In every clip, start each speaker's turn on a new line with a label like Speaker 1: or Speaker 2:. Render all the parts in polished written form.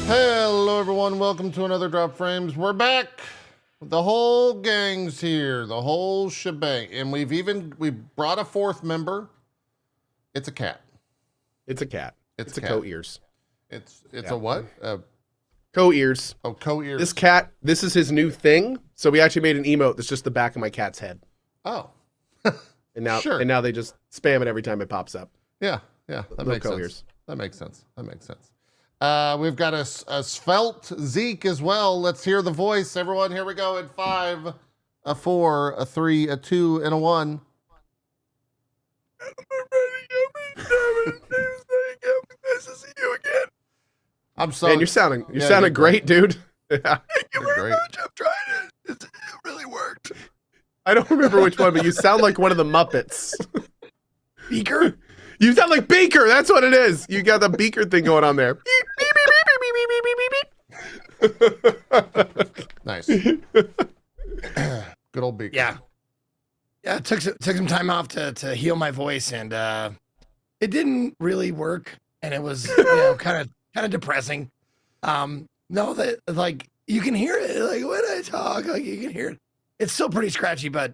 Speaker 1: Hello everyone, welcome to another Drop Frames. We're back. The whole gang's here, the whole shebang. And we brought a fourth member. It's a cat.
Speaker 2: It's a cat. It's a co-ears.
Speaker 1: It's a what?
Speaker 2: Co-ears.
Speaker 1: Oh, co-ears.
Speaker 2: This cat, this is his new thing. So we actually made an emote that's just the back of my cat's head.
Speaker 1: Oh.
Speaker 2: And now
Speaker 1: Sure.
Speaker 2: and now they just spam it every time it pops up.
Speaker 1: Yeah, that makes
Speaker 2: co-ears.
Speaker 1: sense. That makes sense. We've got a svelte Zeke as well. Let's hear the voice. Everyone, here we go in 5, a 4, a 3, a 2, and a 1.
Speaker 2: Nice to see you again.
Speaker 1: I'm sorry.
Speaker 2: Man, you're sounding great, dude. Yeah.
Speaker 3: Thank you very much. I'm trying it. It really worked.
Speaker 2: I don't remember which one, but you sound like one of the Muppets.
Speaker 3: Beaker?
Speaker 2: You sound like Beaker. That's what it is. You got the Beaker thing going on there.
Speaker 1: Nice. Good old Beaker.
Speaker 3: Yeah. Yeah, it took some time off to heal my voice, and it didn't really work, and it was kind of depressing. No, that like you can hear it, like when I talk, like you can hear it. It's still pretty scratchy, but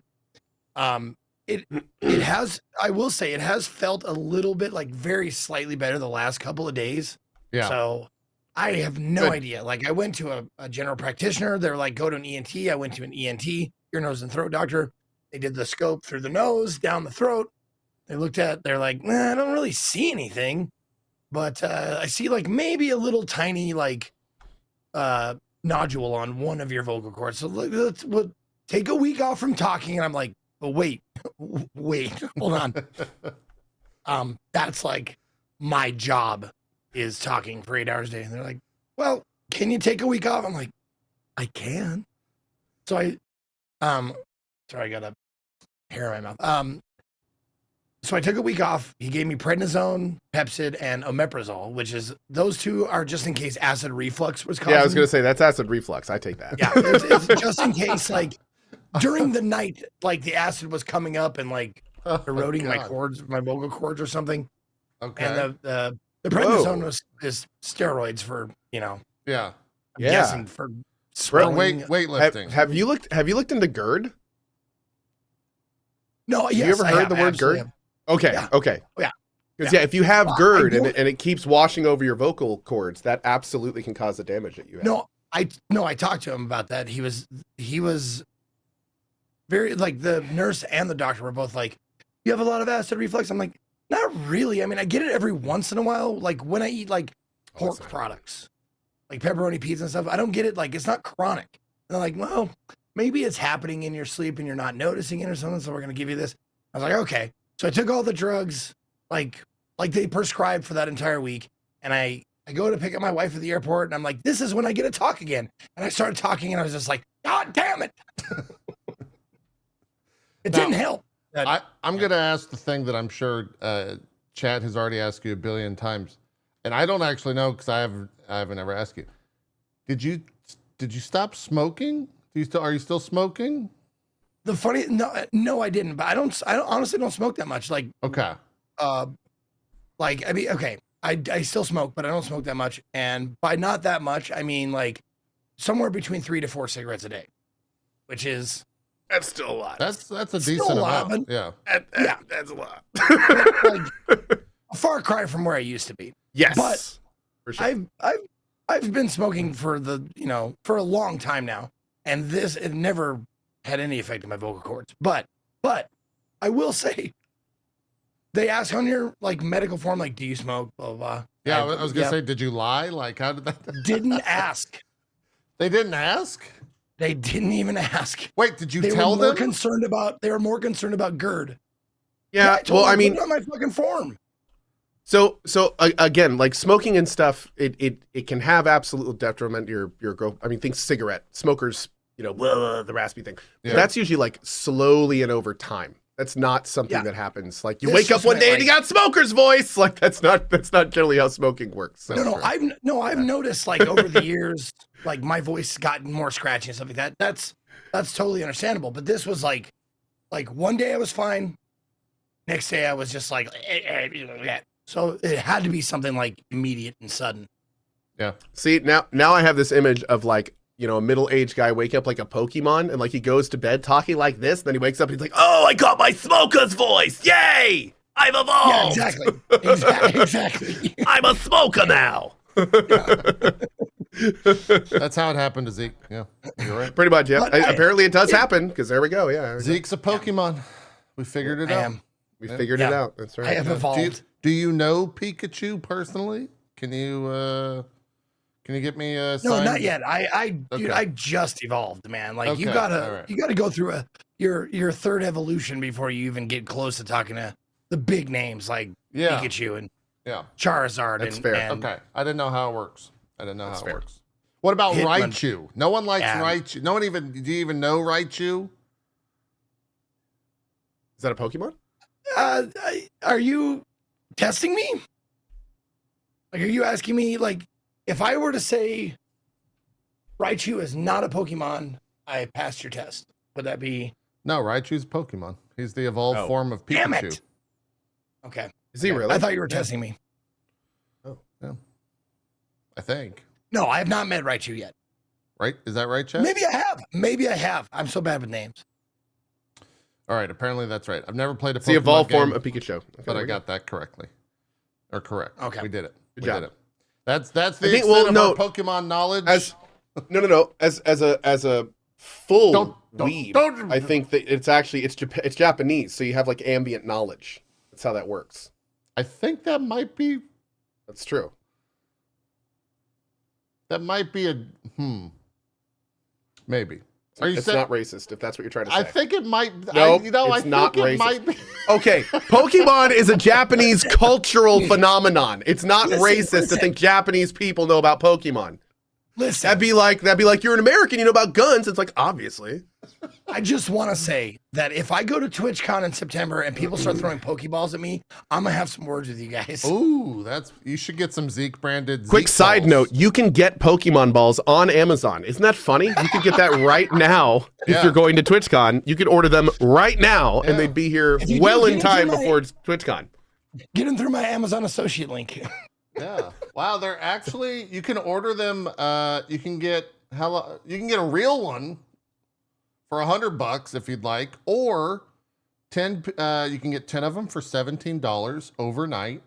Speaker 3: it has, I will say, it has felt a little bit like very slightly better the last couple of days.
Speaker 1: Yeah.
Speaker 3: So I have no idea. Like I went to a general practitioner. They're like, go to an ENT. I went to an ENT, ear, nose, and throat doctor. They did the scope through the nose, down the throat. They're like, I don't really see anything, but I see like maybe a little tiny like nodule on one of your vocal cords. So we'll take a week off from talking. And I'm like, but wait, hold on. That's like my job is talking for 8 hours a day. And they're like, well, can you take a week off? I'm like, I can. So sorry, I got a hair in my mouth. So I took a week off. He gave me prednisone, Pepsid, and omeprazole, which is, those two are just in case acid reflux was causing.
Speaker 2: Yeah, I was going to say, that's acid reflux. I take that.
Speaker 3: Yeah, it's just in case, like, during the night, like, the acid was coming up and, like, eroding my cords, my vocal cords or something.
Speaker 1: Okay.
Speaker 3: And the prednisone is steroids for,
Speaker 1: Yeah.
Speaker 3: I'm guessing for
Speaker 1: weightlifting.
Speaker 2: Have you looked into GERD?
Speaker 3: No,
Speaker 2: Have you ever heard the word GERD?
Speaker 3: Have.
Speaker 2: Okay,
Speaker 3: Yeah.
Speaker 2: okay.
Speaker 3: Yeah.
Speaker 2: Because if you have GERD and
Speaker 3: know
Speaker 2: it keeps washing over your vocal cords, that absolutely can cause the damage that you have.
Speaker 3: I talked to him about that. He was very, like, the nurse and the doctor were both like, you have a lot of acid reflux. I'm like, not really. I mean, I get it every once in a while, like when I eat like pork products, like pepperoni pizza and stuff. I don't get it, like it's not chronic. And they're like, well, maybe it's happening in your sleep and you're not noticing it or something, so we're gonna give you this. I was like, okay. So I took all the drugs, like they prescribed for that entire week, and I go to pick up my wife at the airport, and I'm like, this is when I get to talk again. And I started talking, and I was just like, God damn it! It didn't help.
Speaker 1: I'm going to ask the thing that I'm sure Chad has already asked you a billion times, and I don't actually know because I haven't ever asked you. Did you stop smoking? Are you still smoking?
Speaker 3: The funny, no, I didn't. But I honestly don't smoke that much. Like,
Speaker 1: okay.
Speaker 3: Like, I mean, okay, I still smoke, but I don't smoke that much. And by not that much, I mean like somewhere between 3 to 4 cigarettes a day, which is.
Speaker 2: That's still a lot.
Speaker 1: That's a decent amount. Yeah.
Speaker 2: That's a lot.
Speaker 3: Like, a far cry from where I used to be.
Speaker 2: Yes.
Speaker 3: But
Speaker 2: for sure.
Speaker 3: I've been smoking for for a long time now, and it never had any effect on my vocal cords. But I will say, they ask on your like medical form, like, do you smoke? Blah blah. Blah.
Speaker 1: Yeah, I was gonna say, did you lie? Like, how did that?
Speaker 3: Didn't ask.
Speaker 1: They didn't ask.
Speaker 3: They didn't even ask.
Speaker 1: Wait, did you tell them?
Speaker 3: They were more concerned about GERD.
Speaker 2: Yeah, well, I mean,
Speaker 3: put it on my fucking form.
Speaker 2: So again, like smoking and stuff, it can have absolute detriment to your growth. I mean, think cigarette smokers, the raspy thing.
Speaker 1: Yeah.
Speaker 2: That's usually like slowly and over time. That's not something that happens. Like you
Speaker 3: This
Speaker 2: wake up
Speaker 3: just
Speaker 2: one
Speaker 3: went,
Speaker 2: day
Speaker 3: like-
Speaker 2: and you got smoker's voice. Like that's not generally how smoking works. So.
Speaker 3: I've noticed like over the years, like my voice gotten more scratchy and stuff like that. That's totally understandable. But this was like one day I was fine. Next day I was just like, so it had to be something like immediate and sudden.
Speaker 1: Yeah.
Speaker 2: See, now I have this image of like, you know, a middle-aged guy waking up like a Pokemon, and like he goes to bed talking like this, and then he wakes up and he's like, "Oh, I got my smoker's voice! Yay! I've evolved!
Speaker 3: Yeah, exactly.
Speaker 2: I'm a smoker now!"
Speaker 1: That's how it happened to Zeke. Yeah, you're right.
Speaker 2: Pretty much, yeah.
Speaker 3: But
Speaker 2: Apparently it does happen, because there we go, yeah. there we go.
Speaker 1: Zeke's a Pokemon. We figured it out.
Speaker 2: We figured it out, that's right.
Speaker 3: I have evolved.
Speaker 1: Do you know Pikachu personally? Can you get me a
Speaker 3: No,
Speaker 1: sign?
Speaker 3: not yet. Dude,
Speaker 1: Okay.
Speaker 3: I just evolved, man. Like you
Speaker 1: Okay,
Speaker 3: gotta
Speaker 1: all right.
Speaker 3: you gotta go through your third evolution before you even get close to talking to the big names like
Speaker 1: Yeah.
Speaker 3: Pikachu and
Speaker 1: Yeah.
Speaker 3: Charizard.
Speaker 2: That's
Speaker 3: and,
Speaker 2: fair.
Speaker 3: and
Speaker 1: Okay. I didn't know how it works.
Speaker 2: That's fair.
Speaker 1: What about
Speaker 3: Hitman.
Speaker 1: Raichu? No one likes
Speaker 3: Yeah.
Speaker 1: Raichu. No one even. Do you even know Raichu?
Speaker 2: Is that a Pokemon?
Speaker 3: Are you testing me? Like, are you asking me like if I were to say Raichu is not a Pokemon, I passed your test. Would that be
Speaker 1: No, Raichu's a Pokemon. He's the evolved
Speaker 2: Oh.
Speaker 1: form of Pikachu.
Speaker 3: damn it? Okay.
Speaker 2: Is he
Speaker 3: Okay.
Speaker 2: really?
Speaker 3: I thought you were testing me.
Speaker 1: I think.
Speaker 3: No, I have not met Raichu yet.
Speaker 1: Right? Is that right, Chad?
Speaker 3: Maybe I have. Maybe I have. I'm so bad with names.
Speaker 1: All right. Apparently that's right. I've never played a
Speaker 2: It's the
Speaker 1: Pokemon
Speaker 2: evolved
Speaker 1: game,
Speaker 2: form of Pikachu. Okay,
Speaker 1: but
Speaker 2: there
Speaker 1: I
Speaker 2: we go.
Speaker 1: got that correctly. Or correct.
Speaker 3: Okay.
Speaker 1: We did it.
Speaker 2: Good
Speaker 1: We
Speaker 2: job.
Speaker 1: did it. That's the
Speaker 2: I think-
Speaker 1: extent
Speaker 2: well,
Speaker 1: of
Speaker 2: no,
Speaker 1: our Pokemon knowledge.
Speaker 2: No. As a full
Speaker 1: Don't-
Speaker 2: weeb,
Speaker 1: don't-
Speaker 2: I think that it's Japanese, so you have like ambient knowledge. That's how that works.
Speaker 1: I think that might be
Speaker 2: That's true.
Speaker 1: Maybe. Are you
Speaker 2: It's
Speaker 1: saying?
Speaker 2: not racist if that's what you're trying to say.
Speaker 1: I think it might.
Speaker 2: Nope,
Speaker 1: I
Speaker 2: it's not
Speaker 1: think it
Speaker 2: racist.
Speaker 1: might be.
Speaker 2: Okay, Pokemon is a Japanese cultural phenomenon. It's not racist to think Japanese people know about Pokemon.
Speaker 3: Listen,
Speaker 2: That'd be like you're an American, you know about guns. It's like obviously.
Speaker 3: I just want to say that if I go to TwitchCon in September and people start throwing Pokeballs at me, I'm gonna have some words with you guys.
Speaker 1: Ooh, you should get some Zeke branded.
Speaker 2: Quick
Speaker 1: Zeke
Speaker 2: side
Speaker 1: balls.
Speaker 2: note, you can get Pokemon balls on Amazon. Isn't that funny? You can get that right now if
Speaker 1: Yeah.
Speaker 2: you're going to TwitchCon. You can order them right now
Speaker 1: Yeah.
Speaker 2: and they'd be here
Speaker 3: If you do,
Speaker 2: well
Speaker 3: get
Speaker 2: in
Speaker 3: into
Speaker 2: time
Speaker 3: my-
Speaker 2: before TwitchCon.
Speaker 3: Get them through my Amazon associate link.
Speaker 1: Yeah. Wow. They're actually. You can order them. You can get a real one for $100 if you'd like, or 10. You can get 10 of them for $17 overnight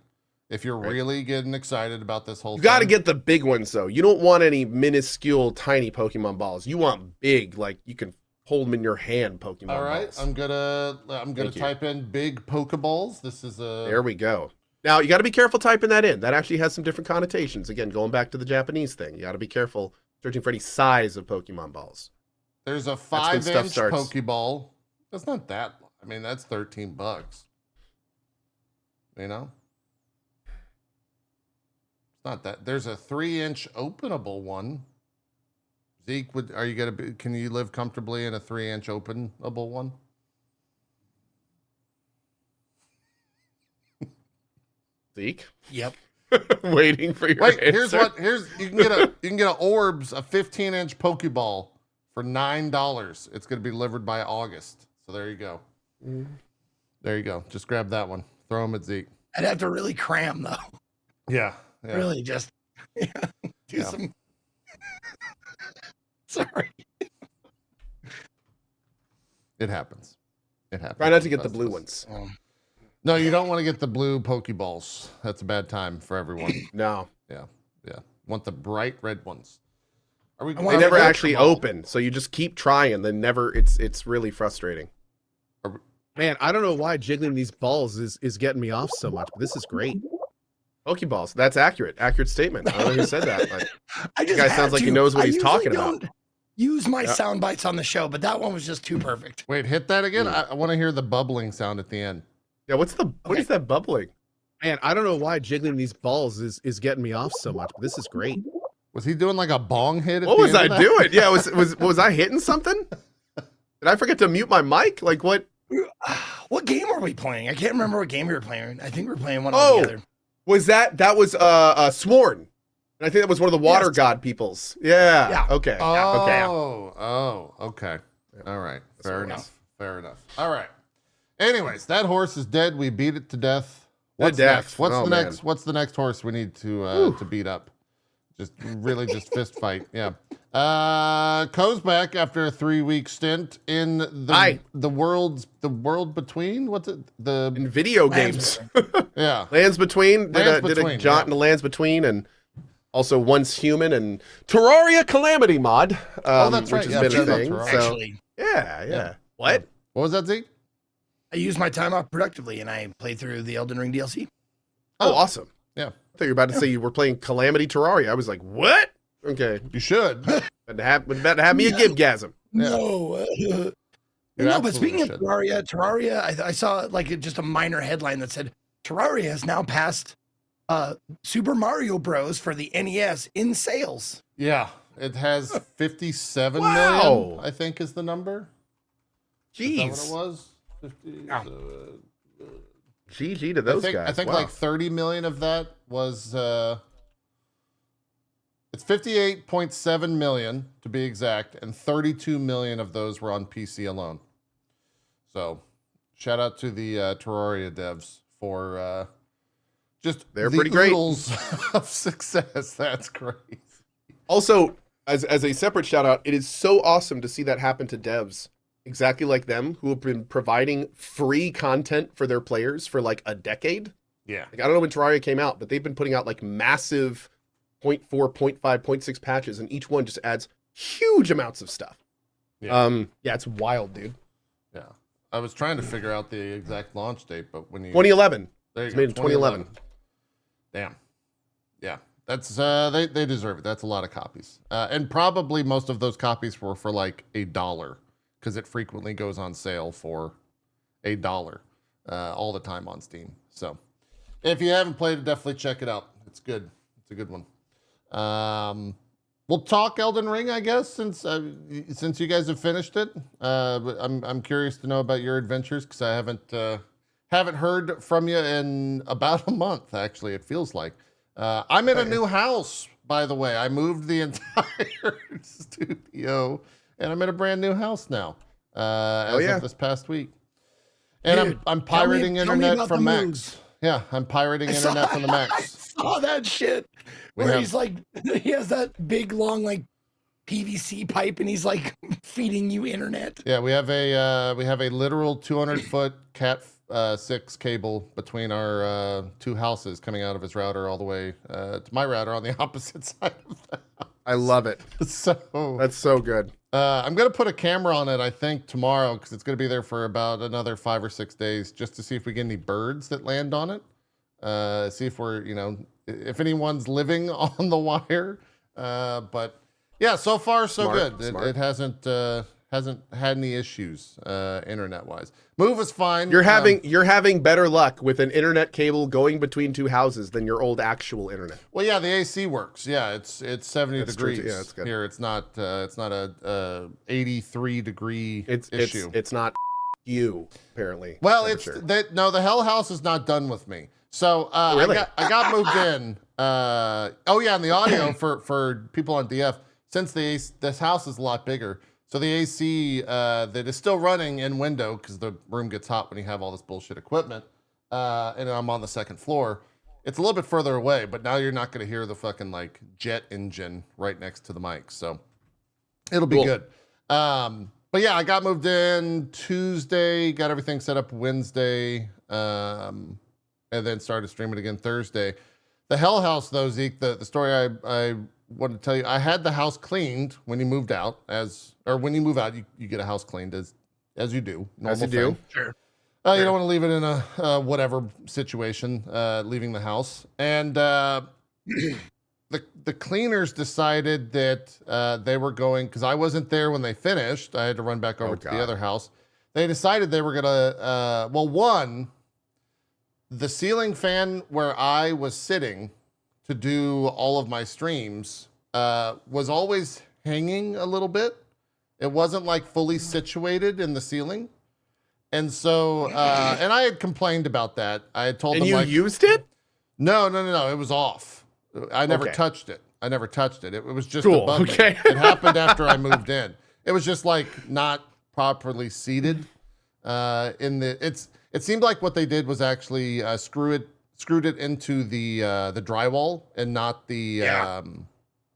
Speaker 1: if you're really getting excited about this whole.
Speaker 2: You got to
Speaker 1: thing.
Speaker 2: get the big ones though. You don't want any minuscule tiny Pokemon balls. You want big, like you can hold them in your hand Pokemon
Speaker 1: All right.
Speaker 2: balls.
Speaker 1: I'm gonna
Speaker 2: Thank you.
Speaker 1: type in big Pokeballs. This is a.
Speaker 2: There we go. Now you got to be careful typing that in. That actually has some different connotations. Again, going back to the Japanese thing, you got to be careful searching for any size of Pokemon balls.
Speaker 1: There's a
Speaker 2: when
Speaker 1: 5-inch
Speaker 2: stuff starts.
Speaker 1: Pokeball. That's not that. I mean, that's $13. You know, it's not that. There's a 3-inch openable one. Zeke, are you gonna be? Can you live comfortably in a 3-inch openable one?
Speaker 2: Zeke,
Speaker 3: Yep.
Speaker 2: waiting for your
Speaker 1: Wait,
Speaker 2: answer.
Speaker 1: here's you can get a Orbs, a 15-inch Pokeball for $9. It's gonna be delivered by August. So there you go. There you go. Just grab that one. Throw them at Zeke.
Speaker 3: I'd have to really cram though.
Speaker 1: Yeah.
Speaker 3: Really, just do
Speaker 1: Yeah.
Speaker 3: some. Sorry.
Speaker 1: It happens. It happens.
Speaker 2: Try not to get the
Speaker 1: That's
Speaker 2: blue
Speaker 1: just-
Speaker 2: ones.
Speaker 1: No, you don't want to get the blue Pokeballs. That's a bad time for everyone.
Speaker 2: No,
Speaker 1: Yeah. Want the bright red ones. Are we?
Speaker 3: I
Speaker 2: they
Speaker 3: want-
Speaker 2: never
Speaker 3: Electro
Speaker 2: actually
Speaker 3: ball.
Speaker 2: open. So you just keep trying. Then never. It's really frustrating.
Speaker 4: Man, I don't know why jiggling these balls is getting me off so much, but this is great.
Speaker 2: Pokeballs. That's accurate. Accurate statement. I don't know who said that. But
Speaker 3: I just
Speaker 2: guy
Speaker 3: had
Speaker 2: sounds like he
Speaker 3: to.
Speaker 2: knows what
Speaker 3: I
Speaker 2: he's
Speaker 3: usually
Speaker 2: talking about.
Speaker 3: don't Use my
Speaker 2: Yeah.
Speaker 3: sound bites on the show, but that one was just too perfect.
Speaker 1: Wait, hit that again. I want to hear the bubbling sound at the end.
Speaker 2: yeah, what
Speaker 3: Okay.
Speaker 2: is that bubbling?
Speaker 4: Man, I don't know why jiggling these balls is getting me off so much, but this is great.
Speaker 1: Was he doing like a bong hit? At
Speaker 2: What
Speaker 1: the
Speaker 2: was
Speaker 1: end
Speaker 2: I
Speaker 1: of that?
Speaker 2: doing? Yeah, was I hitting something? Did I forget to mute my mic? Like what?
Speaker 3: What game were we playing? I can't remember what game we were playing. I think we were playing one
Speaker 2: Oh.
Speaker 3: together.
Speaker 2: Was that was Sworn? And I think that was one of the water
Speaker 3: Yes.
Speaker 2: god peoples. Yeah.
Speaker 3: Yeah.
Speaker 2: Okay.
Speaker 1: Oh,
Speaker 2: Okay.
Speaker 1: okay. All right.
Speaker 2: That's
Speaker 1: Fair
Speaker 2: what it
Speaker 1: enough.
Speaker 2: was.
Speaker 1: Fair enough. All right. Anyways, that horse is dead. We beat it to death.
Speaker 2: To
Speaker 1: What's
Speaker 2: death.
Speaker 1: next? What's
Speaker 2: Oh,
Speaker 1: the
Speaker 2: man.
Speaker 1: next? What's the next horse we need to beat up? Just really just fist fight. Yeah. Ko's back after a 3-week stint in the world between. What's it?
Speaker 2: In video games.
Speaker 1: Yeah.
Speaker 2: Lands Between. Did a jaunt in the Lands Between, and also Once Human and Terraria Calamity mod.
Speaker 1: That's right.
Speaker 2: Which has been a thing.
Speaker 1: Terraria.
Speaker 2: So,
Speaker 3: Actually,
Speaker 2: yeah. What?
Speaker 1: What was that, Zeke?
Speaker 3: I used my time off productively, and I played through the Elden Ring DLC.
Speaker 2: Oh, awesome.
Speaker 1: Yeah.
Speaker 2: I thought you were about to say you were playing Calamity Terraria. I was like, what? Okay.
Speaker 1: You should.
Speaker 2: About to have me a gibgasm.
Speaker 3: No.
Speaker 1: You
Speaker 3: No, but speaking of
Speaker 1: should.
Speaker 3: Terraria, I saw like just a minor headline that said Terraria has now passed Super Mario Bros. For the NES in sales.
Speaker 1: Yeah. It has 57
Speaker 2: Wow.
Speaker 1: million, I think is the number.
Speaker 2: Jeez.
Speaker 1: Is that what it was? 50,
Speaker 2: GG to those guys.
Speaker 1: I think
Speaker 2: Wow.
Speaker 1: like 30 million of that was it's 58.7 million to be exact, and 32 million of those were on PC alone. So shout out to the Terraria devs for just
Speaker 2: They're
Speaker 1: the
Speaker 2: pretty great.
Speaker 1: oodles of success. That's great.
Speaker 2: Also, as a separate shout out, it is so awesome to see that happen to devs exactly like them who have been providing free content for their players for like a decade.
Speaker 1: Yeah.
Speaker 2: Like, I don't know when Terraria came out, but they've been putting out like massive 0.4, 0.5, 0.6 patches, and each one just adds huge amounts of stuff.
Speaker 1: Yeah.
Speaker 2: Yeah, it's wild, dude.
Speaker 1: Yeah. I was trying to figure out the exact launch date, but when you
Speaker 2: 2011.
Speaker 1: there you
Speaker 2: It's
Speaker 1: go,
Speaker 2: made in 2011.
Speaker 1: Damn. Yeah. That's they deserve it. That's a lot of copies. And probably most of those copies were for like $1 because it frequently goes on sale for $1 all the time on Steam. So if you haven't played it, definitely check it out. It's good. It's a good one. We'll talk Elden Ring, I guess, since you guys have finished it. But I'm curious to know about your adventures because I haven't heard from you in about a month. Actually, it feels like. I'm in a new house, by the way. I moved the entire studio, and I'm in a brand new house now. As of this past week, and
Speaker 3: Dude,
Speaker 1: I'm pirating
Speaker 3: tell me
Speaker 1: internet
Speaker 3: about
Speaker 1: from
Speaker 3: the
Speaker 1: Max.
Speaker 3: moves.
Speaker 1: Yeah, I'm pirating internet from the
Speaker 3: I
Speaker 1: Max.
Speaker 3: saw that shit
Speaker 1: We
Speaker 3: where
Speaker 1: have-
Speaker 3: he's like, he has that big long like PVC pipe, and he's like feeding you internet.
Speaker 1: Yeah, we have a literal 200-foot Cat 6 cable between our two houses coming out of his router all the way to my router on the opposite side of the
Speaker 2: I love it.
Speaker 1: house. So
Speaker 2: That's so good.
Speaker 1: I'm gonna put a camera on it, I think, tomorrow because it's gonna be there for about another 5 or 6 days, just to see if we get any birds that land on it. See if we're, if anyone's living on the wire. But yeah, so far so
Speaker 2: Smart,
Speaker 1: good.
Speaker 2: smart.
Speaker 1: It hasn't had any issues internet wise. Move is fine.
Speaker 2: You're having better luck with an internet cable going between two houses than your old actual internet.
Speaker 1: Well, yeah, the AC works. Yeah, it's 70
Speaker 2: That's true,
Speaker 1: degrees
Speaker 2: too. Yeah, that's good.
Speaker 1: here. It's not a 83 degree issue.
Speaker 2: It's not you apparently.
Speaker 1: Well,
Speaker 2: temperature.
Speaker 1: the Hell House is not done with me. So
Speaker 2: really?
Speaker 1: I got moved in. Oh yeah, and the audio for people on DF, since this house is a lot bigger, so the AC that is still running in window because the room gets hot when you have all this bullshit equipment, and I'm on the second floor. It's a little bit further away, but now you're not going to hear the fucking like jet engine right next to the mic, so it'll be
Speaker 2: Cool.
Speaker 1: good. But yeah, I got moved in Tuesday, got everything set up Wednesday, and then started streaming again Thursday. The Hell House, though, Zeke, the story I wanted to tell you, I had the house cleaned when you moved out, when you move out, you get a house cleaned as you do.
Speaker 2: As you
Speaker 1: normal
Speaker 2: do.
Speaker 1: thing.
Speaker 3: Sure.
Speaker 1: You don't want to leave it in a whatever situation, leaving the house. And the cleaners decided that they were going, because I wasn't there when they finished. I had to run back over to the
Speaker 2: God.
Speaker 1: other house. They decided they were going to, the ceiling fan where I was sitting to do all of my streams was always hanging a little bit. It wasn't like fully situated in the ceiling. And so, and I had complained about that. I had told
Speaker 2: And
Speaker 1: them
Speaker 2: you
Speaker 1: like,
Speaker 2: used it?
Speaker 1: no, it was off. I never
Speaker 2: Okay.
Speaker 1: touched it. It was just
Speaker 2: Cool,
Speaker 1: above me.
Speaker 2: okay.
Speaker 1: It happened after I moved in. It was just like not properly seated. It seemed like what they did was actually screwed it into the drywall and not the
Speaker 3: Yeah.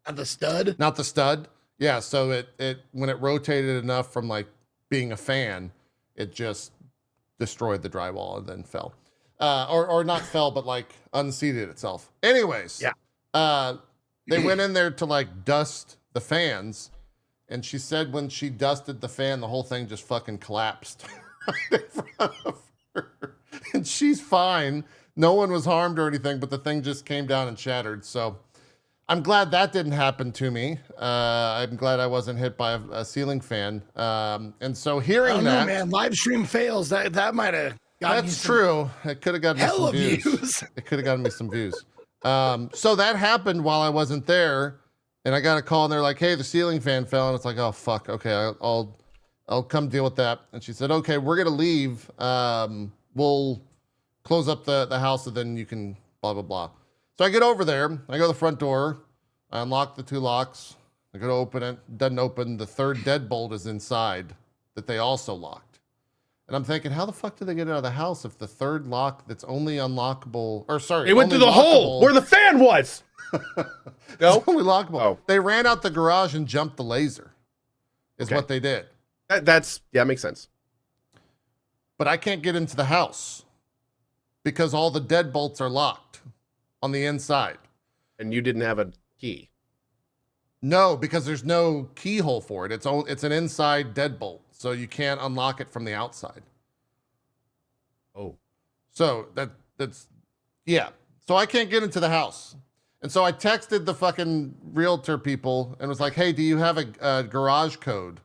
Speaker 3: At the stud?
Speaker 1: Not the stud. Yeah, so it when it rotated enough from like being a fan, it just destroyed the drywall and then fell. Or not fell, but like unseated itself. Anyways, they went in there to like dust the fans, and she said when she dusted the fan, the whole thing just fucking collapsed right in front of her. And she's fine. No one was harmed or anything, but the thing just came down and shattered. So I'm glad that didn't happen to me. I'm glad I wasn't hit by a ceiling fan. And so hearing that,
Speaker 3: man, live stream fails. That might have.
Speaker 1: That's true. It could have gotten me
Speaker 3: Hell
Speaker 1: some
Speaker 3: of
Speaker 1: views.
Speaker 3: views.
Speaker 1: It could have gotten me some views. So that happened while I wasn't there, and I got a call, and they're like, "Hey, the ceiling fan fell," and it's like, "Oh fuck, okay, I'll come deal with that." And she said, "Okay, we're gonna leave. We'll close up the house, and then you can blah blah blah." So I get over there. I go to the front door. I unlock the 2 locks. I go to open it. Doesn't open. The third deadbolt is inside that they also locked. And I'm thinking, how the fuck did they get out of the house if the third lock that's only unlockable, or sorry,
Speaker 2: It went through
Speaker 1: only
Speaker 2: the hole
Speaker 1: lockable-
Speaker 2: where the fan was. No?
Speaker 1: It's only lockable.
Speaker 2: Oh.
Speaker 1: They ran out the garage and jumped the laser, is
Speaker 2: Okay.
Speaker 1: what they did.
Speaker 2: That's makes sense.
Speaker 1: But I can't get into the house because all the deadbolts are locked on the inside.
Speaker 2: And you didn't have a key.
Speaker 1: No, because there's no keyhole for it. It's an inside deadbolt, so you can't unlock it from the outside.
Speaker 2: Oh.
Speaker 1: So that's yeah. So I can't get into the house. And so I texted the fucking realtor people and was like, "Hey, do you have a garage code?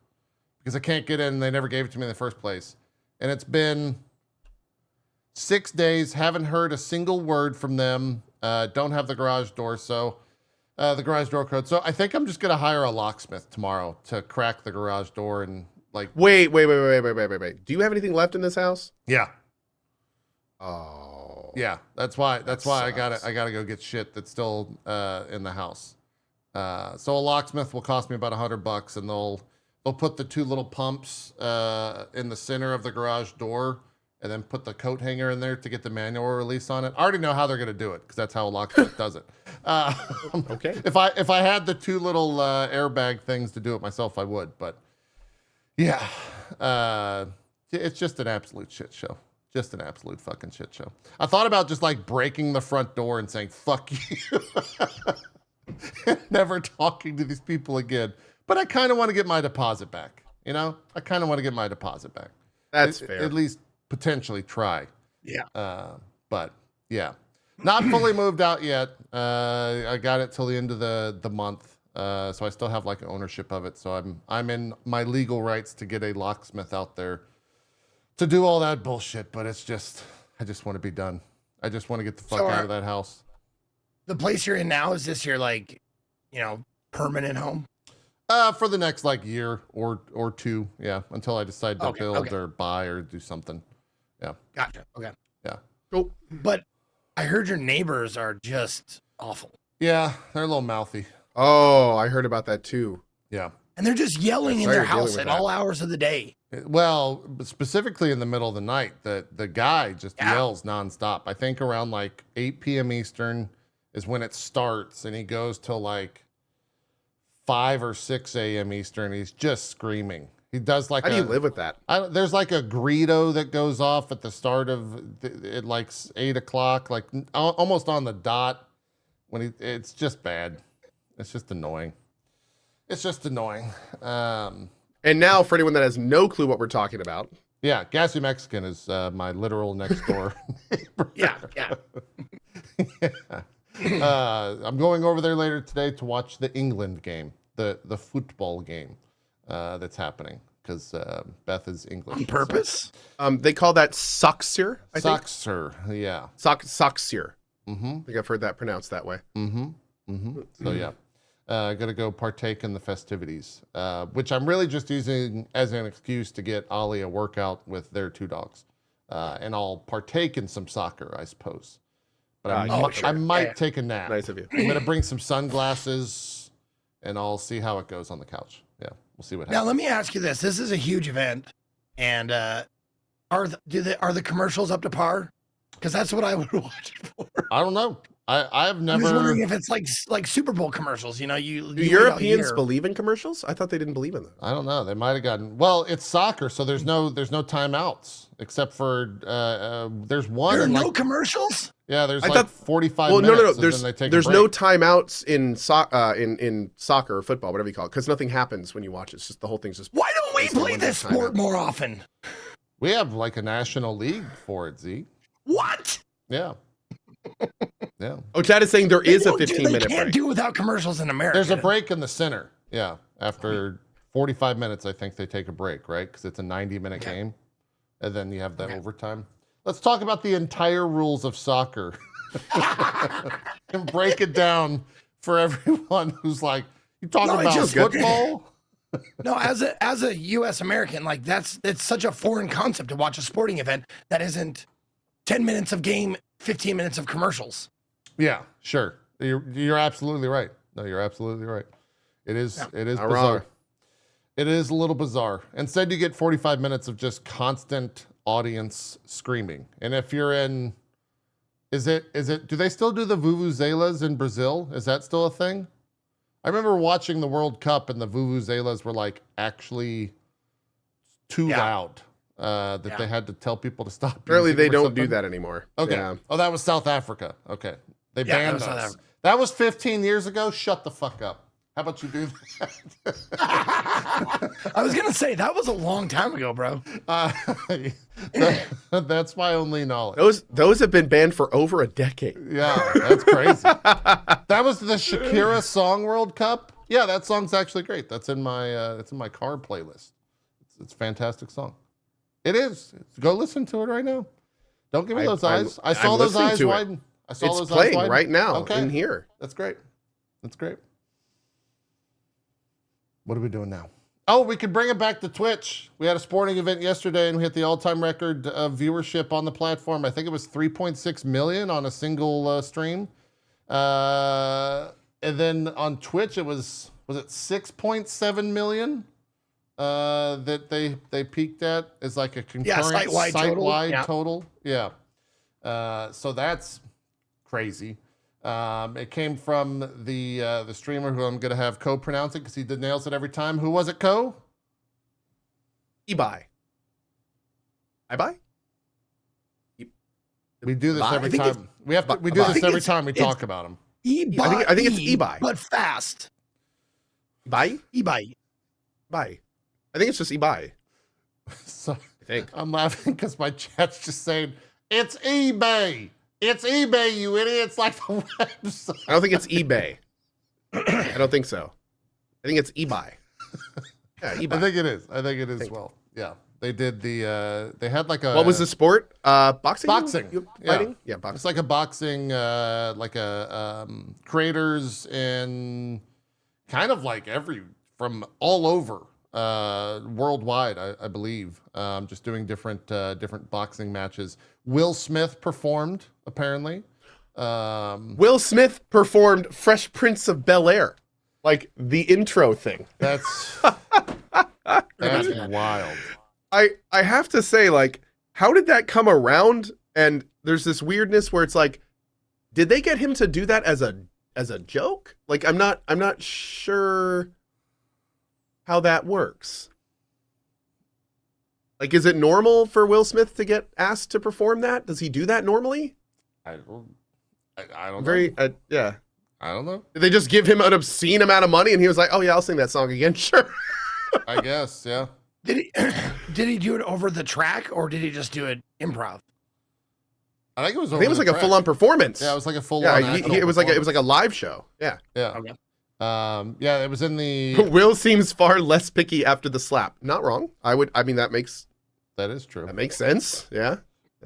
Speaker 1: Because I can't get in. They never gave it to me in the first place." And it's been 6 days. Haven't heard a single word from them. Don't have the garage door. So the garage door code. So I think I'm just gonna hire a locksmith tomorrow to crack the garage door and like.
Speaker 2: Wait. Do you have anything left in this house?
Speaker 1: Yeah.
Speaker 2: Oh.
Speaker 1: Yeah, that's why I gotta
Speaker 2: sucks.
Speaker 1: go get shit that's still in the house. So a locksmith will cost me about $100, and they'll put the 2 little pumps in the center of the garage door, and then put the coat hanger in there to get the manual release on it. I already know how they're gonna do it because that's how a locksmith does it.
Speaker 2: Okay.
Speaker 1: If I had the 2 little airbag things to do it myself, I would. But yeah, it's just an absolute shit show. Just an absolute fucking shit show. I thought about just like breaking the front door and saying, "Fuck you." And never talking to these people again. But I kind of want to get my deposit back. You know? I kind of want to get my deposit back.
Speaker 2: That's fair.
Speaker 1: At least potentially try.
Speaker 3: Yeah.
Speaker 1: But yeah. Not fully moved out yet. I got it till the end of the month. So I still have like ownership of it. So I'm in my legal rights to get a locksmith out there to do all that bullshit, but it's just, I just want to be done. I just want to get the fuck out of that house.
Speaker 3: The place you're in now, is this your like, permanent home?
Speaker 1: For the next like year or 2, yeah, until I decide to build or buy or do something. Yeah.
Speaker 3: Gotcha. Okay.
Speaker 1: Yeah.
Speaker 2: Cool.
Speaker 3: But I heard your neighbors are just awful.
Speaker 1: Yeah, they're a little mouthy.
Speaker 2: Oh, I heard about that too.
Speaker 1: Yeah.
Speaker 3: And they're just yelling in
Speaker 2: Sorry
Speaker 3: their
Speaker 2: you're dealing
Speaker 3: house
Speaker 2: with
Speaker 3: at
Speaker 2: that.
Speaker 3: all hours of the day.
Speaker 1: Well, specifically in the middle of the night, the guy just yells nonstop. I think around like 8 p.m. Eastern is when it starts, and he goes till like 5 or 6 a.m. Eastern. He's just screaming. He does like
Speaker 2: How do you live with that?
Speaker 1: there's like a greedo that goes off at the start of it, like 8 o'clock, like almost on the dot. It's just bad. It's just annoying. It's just annoying.
Speaker 2: And now, for anyone that has no clue what we're talking about,
Speaker 1: Yeah, Gassy Mexican is my literal next door neighbor.
Speaker 3: Yeah.
Speaker 1: Yeah. I'm going over there later today to watch the England game, the football game that's happening because Beth is English.
Speaker 3: On purpose?
Speaker 2: they call that Soxir, I think.
Speaker 1: Soxer, yeah.
Speaker 2: Soxir.
Speaker 1: Mm-hmm.
Speaker 2: I think I've heard that pronounced that way.
Speaker 1: Mm-hmm. Mm-hmm. So yeah. Gonna go partake in the festivities, which I'm really just using as an excuse to get Ollie a workout with their 2 dogs. And I'll partake in some soccer, I suppose. But I might take a nap.
Speaker 2: Nice of you.
Speaker 1: I'm gonna bring some sunglasses, and I'll see how it goes on the couch. Yeah, we'll see what happens.
Speaker 3: Now let me ask you this: this is a huge event, and are the commercials up to par? Because that's what I would watch it for.
Speaker 1: I don't know. I've
Speaker 3: I'm just wondering
Speaker 1: never.
Speaker 3: if it's like Super Bowl commercials. You know, you
Speaker 2: Do
Speaker 3: wait all
Speaker 2: Europeans
Speaker 3: year.
Speaker 2: believe in commercials? I thought they didn't believe in them.
Speaker 1: I don't know. They might have gotten. Well, it's soccer, so there's no timeouts except for there's one.
Speaker 3: There are
Speaker 1: in
Speaker 3: no
Speaker 1: like,
Speaker 3: commercials.
Speaker 1: yeah, there's
Speaker 2: I
Speaker 1: like
Speaker 2: thought-
Speaker 1: 45
Speaker 2: Well,
Speaker 1: minutes.
Speaker 2: no.
Speaker 1: and
Speaker 2: There's
Speaker 1: then they take a
Speaker 2: there's no
Speaker 1: break.
Speaker 2: timeouts in soccer or football, whatever you call it, because nothing happens when you watch it. It's just the whole thing's just.
Speaker 3: Why don't we
Speaker 2: Based on
Speaker 3: play
Speaker 2: when
Speaker 3: this
Speaker 2: there's
Speaker 3: sport
Speaker 2: timeout.
Speaker 3: more often?
Speaker 1: We have like a national league for it, Z.
Speaker 3: What?
Speaker 1: Yeah. Yeah.
Speaker 2: Oh, Chad is saying there is a
Speaker 3: They
Speaker 2: 15-minute
Speaker 3: can't
Speaker 2: break.
Speaker 3: do without commercials in America.
Speaker 1: There's a break in the center. Yeah. After 45 minutes, I think they take a break, right? Because it's a 90-minute
Speaker 3: Okay.
Speaker 1: game. And then you have that
Speaker 3: Okay.
Speaker 1: overtime. Let's talk about the entire rules of soccer and break it down for everyone who's like, you talking
Speaker 3: No, it's
Speaker 1: about
Speaker 3: just good.
Speaker 1: football?
Speaker 3: No, as a U.S. American, like it's such a foreign concept to watch a sporting event that isn't 10 minutes of game, 15 minutes of commercials.
Speaker 1: Yeah, sure. You're absolutely right. No, you're absolutely right. It is
Speaker 3: Yeah.
Speaker 1: it is
Speaker 2: Not
Speaker 1: bizarre.
Speaker 2: wrong.
Speaker 1: It is a little bizarre. Instead, you get 45 minutes of just constant audience screaming. And if you're in, is it? Do they still do the vuvuzelas in Brazil? Is that still a thing? I remember watching the World Cup and the vuvuzelas were like actually too
Speaker 3: Yeah.
Speaker 1: loud that
Speaker 3: Yeah.
Speaker 1: they had to tell people to stop.
Speaker 2: Apparently,
Speaker 1: using
Speaker 2: they
Speaker 1: them or
Speaker 2: don't do
Speaker 1: something.
Speaker 2: that anymore.
Speaker 1: Okay.
Speaker 2: Yeah.
Speaker 1: Oh, that was South Africa. Okay. They
Speaker 3: Yeah, that
Speaker 1: banned
Speaker 3: was South
Speaker 1: us.
Speaker 3: Africa.
Speaker 1: That was 15 years ago. Shut the fuck up. How about you do that?
Speaker 3: I was gonna say that was a long time ago, bro.
Speaker 1: That's my only knowledge.
Speaker 2: Those have been banned for over a decade.
Speaker 1: Yeah, that's crazy. That was the Shakira Song World Cup. Yeah, that song's actually great. That's in my car playlist. It's a fantastic song. It is. Go listen to it right now. Don't give me those eyes. I saw
Speaker 2: I'm
Speaker 1: those
Speaker 2: listening
Speaker 1: eyes
Speaker 2: to it.
Speaker 1: widen. I saw
Speaker 2: It's
Speaker 1: those
Speaker 2: playing
Speaker 1: eyes widen.
Speaker 2: right now
Speaker 1: Okay.
Speaker 2: in here.
Speaker 1: That's great. That's great. What are we doing now? Oh, we could bring it back to Twitch. We had a sporting event yesterday and we hit the all-time record of viewership on the platform. I think it was 3.6 million on a single stream. And then on Twitch, it was it 6.7 million that they peaked at as like a concurrent
Speaker 3: site-wide
Speaker 1: total. Yeah. So that's crazy. It came from the streamer who I'm gonna have Co pronounce it because he nails it every time. Who was it, Co?
Speaker 2: Ebuy. I buy?
Speaker 1: We do this
Speaker 2: Buy?
Speaker 1: every
Speaker 2: I think
Speaker 1: time. We have to. We do
Speaker 2: Buy. I
Speaker 1: this
Speaker 3: think
Speaker 1: every
Speaker 3: it's-
Speaker 1: time we
Speaker 3: it's-
Speaker 1: talk about him.
Speaker 3: E-buy,
Speaker 2: I think it's e-buy.
Speaker 3: but fast.
Speaker 2: Buy?
Speaker 3: E-buy.
Speaker 2: Buy. I think it's just eBuy.
Speaker 1: So
Speaker 2: I think.
Speaker 1: I'm laughing because my chat's just saying it's eBay. It's eBay, you idiots! Like the website.
Speaker 2: I don't think it's eBay. I don't think so. I think it's eBuy. Yeah, eBuy.
Speaker 1: I think it is. I think it is as well. Yeah, they did the. They had like a.
Speaker 2: What was the sport? Boxing?
Speaker 1: Boxing.
Speaker 2: Fighting? Yeah,
Speaker 1: It's
Speaker 2: boxing.
Speaker 1: like a boxing, creators in kind of like from all over worldwide, I believe. Just doing different boxing matches. Will Smith performed apparently.
Speaker 2: Will Smith performed Fresh Prince of Bel-Air. Like the intro thing.
Speaker 1: That's wild.
Speaker 2: I have to say, like, how did that come around? And there's this weirdness where it's like, did they get him to do that as a joke? Like, I'm not sure how that works. Like, is it normal for Will Smith to get asked to perform that? Does he do that normally?
Speaker 1: I don't know.
Speaker 2: Yeah.
Speaker 1: I don't know.
Speaker 2: Did they just give him an obscene amount of money and he was like, oh yeah, I'll sing that song again? Sure.
Speaker 1: I guess, yeah.
Speaker 3: Did he do it over the track or did he just do it improv?
Speaker 1: I think it was.
Speaker 2: I think it was like a full-on performance.
Speaker 1: Yeah, it was like a full.
Speaker 2: Yeah, it was like a live show. Yeah.
Speaker 1: Yeah.
Speaker 3: Okay.
Speaker 1: Yeah, it was in the.
Speaker 2: Will seems far less picky after the slap. Not wrong. I mean, that makes
Speaker 1: true.
Speaker 2: sense. Yeah.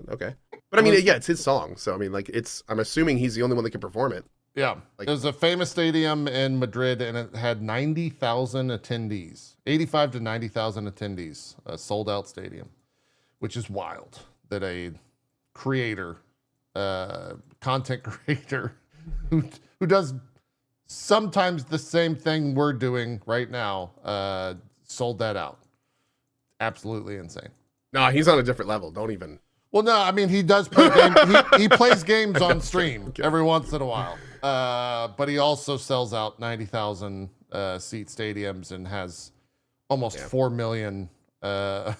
Speaker 2: Okay. But I mean, yeah, it's his song. So I mean, like, I'm assuming he's the only one that can perform it.
Speaker 1: Yeah.
Speaker 2: Like-
Speaker 1: It was a famous stadium in Madrid, and it had 90,000 attendees, 85 to 90,000 attendees, a sold-out stadium, which is wild that a creator, content creator, who does sometimes the same thing we're doing right now, sold that out. Absolutely insane.
Speaker 2: No, he's on a different level. Don't even.
Speaker 1: Well, no, I mean he does play games. He plays games on stream every once in a while. But he also sells out 90,000 seat stadiums and has almost 4 million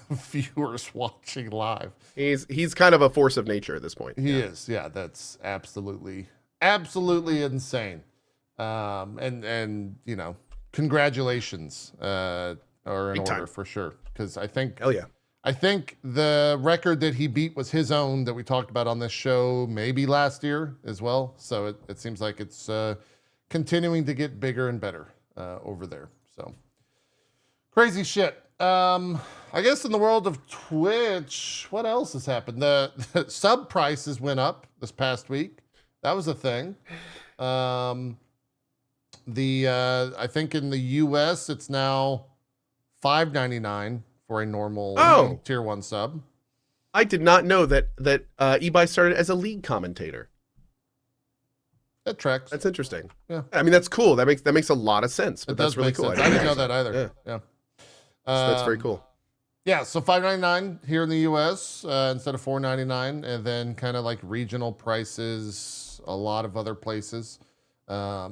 Speaker 1: viewers watching live.
Speaker 2: He's kind of a force of nature at this point.
Speaker 1: He is. Yeah, that's absolutely insane. And you know, congratulations are in
Speaker 2: Big
Speaker 1: order
Speaker 2: time.
Speaker 1: for sure. Because I think
Speaker 2: Hell yeah.
Speaker 1: I think the record that he beat was his own that we talked about on this show maybe last year as well. So it seems like it's continuing to get bigger and better over there. So crazy shit. I guess in the world of Twitch, what else has happened? The sub prices went up this past week. That was a thing. I think in the US it's now $5.99 for a normal tier 1 sub.
Speaker 2: I did not know that eBay started as a league commentator.
Speaker 1: That tracks.
Speaker 2: That's interesting.
Speaker 1: Yeah.
Speaker 2: I mean, that's cool. That makes a lot of sense. But
Speaker 1: It
Speaker 2: that's
Speaker 1: does
Speaker 2: really
Speaker 1: make
Speaker 2: cool.
Speaker 1: sense. I didn't know that either. Yeah.
Speaker 2: So that's very cool.
Speaker 1: Yeah, so $5.99 here in the US instead of $4.99, and then kind of like regional prices, a lot of other places. I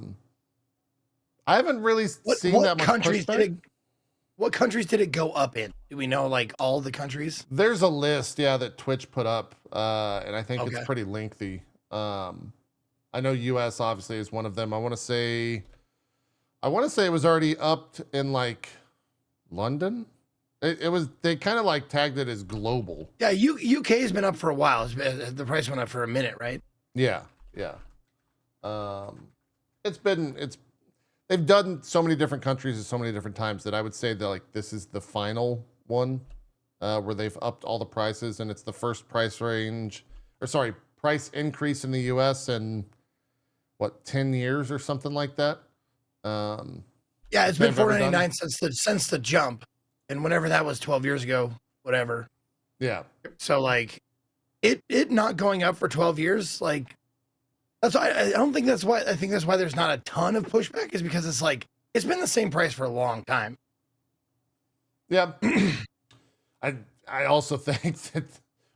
Speaker 1: haven't really seen that much pushback.
Speaker 3: What countries did it go up in? Do we know like all the countries?
Speaker 1: There's a list, that Twitch put up, and I think
Speaker 3: Okay.
Speaker 1: it's pretty lengthy. I know US obviously is one of them. I want to say it was already upped in like London. It was, they kind of like tagged it as global.
Speaker 3: Yeah, UK has been up for a while. The price went up for a minute, right?
Speaker 1: Yeah. They've done so many different countries at so many different times that I would say that like this is the final one where they've upped all the prices, and it's the first price increase in the US in 10 years or something like that.
Speaker 3: Yeah, it's been $4.99 since the jump, and whenever that was 12 years ago, whatever.
Speaker 1: Yeah.
Speaker 3: So like, it not going up for 12 years, like that's why I don't think that's why I think that's why there's not a ton of pushback, is because it's like it's been the same price for a long time.
Speaker 1: Yeah. I also think that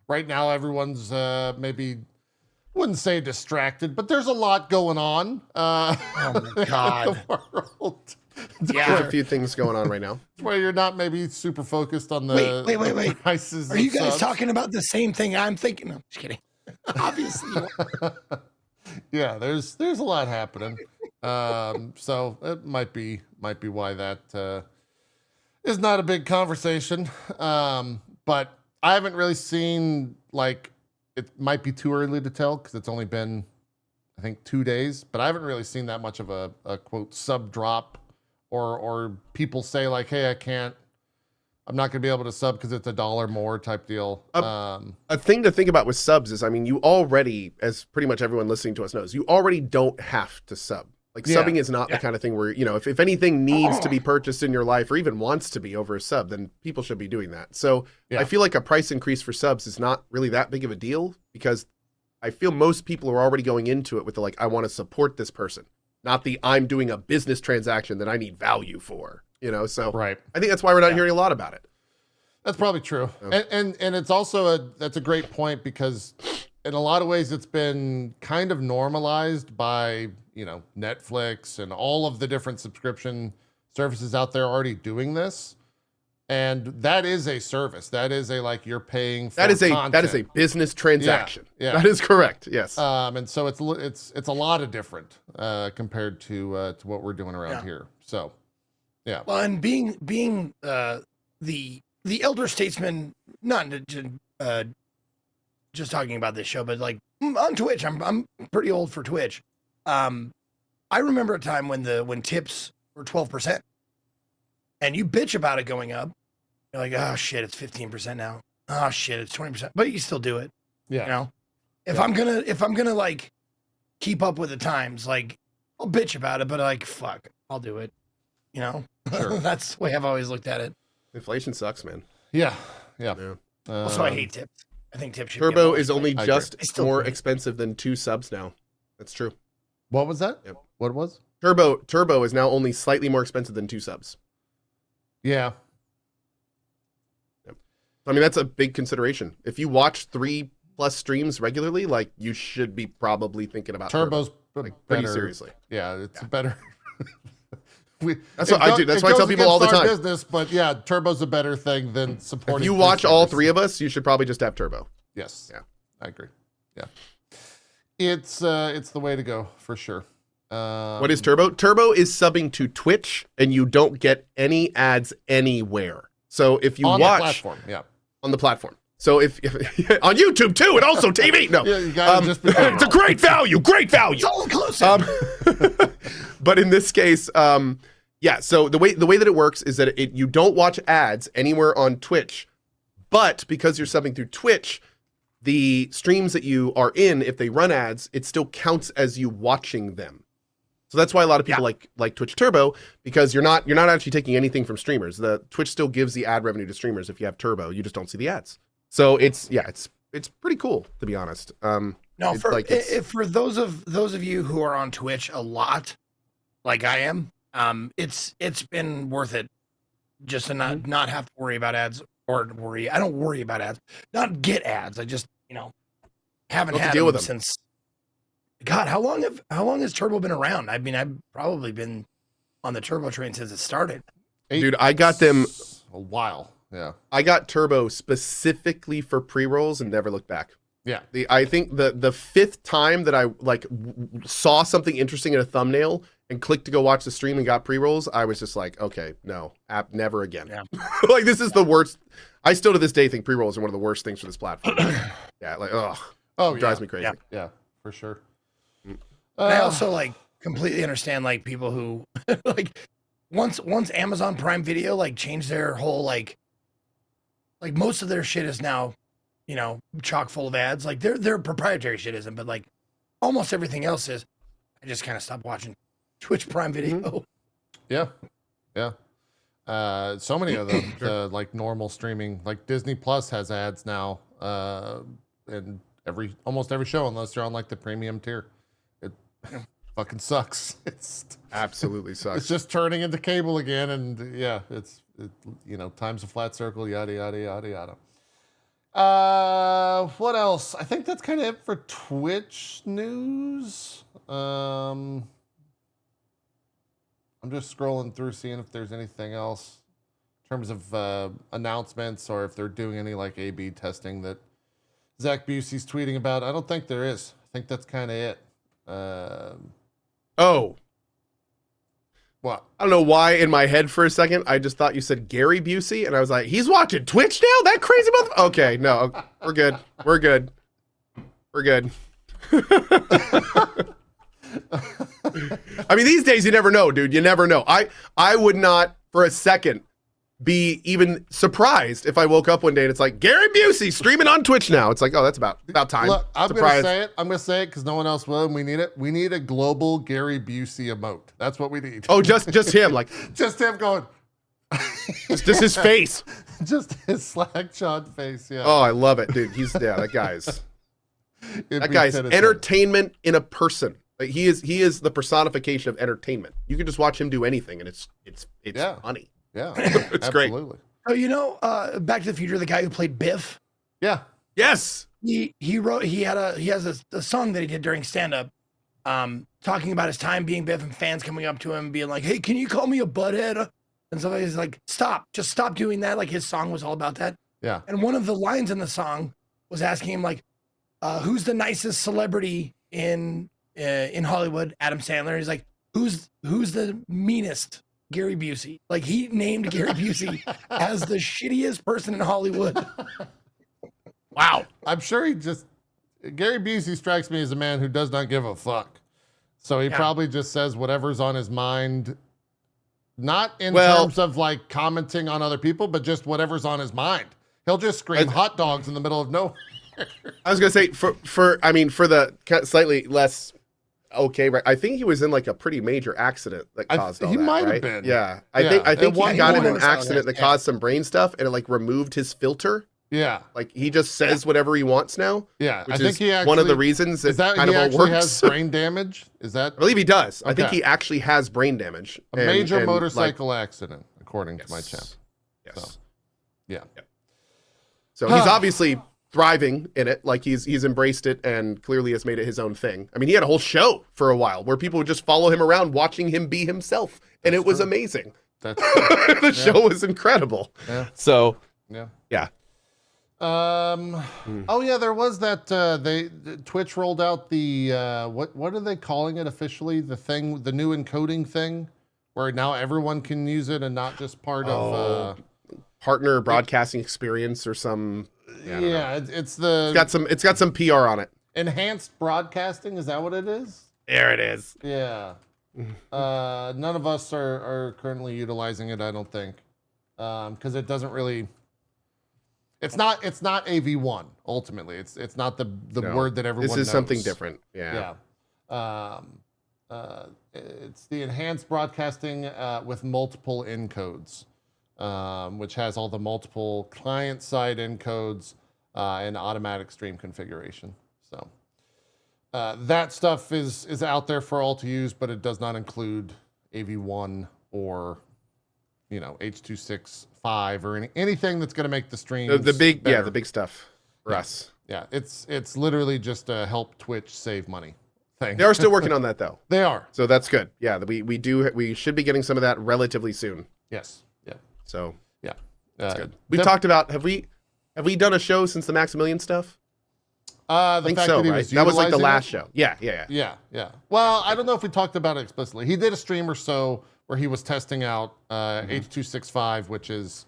Speaker 1: right now everyone's maybe wouldn't say distracted, but there's a lot going on.
Speaker 3: Oh my God.
Speaker 1: The world.
Speaker 3: Yeah.
Speaker 2: There's a few things going on right now.
Speaker 1: Where you're not maybe super focused on the
Speaker 3: Wait.
Speaker 1: prices.
Speaker 3: Are you guys
Speaker 1: subs.
Speaker 3: talking about the same thing I'm thinking? No, I'm just kidding. Obviously. You are.
Speaker 1: Yeah, there's a lot happening. So it might be why that is not a big conversation. But I haven't really seen, like, it might be too early to tell because it's only been, I think, 2 days, but I haven't really seen that much of a quote sub drop or people say like, hey, I'm not going to be able to sub because it's $1 more type deal.
Speaker 2: A thing to think about with subs is, I mean, you already, as pretty much everyone listening to us knows, you already don't have to sub. Like subbing is not the kind of thing where, you know, if anything needs to be purchased in your life or even wants to be over a sub, then people should be doing that. So I feel like a price increase for subs is not really that big of a deal, because I feel most people are already going into it with the, like, I want to support this person, not the I'm doing a business transaction that I need value for, you know? So
Speaker 1: right.
Speaker 2: I think that's why we're not hearing a lot about it.
Speaker 1: That's probably true. And it's also that's a great point, because in a lot of ways it's been kind of normalized by, you know, Netflix and all of the different subscription services out there already doing this. And that is a service. That is a, like, you're paying for content.
Speaker 2: That is a business transaction.
Speaker 1: Yeah.
Speaker 2: That is correct. Yes.
Speaker 1: And so it's a lot of different compared to what we're doing around here. So, yeah.
Speaker 3: Well, and being the elder statesman, not just talking about this show, but like on Twitch, I'm pretty old for Twitch. I remember a time when tips were 12%, and you bitch about it going up. You're like, oh shit, it's 15% now. Oh shit, it's 20%, but you still do it.
Speaker 1: Yeah.
Speaker 3: You know, if I'm gonna like keep up with the times, like I'll bitch about it, but like fuck, I'll do it. You know,
Speaker 1: Sure.
Speaker 3: That's the way I've always looked at it.
Speaker 2: Inflation sucks, man.
Speaker 1: Yeah.
Speaker 3: Also, I hate tips. I think tips should
Speaker 2: Turbo
Speaker 3: be
Speaker 2: is only
Speaker 1: I
Speaker 2: just
Speaker 3: agree.
Speaker 2: more expensive than 2 subs now. That's true.
Speaker 1: What was that?
Speaker 2: Yep.
Speaker 1: What was?
Speaker 2: Turbo is now only slightly more expensive than 2 subs.
Speaker 1: Yeah.
Speaker 2: Yep. I mean, that's a big consideration. If you watch 3+ streams regularly, like you should be probably thinking about
Speaker 1: Turbo's
Speaker 2: like,
Speaker 1: better.
Speaker 2: pretty seriously.
Speaker 1: Yeah, it's better.
Speaker 2: That's what I do. That's why I tell people all the time.
Speaker 1: Business, but yeah, Turbo's a better thing than supporting.
Speaker 2: If you watch all 3 of us, you should probably just have Turbo.
Speaker 1: Yes.
Speaker 2: Yeah.
Speaker 1: I agree. Yeah. It's the way to go for sure.
Speaker 2: What is Turbo? Turbo is subbing to Twitch, and you don't get any ads anywhere. So if you
Speaker 1: on
Speaker 2: watch
Speaker 1: the platform, yeah,
Speaker 2: on the platform. So if on YouTube too, and also TV. No,
Speaker 1: yeah, you gotta just be
Speaker 2: it's a great value.
Speaker 3: It's all inclusive.
Speaker 2: But in this case, yeah. So the way that it works is that you don't watch ads anywhere on Twitch, but because you're subbing through Twitch, the streams that you are in, if they run ads, it still counts as you watching them. So that's why a lot of people like Twitch Turbo, because you're not actually taking anything from streamers. The Twitch still gives the ad revenue to streamers if you have Turbo. You just don't see the ads. So it's pretty cool, to be honest.
Speaker 3: No, for those of you who are on Twitch a lot, like I am, it's been worth it just to not have to worry about ads I don't worry about ads, not get ads. I just haven't had to deal with them since. God, how long has Turbo been around? I mean, I've probably been on the Turbo train since it started.
Speaker 2: Dude, I got them
Speaker 1: a while. Yeah,
Speaker 2: I got Turbo specifically for pre-rolls and never looked back.
Speaker 1: Yeah,
Speaker 2: I think the 5th time that I saw something interesting in a thumbnail and clicked to go watch the stream and got pre-rolls, I was just like, okay, no, never again.
Speaker 3: Yeah.
Speaker 2: Like this is the worst. I still to this day think pre-rolls are one of the worst things for this platform. Yeah, like it drives me crazy.
Speaker 1: Yeah, for sure.
Speaker 3: I also completely understand people who once Amazon Prime Video changed their whole most of their shit is now chock full of ads. Their proprietary shit isn't, but almost everything else is. I just kind of stopped watching Twitch Prime Video.
Speaker 1: Yeah. So many of them, the normal streaming, Disney Plus has ads now, and almost every show, unless you're on the premium tier. It fucking sucks. It's
Speaker 2: absolutely sucks.
Speaker 1: It's just turning into cable again, and yeah, it's time's a flat circle, yada yada yada yada. What else? I think that's kind of it for Twitch news. I'm just scrolling through, seeing if there's anything else in terms of announcements, or if they're doing any A/B testing that Zach Busey's tweeting about. I don't think there is. I think that's kind of it. What?
Speaker 2: I don't know why in my head for a second I just thought you said Gary Busey, and I was like, he's watching Twitch now? That crazy motherfucker? Okay, no, we're good. We're good. I mean, these days you never know, dude. You never know. I would not for a second be even surprised if I woke up one day and it's Gary Busey streaming on Twitch now. It's oh, that's about time.
Speaker 1: Look, I'm gonna say it. I'm gonna say it because no one else will, and we need it. We need a global Gary Busey emote. That's what we need.
Speaker 2: Oh, just him,
Speaker 1: just him going.
Speaker 2: just his face.
Speaker 1: Just his slack-jawed face. Yeah.
Speaker 2: Oh, I love it, dude. That guy's entertainment in a person. He is the personification of entertainment. You can just watch him do anything, and it's funny.
Speaker 1: Yeah,
Speaker 2: it's
Speaker 1: absolutely.
Speaker 2: Great.
Speaker 3: Oh, Back to the Future, the guy who played Biff.
Speaker 1: Yeah.
Speaker 2: Yes.
Speaker 3: He has a song that he did during stand-up, talking about his time being Biff and fans coming up to him being like, "Hey, can you call me a butthead?" And somebody's like, "Just stop doing that." His song was all about that.
Speaker 1: Yeah.
Speaker 3: And one of the lines in the song was asking him who's the nicest celebrity in Hollywood? Adam Sandler. He's like, who's the meanest? Gary Busey. He named Gary Busey as the shittiest person in Hollywood.
Speaker 1: Wow. I'm sure Gary Busey strikes me as a man who does not give a fuck. So he probably just says whatever's on his mind, not in terms of commenting on other people, but just whatever's on his mind. He'll just scream hot dogs in the middle of nowhere.
Speaker 2: I was gonna say for the slightly less okay, right? I think he was in a pretty major accident that caused all that.
Speaker 1: He might
Speaker 2: have
Speaker 1: been.
Speaker 2: Yeah, I think he got in an accident that caused some brain stuff, and it removed his filter.
Speaker 1: Yeah,
Speaker 2: he just says whatever he wants now.
Speaker 1: Yeah,
Speaker 2: I think he actually, one of the reasons that kind of all works.
Speaker 1: Has brain damage. Is that?
Speaker 2: I believe he does. Okay. I think he actually has brain damage.
Speaker 1: A major motorcycle accident, according to my champ.
Speaker 2: Yes.
Speaker 1: So, yeah.
Speaker 2: So he's obviously thriving in it. Like he's embraced it and clearly has made it his own thing. I mean, he had a whole show for a while where people would just follow him around watching him be himself. And it was amazing.
Speaker 1: That's
Speaker 2: The show was incredible.
Speaker 1: Yeah.
Speaker 2: So
Speaker 1: yeah. Oh yeah, there was that Twitch rolled out the what are they calling it officially? The new encoding thing, where now everyone can use it and not just part of
Speaker 2: partner broadcasting experience or some.
Speaker 1: Yeah, it's
Speaker 2: got some PR on it.
Speaker 1: Enhanced broadcasting, is that what it is?
Speaker 2: There it is.
Speaker 1: Yeah. None of us are currently utilizing it, I don't think, because it doesn't really. It's not AV1 ultimately. It's not the word that everyone knows.
Speaker 2: This is something different. Yeah.
Speaker 1: It's the enhanced broadcasting with multiple encodes, which has all the multiple client-side encodes and automatic stream configuration. So that stuff is out there for all to use, but it does not include AV1 or H.265 or anything that's going to make the stream
Speaker 2: the big
Speaker 1: better.
Speaker 2: the big stuff for us.
Speaker 1: Yeah, it's literally just a help Twitch save money thing.
Speaker 2: They are still working on that though.
Speaker 1: They are.
Speaker 2: So that's good. Yeah, we should be getting some of that relatively soon.
Speaker 1: Yes. Yeah.
Speaker 2: So
Speaker 1: yeah,
Speaker 2: that's good. We've talked about have we done a show since the Maximilian stuff?
Speaker 1: I
Speaker 2: think so, right? That was like the last show. Yeah.
Speaker 1: Well, I don't know if we talked about it explicitly. He did a stream or so where he was testing out H.265, which is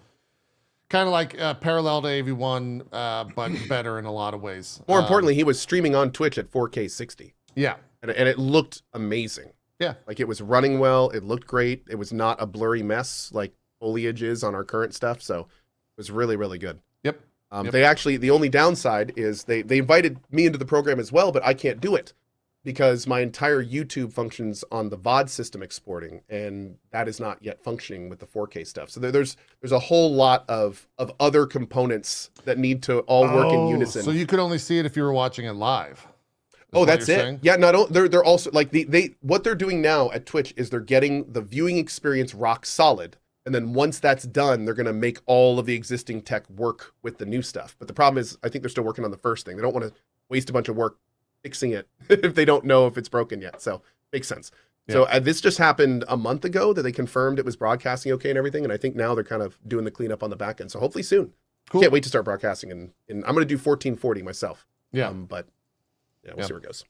Speaker 1: kind of like parallel to AV1, but better in a lot of ways.
Speaker 2: More importantly, he was streaming on Twitch at 4K 60.
Speaker 1: Yeah.
Speaker 2: And it looked amazing.
Speaker 1: Yeah.
Speaker 2: Like it was running well. It looked great. It was not a blurry mess like foliage is on our current stuff. So it was really, really good.
Speaker 1: Yep.
Speaker 2: They actually, the only downside is they invited me into the program as well, but I can't do it because my entire YouTube functions on the VOD system exporting, and that is not yet functioning with the 4K stuff. So there's a whole lot of other components that need to all work in unison.
Speaker 1: So you could only see it if you were watching it live.
Speaker 2: Oh, that's it. Saying? Yeah, they're also like what they're doing now at Twitch is they're getting the viewing experience rock solid. And then once that's done, they're going to make all of the existing tech work with the new stuff. But the problem is, I think they're still working on the first thing. They don't want to waste a bunch of work fixing it if they don't know if it's broken yet. So makes sense. Yeah. So this just happened a month ago that they confirmed it was broadcasting okay and everything. And I think now they're kind of doing the cleanup on the back end. So hopefully soon. Cool. Can't wait to start broadcasting. And I'm going to do 1440 myself.
Speaker 1: Yeah.
Speaker 2: But yeah, we'll see where it goes.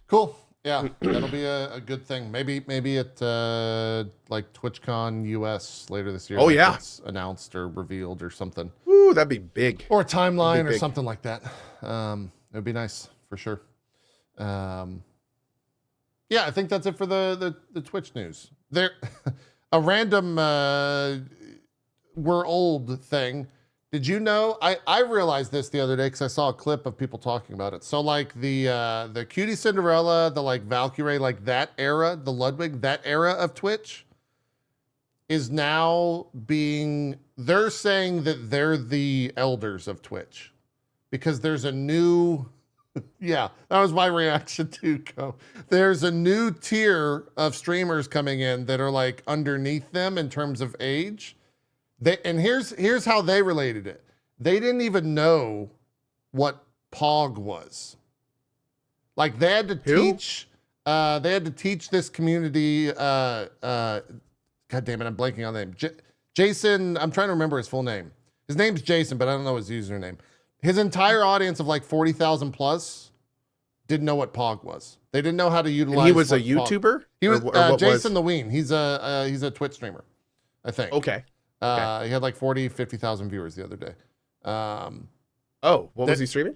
Speaker 1: Cool. Yeah, that'll be a good thing. Maybe at like TwitchCon US later this year.
Speaker 2: Oh yeah,
Speaker 1: it's announced or revealed or something.
Speaker 2: Ooh, that'd be big.
Speaker 1: Or a timeline or something like that. It would be nice for sure. Yeah, I think that's it for the Twitch news. There, a random we're old thing. Did you know? I realized this the other day because I saw a clip of people talking about it. So like the Cutie Cinderella, the like Valkyrie, like that era, the Ludwig, that era of Twitch is now they're saying that they're the elders of Twitch because there's a new, yeah, that was my reaction too, Ko. There's a new tier of streamers coming in that are like underneath them in terms of age. And here's how they related it. They didn't even know what Pog was. Like they had to teach this community. God damn it, I'm blanking on the name. Jason. I'm trying to remember his full name. His name's Jason, but I don't know his username. His entire audience of like 40,000 plus didn't know what Pog was. They didn't know how to utilize.
Speaker 2: And he was a YouTuber.
Speaker 1: He was Jason the Ween. He's a Twitch streamer, I think.
Speaker 2: Okay.
Speaker 1: He had like 50,000 viewers the other day.
Speaker 2: What was he streaming?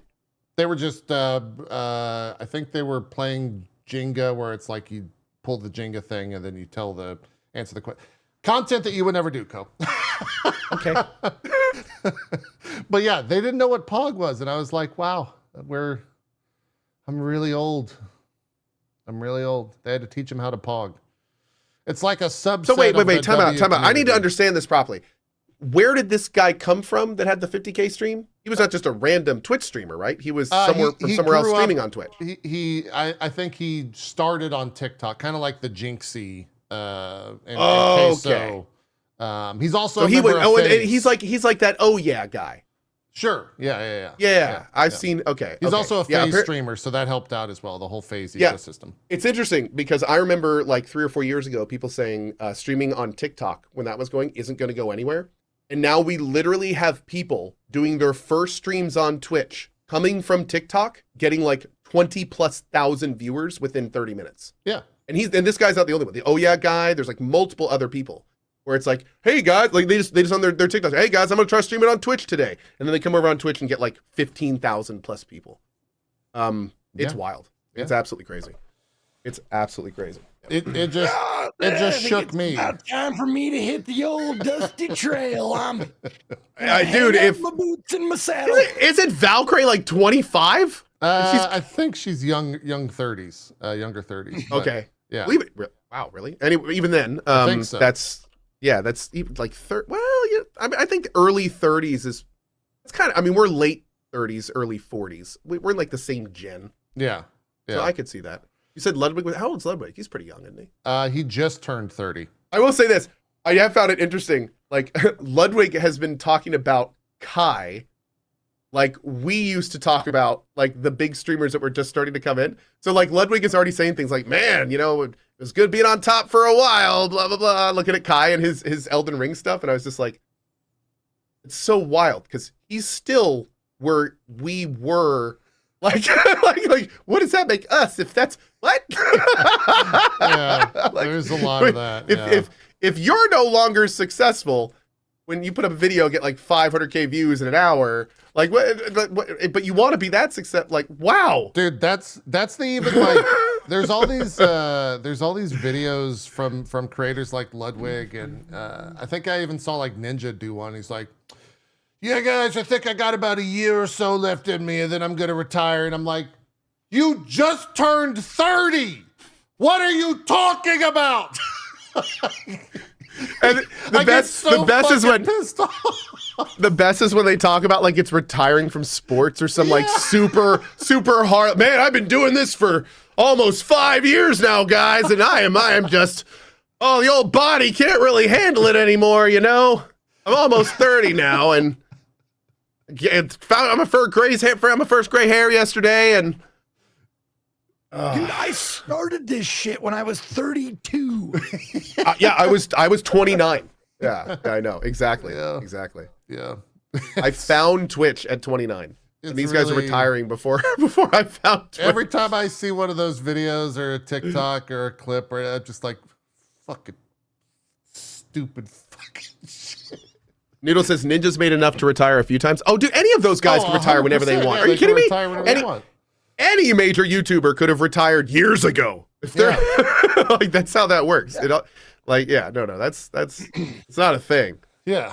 Speaker 1: They were just, I think they were playing Jenga, where it's like you pull the Jenga thing and then you answer the question. Content that you would never do, Ko.
Speaker 2: Okay.
Speaker 1: But yeah, they didn't know what Pog was, and I was like, wow, I'm really old. They had to teach him how to Pog. It's like a subset. So
Speaker 2: wait, time out. I need to understand this properly. Where did this guy come from that had the 50K stream? He was not just a random Twitch streamer, right? He was somewhere else streaming on Twitch.
Speaker 1: I think he started on TikTok, kind of like the Jinxie.
Speaker 2: Okay.
Speaker 1: He's also
Speaker 2: and he's like that. Oh yeah, guy.
Speaker 1: Sure. Yeah.
Speaker 2: Yeah, I've seen. Okay,
Speaker 1: He's
Speaker 2: okay.
Speaker 1: also a
Speaker 2: Yeah,
Speaker 1: phase streamer, so that helped out as well. The whole phase
Speaker 2: Yeah.
Speaker 1: ecosystem.
Speaker 2: It's interesting because I remember like 3 or 4 years ago, people saying streaming on TikTok when that was going isn't going to go anywhere. And now we literally have people doing their first streams on Twitch coming from TikTok, getting like 20,000+ viewers within 30 minutes.
Speaker 1: Yeah.
Speaker 2: And this guy's not the only one. The Oh Yeah guy, there's like multiple other people where it's like, hey guys, like they just on their TikTok, hey guys, I'm gonna try streaming on Twitch today. And then they come over on Twitch and get like 15,000+ people. It's wild. It's absolutely crazy. It's absolutely crazy.
Speaker 1: It just shook me.
Speaker 3: About time for me to hit the old dusty trail. I'm
Speaker 2: Dude,
Speaker 3: if my boots and my saddle.
Speaker 2: Isn't Valkyrie like 25?
Speaker 1: I think she's younger 30s. but
Speaker 2: Okay.
Speaker 1: Yeah.
Speaker 2: Believe it. Wow, really? Anyway, even then,
Speaker 1: I think so.
Speaker 2: that's even like well, yeah, I think early 30s is it's kind of. I mean, we're late 30s, early 40s. We're in like the same gen.
Speaker 1: Yeah.
Speaker 2: So I could see that. You said Ludwig. How old's Ludwig? He's pretty young, isn't he?
Speaker 1: He just turned 30.
Speaker 2: I will say this. I have found it interesting. Like Ludwig has been talking about Kai, like we used to talk about, like the big streamers that were just starting to come in. So like Ludwig is already saying things like, "Man, you know, it was good being on top for a while." Blah blah blah. Looking at Kai and his Elden Ring stuff, and I was just like, it's so wild because he's still where we were. Like, like, what does that make us? If that's what?
Speaker 1: Yeah,
Speaker 2: like,
Speaker 1: there's a lot of that.
Speaker 2: If you're no longer successful, when you put up a video, get like 500K views in an hour, like what? But you want to be that success? Like, wow,
Speaker 1: dude, that's the even like. There's all these videos from creators like Ludwig, and I think I even saw like Ninja do one. He's like, yeah, guys, I think I got about a year or so left in me, and then I'm gonna retire. And I'm like, you just turned 30. What are you talking about?
Speaker 2: And the best is when the best is when they talk about like it's retiring from sports or some like super hard. Man, I've been doing this for almost 5 years now, guys, and I am just the old body can't really handle it anymore. You know, I'm almost 30 now, and I'm a first gray hair yesterday, and
Speaker 3: dude, I started this shit when I was 32.
Speaker 2: yeah, I was 29. Yeah, I know exactly.
Speaker 1: Yeah.
Speaker 2: Exactly.
Speaker 1: Yeah.
Speaker 2: I found Twitch at 29. And these guys are
Speaker 1: really
Speaker 2: retiring before I found Twitch.
Speaker 1: Every time I see one of those videos or a TikTok or a clip, or I'm just like, fucking stupid fucking shit.
Speaker 2: Noodle says Ninja's made enough to retire a few times. Oh, dude, any of those guys can retire whenever they want.
Speaker 1: Yeah,
Speaker 2: Are you kidding me?
Speaker 1: Any,
Speaker 2: Any major YouTuber could have retired years ago. If they're like, that's how that works.
Speaker 3: Yeah.
Speaker 2: That's it's not a thing.
Speaker 1: Yeah.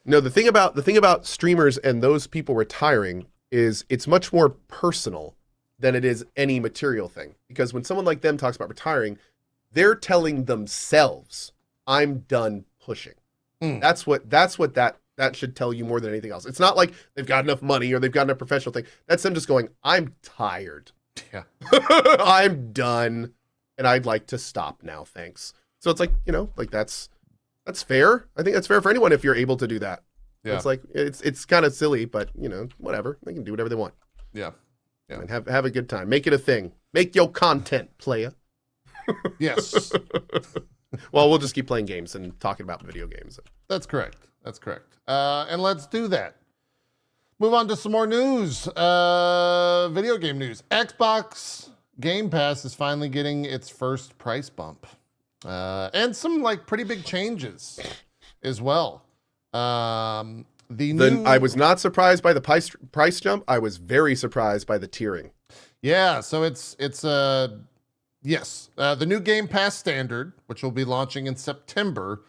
Speaker 2: No, the thing about streamers and those people retiring is it's much more personal than it is any material thing. Because when someone like them talks about retiring, they're telling themselves, "I'm done pushing." That's what that should tell you more than anything else. It's not like they've got enough money or they've got enough professional thing. That's them just going, "I'm tired.
Speaker 1: Yeah.
Speaker 2: I'm done, and I'd like to stop now. Thanks." So it's like, like that's fair. I think that's fair for anyone if you're able to do that.
Speaker 1: Yeah.
Speaker 2: It's like it's kind of silly, but whatever. They can do whatever they want.
Speaker 1: Yeah.
Speaker 2: And have a good time. Make it a thing. Make your content, playa.
Speaker 1: Yes.
Speaker 2: Well, we'll just keep playing games and talking about video games.
Speaker 1: That's correct. And let's do that. Move on to some more news. Video game news. Xbox Game Pass is finally getting its first price bump. And some like pretty big changes as well. I was not surprised by the price jump. I was very surprised by the tiering. Yeah, so it's yes. The new Game Pass standard, which will be launching in September,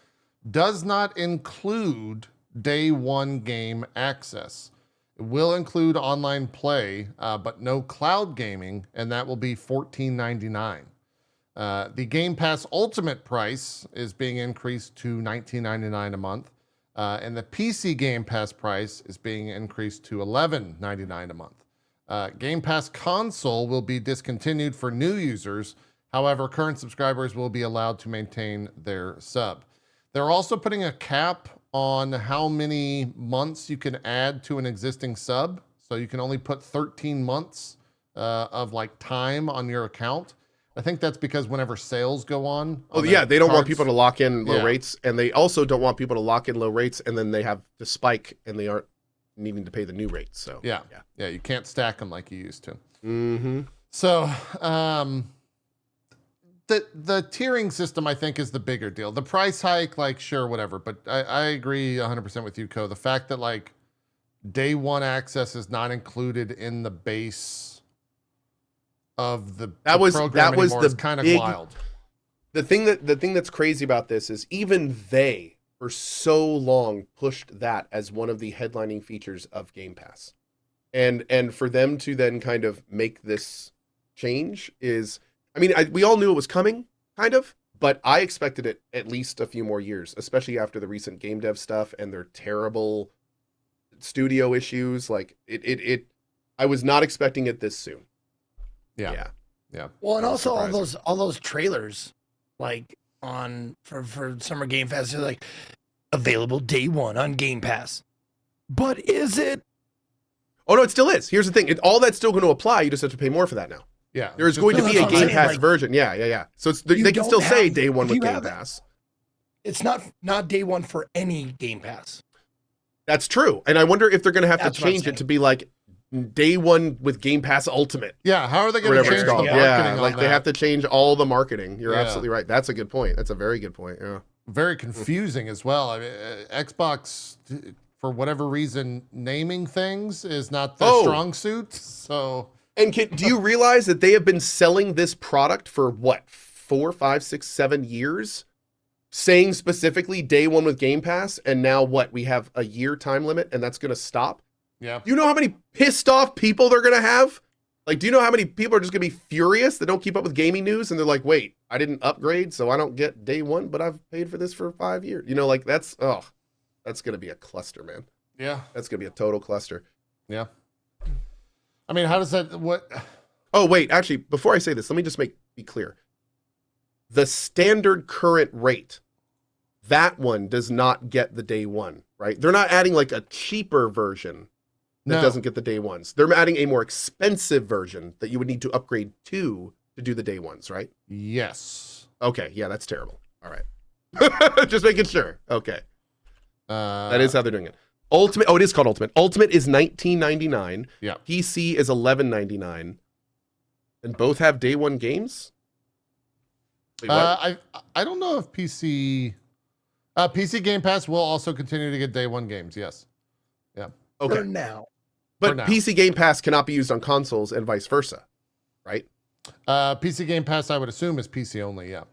Speaker 1: does not include day one game access. It will include online play, but no cloud gaming, and that will be $14.99. The Game Pass Ultimate price is being increased to $19.99 a month, and the PC Game Pass price is being increased to $11.99 a month. Game Pass Console will be discontinued for new users. However, current subscribers will be allowed to maintain their sub. They're also putting a cap on how many months you can add to an existing sub. So you can only put 13 months of like time on your account. I think that's because whenever sales go on.
Speaker 2: Oh yeah, they don't want
Speaker 1: cards-
Speaker 2: people to lock in low
Speaker 1: Yeah.
Speaker 2: rates, and they also don't want people to lock in low rates and then they have to spike and they aren't needing to pay the new rates. So
Speaker 1: Yeah. You can't stack them like you used to.
Speaker 2: Mm-hmm.
Speaker 1: So the tiering system, I think, is the bigger deal. The price hike, like, sure, whatever. But I agree 100% with you, Ko. The fact that, like, day one access is not included in the base of the program anymore is kind of wild.
Speaker 2: The thing that's crazy about this is even they for so long pushed that as one of the headlining features of Game Pass. And for them to then kind of make this change is, I mean, we all knew it was coming, kind of, but I expected it at least a few more years, especially after the recent game dev stuff and their terrible studio issues. Like I was not expecting it this soon.
Speaker 1: Yeah.
Speaker 3: Well, and
Speaker 2: I was
Speaker 3: also
Speaker 2: surprised.
Speaker 3: all those trailers, like for Summer Game Pass, they're like available day one on Game Pass. But is it?
Speaker 2: Oh no, it still is. Here's the thing: all that's still going to apply. You just have to pay more for that now.
Speaker 1: Yeah.
Speaker 2: There's going to
Speaker 3: No,
Speaker 2: be a
Speaker 3: that's what I'm
Speaker 2: Game
Speaker 3: saying,
Speaker 2: Pass
Speaker 3: like,
Speaker 2: version. Yeah. So they
Speaker 3: you
Speaker 2: can still
Speaker 3: don't
Speaker 2: say
Speaker 3: have-
Speaker 2: day one
Speaker 3: if
Speaker 2: with
Speaker 3: you
Speaker 2: Game
Speaker 3: have it-
Speaker 2: Pass.
Speaker 3: It's not day one for any Game Pass.
Speaker 2: That's true. And I wonder if they're going to have
Speaker 3: That's
Speaker 2: to
Speaker 3: what I'm
Speaker 2: change it
Speaker 3: saying.
Speaker 2: to be like day one with Game Pass Ultimate.
Speaker 1: Yeah. How are they
Speaker 2: Or
Speaker 1: going to
Speaker 2: whatever
Speaker 1: change
Speaker 2: it's
Speaker 1: the
Speaker 2: called.
Speaker 1: marketing
Speaker 2: Yeah,
Speaker 1: on
Speaker 2: like
Speaker 1: that?
Speaker 2: they have to change all the marketing. You're
Speaker 1: Yeah.
Speaker 2: absolutely right. That's a good point. That's a very good point. Yeah.
Speaker 1: Very confusing as well. I mean, Xbox, for whatever reason, naming things is not their
Speaker 2: Oh.
Speaker 1: strong suit. So
Speaker 2: And do you realize that they have been selling this product for what, 4, 5, 6, 7 years? Saying specifically day one with Game Pass, and now what? We have a year time limit, and that's going to stop.
Speaker 1: yeah.
Speaker 2: Do you know how many pissed off people they're going to have? Like, do you know how many people are just going to be furious that don't keep up with gaming news? And they're like, wait, I didn't upgrade, so I don't get day one, but I've paid for this for 5 years. You know, like that's going to be a cluster, man.
Speaker 1: Yeah.
Speaker 2: That's going to be a total cluster.
Speaker 1: Yeah. I mean, how does that, what?
Speaker 2: Oh, wait, actually, before I say this, let me just be clear. The standard current rate, that one does not get the day one, right? They're not adding like a cheaper version that
Speaker 1: No.
Speaker 2: doesn't get the day ones. They're adding a more expensive version that you would need to upgrade to do the day ones, right?
Speaker 1: Yes.
Speaker 2: Okay, yeah, that's terrible. All right. Just making sure. Okay. That is how they're doing it. Ultimate, it is called Ultimate. Ultimate is $19.99.
Speaker 1: Yeah.
Speaker 2: PC is $11.99. And both have day one games? Wait, what?
Speaker 1: I don't know if PC Game Pass will also continue to get day one games. Yes.
Speaker 2: Okay.
Speaker 3: For now.
Speaker 2: But
Speaker 1: now.
Speaker 2: PC Game Pass cannot be used on consoles and vice versa, right?
Speaker 1: PC Game Pass, I would assume, is PC only. Yeah.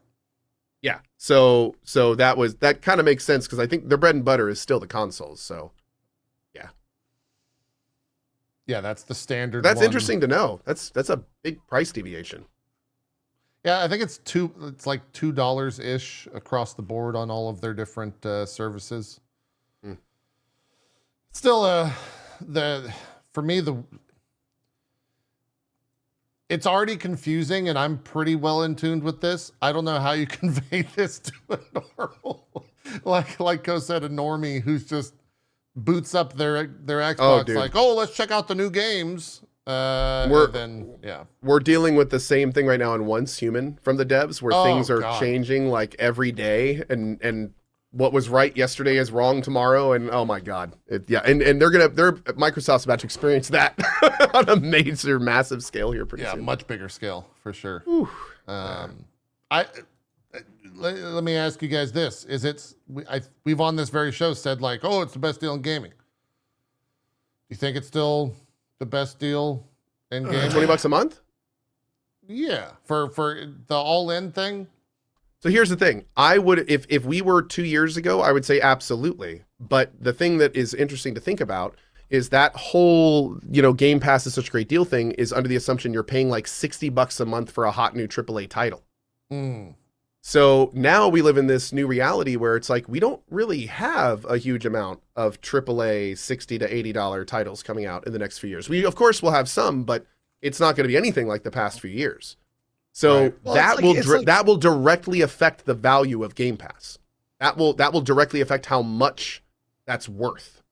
Speaker 2: Yeah. So that kind of makes sense because I think their bread and butter is still the consoles. So
Speaker 1: Yeah, that's the standard.
Speaker 2: that's
Speaker 1: one.
Speaker 2: interesting to know. That's a big price deviation.
Speaker 1: Yeah, I think it's like $2 ish across the board on all of their different services.
Speaker 2: Hmm.
Speaker 1: Still, for me, it's already confusing, and I'm pretty well in tune with this. I don't know how you convey this to a normal, like Ko said, a normie who's just boots up their Xbox,
Speaker 2: dude.
Speaker 1: like, oh, let's check out the new games.
Speaker 2: We're dealing with the same thing right now in Once Human from the devs, where
Speaker 1: Oh,
Speaker 2: things are
Speaker 1: God.
Speaker 2: changing like every day, and what was right yesterday is wrong tomorrow, and oh my God, and Microsoft's about to experience that on a massive scale here pretty
Speaker 1: Yeah,
Speaker 2: soon.
Speaker 1: much bigger scale for sure.
Speaker 2: Whew.
Speaker 1: Let me ask you guys this: we've on this very show said like, oh, it's the best deal in gaming. Do you think it's still the best deal in gaming?
Speaker 2: $20 a month?
Speaker 1: Yeah, for the all-in thing.
Speaker 2: So here's the thing. I would, if we were 2 years ago, I would say absolutely. But the thing that is interesting to think about is that whole, Game Pass is such a great deal thing is under the assumption you're paying like $60 a month for a hot new AAA title.
Speaker 1: Mm.
Speaker 2: So now we live in this new reality where it's like we don't really have a huge amount of AAA $60 to $80 titles coming out in the next few years. We of course will have some, but it's not going to be anything like the past few years. So
Speaker 1: Right.
Speaker 3: Well,
Speaker 2: that will directly affect the value of Game Pass. That will directly affect how much that's worth.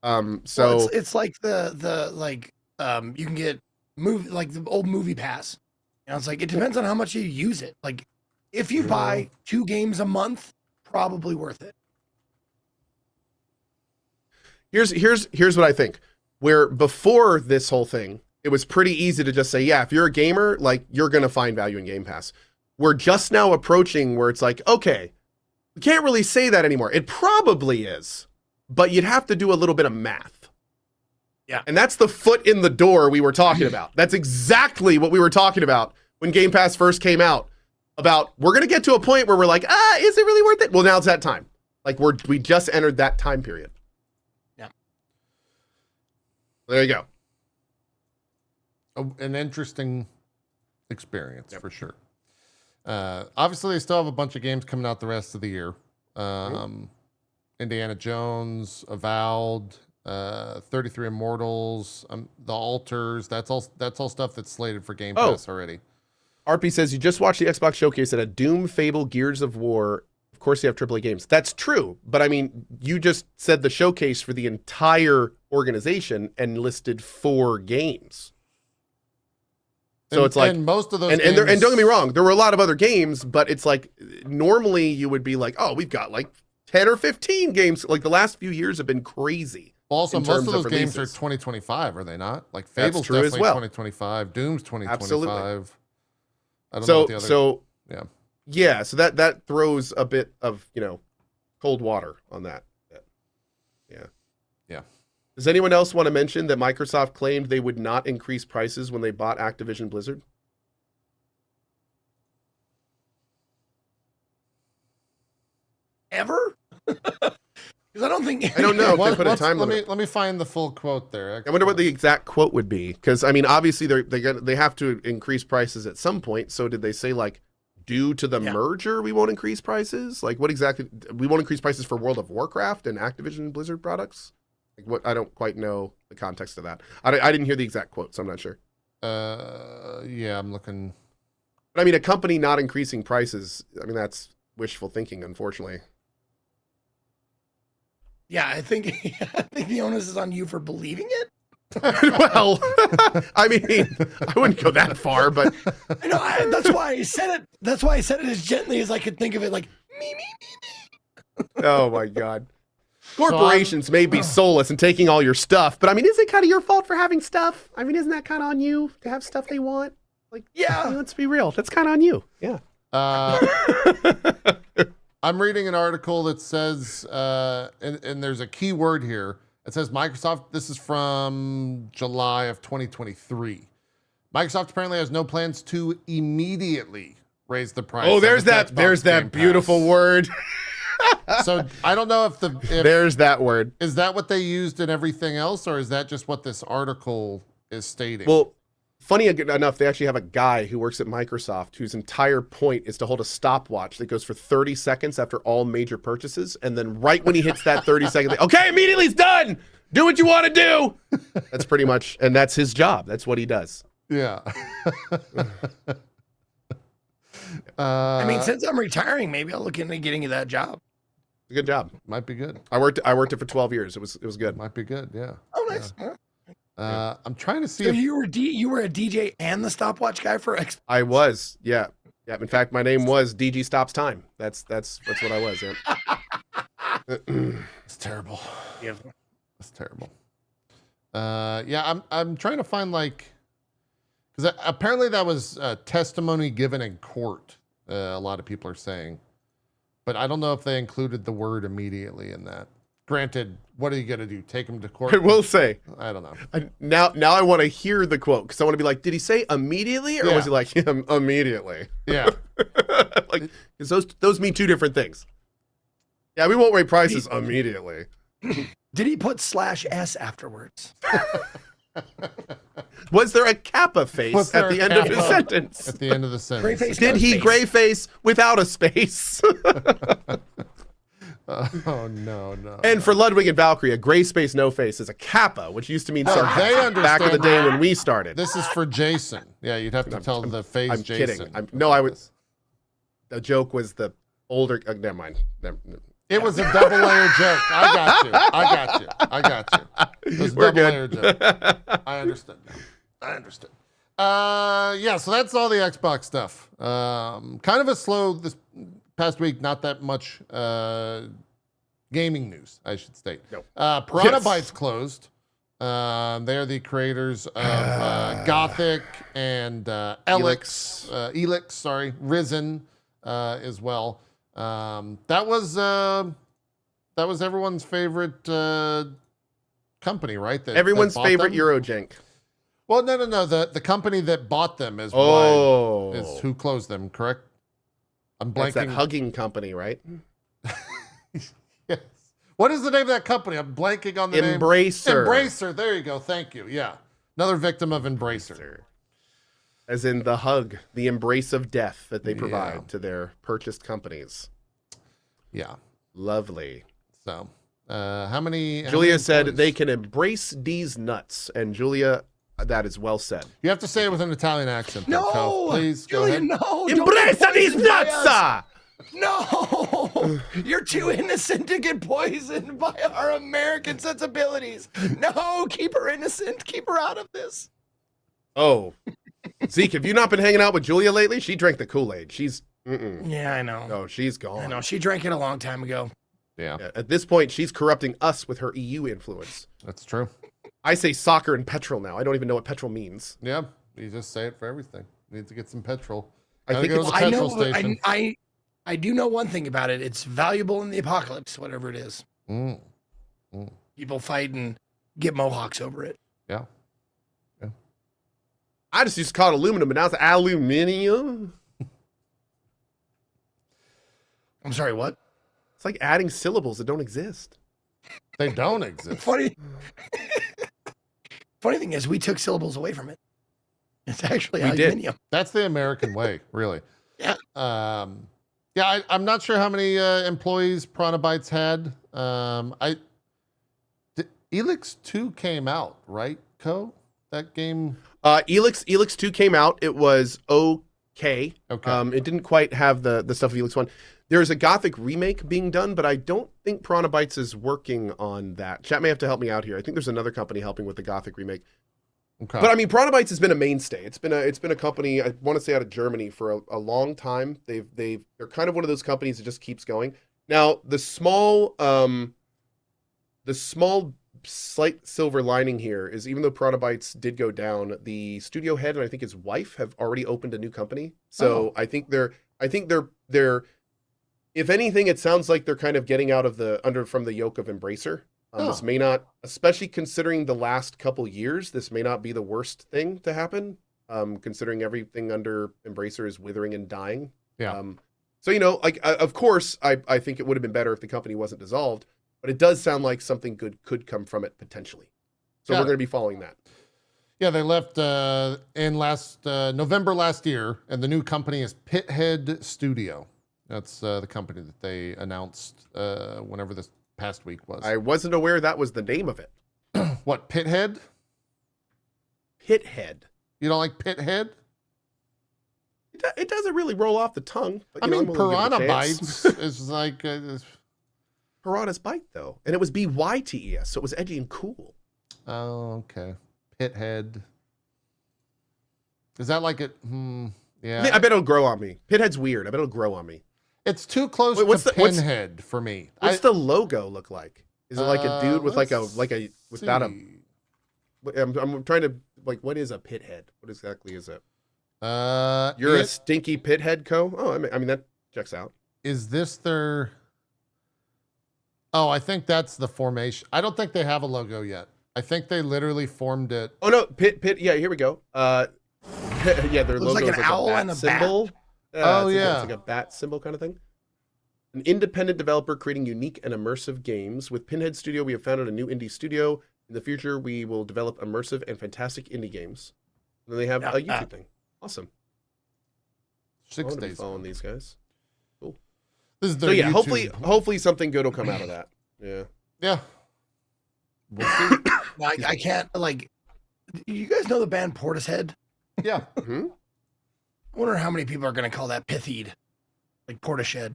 Speaker 3: Well,
Speaker 2: So
Speaker 3: it's like the like you can get movie like the old movie pass. You know, it's like it depends on how much you use it. Like if you buy 2 games a month, probably worth it.
Speaker 2: here's what I think. Where before this whole thing, it was pretty easy to just say, yeah, if you're a gamer, like you're gonna find value in Game Pass. We're just now approaching where it's like, okay, we can't really say that anymore. It probably is, but you'd have to do a little bit of math.
Speaker 3: Yeah.
Speaker 2: And that's the foot in the door we were talking about. That's exactly what we were talking about when Game Pass first came out. About we're gonna get to a point where we're like, is it really worth it? Well, now it's that time. Like we just entered that time period.
Speaker 3: Yeah.
Speaker 2: There you go.
Speaker 1: An interesting experience for sure. Obviously, they still have a bunch of games coming out the rest of the year. Indiana Jones, Avowed, 33 Immortals, The Alters. That's all stuff that's slated for Game Pass already.
Speaker 2: RP says you just watched the Xbox showcase at a Doom, Fable, Gears of War. Of course, you have AAA games. That's true, but I mean, you just said the showcase for the entire organization and listed 4 games. So it's like,
Speaker 1: and most of those
Speaker 2: and don't get me wrong, there were a lot of other games, but it's like normally you would be like, oh, we've got like 10 or 15 games. Like the last few years have been crazy.
Speaker 1: Also, most
Speaker 2: terms
Speaker 1: of those
Speaker 2: of
Speaker 1: games are
Speaker 2: releases.
Speaker 1: 2025, are they not? Like
Speaker 2: That's
Speaker 1: Fable's
Speaker 2: true as
Speaker 1: definitely
Speaker 2: well.
Speaker 1: 2025. Doom's 2025.
Speaker 2: Absolutely.
Speaker 1: I don't know what the other.
Speaker 2: Yeah, so that throws a bit of, cold water on that.
Speaker 1: Yeah.
Speaker 2: Does anyone else want to mention that Microsoft claimed they would not increase prices when they bought Activision Blizzard?
Speaker 3: Ever? Because I don't think
Speaker 2: I don't know if they put a time
Speaker 1: let
Speaker 2: limit.
Speaker 1: me find the full quote there.
Speaker 2: I wonder what the exact quote would be, because I mean, obviously they have to increase prices at some point. So did they say like, due to the merger, we won't increase prices? Like, what exactly? We won't increase prices for World of Warcraft and Activision Blizzard products? Like, what? I don't quite know the context of that. I didn't hear the exact quote, so I'm not sure.
Speaker 1: Yeah, I'm looking.
Speaker 2: But I mean, a company not increasing prices, I mean, that's wishful thinking, unfortunately.
Speaker 3: Yeah, I think the onus is on you for believing it.
Speaker 2: Well, I mean, I wouldn't go that far, but
Speaker 3: I know. That's why I said it. That's why I said it as gently as I could think of it. Like me.
Speaker 2: oh my God. Corporations may be soulless and taking all your stuff, but I mean, is it kind of your fault for having stuff? I mean, isn't that kind of on you to have stuff they want? Like,
Speaker 3: yeah,
Speaker 2: I mean, let's be real. That's kind of on you. Yeah.
Speaker 1: I'm reading an article that says, and there's a key word here. It says Microsoft, this is from July of 2023. Microsoft apparently has no plans to immediately raise the price.
Speaker 2: Oh,
Speaker 1: of
Speaker 2: there's
Speaker 1: its Xbox
Speaker 2: that
Speaker 1: Game
Speaker 2: beautiful
Speaker 1: Pass.
Speaker 2: word.
Speaker 1: So I don't know if
Speaker 2: there's that word.
Speaker 1: Is that what they used in everything else, or is that just what this article is stating?
Speaker 2: Well, funny enough, they actually have a guy who works at Microsoft whose entire point is to hold a stopwatch that goes for 30 seconds after all major purchases. And then right when he hits that 30 seconds, okay, immediately it's done. Do what you want to do. That's pretty much, and that's his job. That's what he does.
Speaker 1: Yeah.
Speaker 3: I mean, since I'm retiring, maybe I'll look into getting you that job.
Speaker 2: Good job.
Speaker 1: Might be good.
Speaker 2: I worked it for 12 years. It was good.
Speaker 1: Might be good. Yeah.
Speaker 3: Oh, nice.
Speaker 1: Yeah. I'm trying to see.
Speaker 3: So
Speaker 1: if,
Speaker 3: you were a DJ and the stopwatch guy for X.
Speaker 2: I was. Yeah. Yeah. In fact, my name was DG Stops Time. That's what I was. Yeah.
Speaker 1: It's terrible.
Speaker 3: Yeah.
Speaker 1: It's terrible. Yeah. I'm trying to find because apparently that was testimony given in court. A lot of people are saying. But I don't know if they included the word immediately in that. Granted, what are you going to do? Take him to court?
Speaker 2: I will say.
Speaker 1: I don't know.
Speaker 2: Now I want to hear the quote because I want to be like, did he say immediately or was he like immediately?
Speaker 1: Yeah.
Speaker 2: Like, because those mean 2 different things. Yeah, we won't raise prices immediately.
Speaker 3: Did he put /S afterwards?
Speaker 2: Was there a kappa face at the end of his sentence?
Speaker 1: At the end of the sentence.
Speaker 3: Gray face,
Speaker 2: Did
Speaker 3: no
Speaker 2: he
Speaker 3: space.
Speaker 2: gray face without a space?
Speaker 1: Oh, no.
Speaker 2: And for Ludwig and Valkyrie, a gray space, no face is a kappa, which used to mean sarcastic back in the day when we started.
Speaker 1: This is for Jason. Yeah, you'd have to tell the phase
Speaker 2: I'm
Speaker 1: Jason.
Speaker 2: kidding. The joke was the older. Never mind.
Speaker 1: It was a double layer joke. I got you. It was a
Speaker 2: We're
Speaker 1: double
Speaker 2: good.
Speaker 1: layer joke. I understood now. I understood. Yeah, so that's all the Xbox stuff. Kind of a slow this past week, not that much gaming news, I should state.
Speaker 2: Nope.
Speaker 1: Pirahna
Speaker 2: Yes.
Speaker 1: Bytes closed. They're the creators of Gothic and Elex, Risen as well. That was everyone's favorite company, right?
Speaker 2: Everyone's
Speaker 1: that bought
Speaker 2: favorite
Speaker 1: them?
Speaker 2: Eurojank.
Speaker 1: Well, no. The company that bought them is
Speaker 2: Oh.
Speaker 1: who closed them, correct? I'm
Speaker 2: That's that
Speaker 1: blanking.
Speaker 2: hugging company, right?
Speaker 1: Yes. What is the name of that company? I'm blanking on the name.
Speaker 2: Embracer.
Speaker 1: Embracer. There you go. Thank you. Yeah. Another victim of Embracer.
Speaker 2: As in the hug, the embrace of death that they
Speaker 1: Yeah.
Speaker 2: provide to their purchased companies.
Speaker 1: Yeah.
Speaker 2: Lovely.
Speaker 1: So, how many?
Speaker 2: Julia said they can embrace these nuts. And Julia, that is well said.
Speaker 1: You have to say it with an Italian accent. though, Cove.
Speaker 3: No,
Speaker 1: Please go
Speaker 3: Julia,
Speaker 1: ahead.
Speaker 3: no. don't
Speaker 2: Embrace
Speaker 3: get
Speaker 2: these
Speaker 3: poisoned by
Speaker 2: nuts,
Speaker 3: us.
Speaker 2: sir!
Speaker 3: No, you're too innocent to get poisoned by our American sensibilities. No, keep her innocent. Keep her out of this.
Speaker 2: Oh. Zeke, have you not been hanging out with Julia lately? She drank the Kool-Aid. She's,
Speaker 3: Yeah, I know.
Speaker 2: no, she's gone.
Speaker 3: I know. She drank it a long time ago.
Speaker 1: Yeah,
Speaker 2: Yeah, at this point, she's corrupting us with her EU influence.
Speaker 1: that's true.
Speaker 2: I say soccer and petrol now. I don't even know what petrol means.
Speaker 1: Yeah, you just say it for everything. Need to get some petrol.
Speaker 2: I
Speaker 1: Gotta
Speaker 2: think
Speaker 1: go
Speaker 2: it's-
Speaker 1: to the
Speaker 3: I
Speaker 1: petrol
Speaker 3: know.
Speaker 1: station.
Speaker 3: I do know one thing about it. It's valuable in the apocalypse, whatever it is.
Speaker 1: Mm,
Speaker 3: People fight and get mohawks over it.
Speaker 1: yeah.
Speaker 2: I just used to call it aluminum, but now it's aluminium.
Speaker 3: I'm sorry, what?
Speaker 2: It's like adding syllables that don't exist.
Speaker 1: They don't exist.
Speaker 3: Funny. Funny thing is, we took syllables away from it. It's actually
Speaker 2: We did.
Speaker 3: aluminium.
Speaker 1: That's the American way, really.
Speaker 3: Yeah.
Speaker 1: Yeah, I'm not sure how many employees Pirahna Bytes had. Elex 2 came out, right, Co? That game?
Speaker 2: Elex 2 came out. It was okay.
Speaker 1: Okay.
Speaker 2: It didn't quite have the stuff of Elex 1. There's a Gothic remake being done, but I don't think Pirahna Bytes is working on that. Chat may have to help me out here. I think there's another company helping with the Gothic remake.
Speaker 1: Okay.
Speaker 2: But I mean, Pirahna Bytes has been a mainstay. It's been a company, I want to say, out of Germany for a long time. They're kind of one of those companies that just keeps going. Now, the small slight silver lining here is, even though Pirahna Bytes did go down, the studio head and I think his wife have already opened a new company. So I think they're if anything, it sounds like they're kind of getting out of from the yoke of Embracer. This may not, especially considering the last couple years, this may not be the worst thing to happen. Considering everything under Embracer is withering and dying.
Speaker 1: Yeah.
Speaker 2: So, like, of course, I think it would have been better if the company wasn't dissolved, but it does sound like something good could come from it potentially. So
Speaker 1: Yeah.
Speaker 2: we're going to be following that.
Speaker 1: Yeah, they left in November last year, and the new company is Pithead Studio. That's the company that they announced whenever this past week was.
Speaker 2: I wasn't aware that was the name of it.
Speaker 1: What, Pithead?
Speaker 2: Pithead.
Speaker 1: You don't like Pithead?
Speaker 2: It doesn't really roll off the tongue. But,
Speaker 1: I mean,
Speaker 2: I'm willing to
Speaker 1: Pirahna
Speaker 2: give it a chance.
Speaker 1: Bytes is like...
Speaker 2: Piranha's Bite, though. And it was BYTES, so it was edgy and cool.
Speaker 1: oh, okay. Pithead. Is that like it? Yeah.
Speaker 2: I bet it'll grow on me. Pithead's weird. I bet it'll grow on me.
Speaker 1: It's too close
Speaker 2: Wait, what's
Speaker 1: to
Speaker 2: the- what's-
Speaker 1: Pinhead for me.
Speaker 2: What's the logo look like? Is it like a dude with without a...
Speaker 1: see.
Speaker 2: I'm trying to, like, what is a pithead? What exactly is it?
Speaker 1: You're
Speaker 2: You're a stinky pithead, Co? Oh, I mean, that checks out.
Speaker 1: Is this their... Oh, I think that's the formation. I don't think they have a logo yet. I think they literally formed it.
Speaker 2: Oh, no, pit, yeah, here we go. Yeah, their
Speaker 3: Looks
Speaker 2: logo
Speaker 3: like
Speaker 2: is
Speaker 3: an
Speaker 2: like
Speaker 3: owl
Speaker 2: a bat
Speaker 3: and a bat.
Speaker 2: symbol.
Speaker 1: Oh,
Speaker 2: It's like a bat symbol kind of thing. An independent developer creating unique and immersive games. With Pinhead Studio, we have founded a new indie studio. In the future, we will develop immersive and fantastic indie games. And then they have a YouTube thing. Awesome.
Speaker 1: 6
Speaker 2: I'm gonna be
Speaker 1: days.
Speaker 2: following these guys.
Speaker 1: This is
Speaker 2: So
Speaker 1: their
Speaker 2: yeah,
Speaker 1: YouTube.
Speaker 2: hopefully something good will come out of that. Yeah.
Speaker 1: Yeah. We'll see.
Speaker 3: I can't, like, you guys know the band Portishead?
Speaker 1: Yeah.
Speaker 2: Mhm.
Speaker 3: I wonder how many people are going to call that Pithied, like Portishead.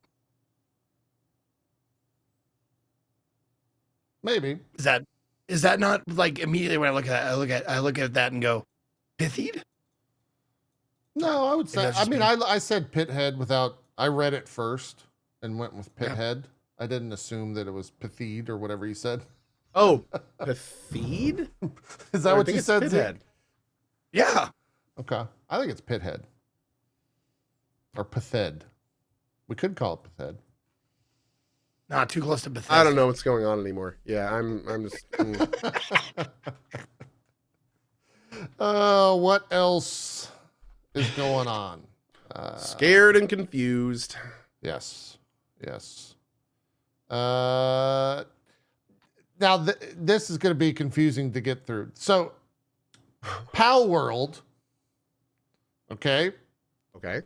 Speaker 1: Maybe.
Speaker 3: Is that not like immediately when I look at that and go, pithied?
Speaker 1: No, I would say.
Speaker 3: that's
Speaker 1: I
Speaker 3: just
Speaker 1: mean,
Speaker 3: me.
Speaker 1: I said pithead without. I read it first and went with pithead. I didn't assume that it was pithied or whatever you said.
Speaker 2: Oh, Pathed?
Speaker 1: Is that
Speaker 2: I
Speaker 1: what
Speaker 2: think
Speaker 1: you
Speaker 2: it's
Speaker 1: said? Zeke?
Speaker 2: Pithead.
Speaker 3: Yeah.
Speaker 1: Okay, I think it's pithead or pithed. We could call it pithed.
Speaker 3: Not too close to Bethesda.
Speaker 2: I don't know what's going on anymore. Yeah, I'm just.
Speaker 1: What else is going on?
Speaker 2: Scared and confused.
Speaker 1: Yes. Now this is going to be confusing to get through. So, Palworld, okay,
Speaker 2: Okay.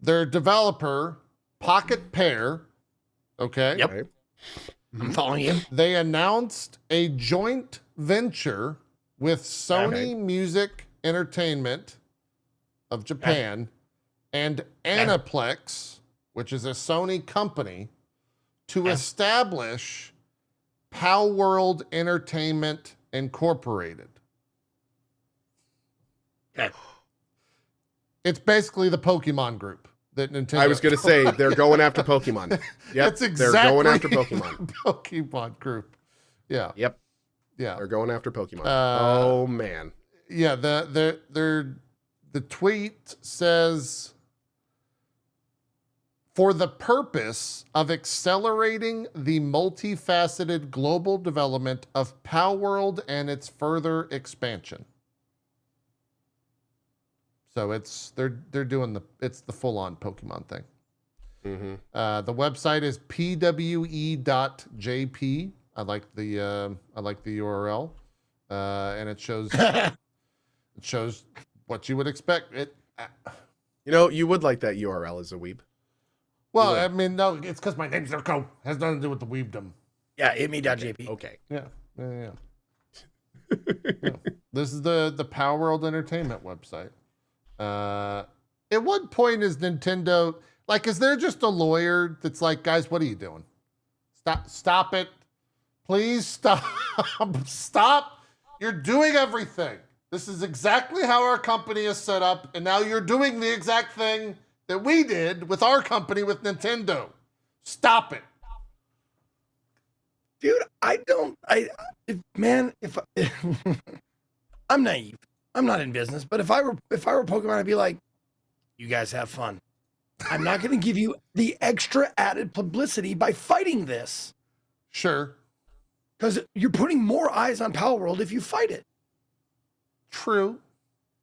Speaker 1: their developer Pocket Pair, okay,
Speaker 3: Yep.
Speaker 2: Okay.
Speaker 3: I'm following you.
Speaker 1: they announced a joint venture with Sony
Speaker 2: Okay.
Speaker 1: Music Entertainment of Japan and Aniplex, which is a Sony company, to establish Palworld Entertainment Incorporated.
Speaker 3: Okay.
Speaker 1: It's basically the Pokemon group that Nintendo.
Speaker 2: I was gonna say they're going after Pokemon. Yep.
Speaker 1: That's exactly
Speaker 2: They're going after Pokemon.
Speaker 1: the Pokemon group. Yeah.
Speaker 2: Yep.
Speaker 1: Yeah.
Speaker 2: They're going after Pokemon.
Speaker 1: Uh,
Speaker 2: Oh man.
Speaker 1: Yeah. The tweet says, for the purpose of accelerating the multifaceted global development of Palworld and its further expansion. So they're doing it's the full-on Pokemon thing.
Speaker 2: Mm-hmm.
Speaker 1: The website is pwe.jp. I like the URL, and it shows what you would expect.
Speaker 2: You know, you would like that URL as a weeb.
Speaker 1: Well, I mean, no, it's because my name's Zerko. Has nothing to do with the weebdom.
Speaker 3: Yeah, itmeJP.
Speaker 2: Okay.
Speaker 1: Yeah. Yeah. This is the Palworld Entertainment website. At what point is Nintendo like? Is there just a lawyer that's like, guys, what are you doing? Stop it, please stop, stop. You're doing everything. This is exactly how our company is set up, and now you're doing the exact thing that we did with our company with Nintendo. Stop it.
Speaker 3: Dude, if I'm naive. I'm not in business, but if I were Pokemon, I'd be like, you guys have fun. I'm not going to give you the extra added publicity by fighting this.
Speaker 1: Sure.
Speaker 3: Because you're putting more eyes on Palworld if you fight it.
Speaker 1: True.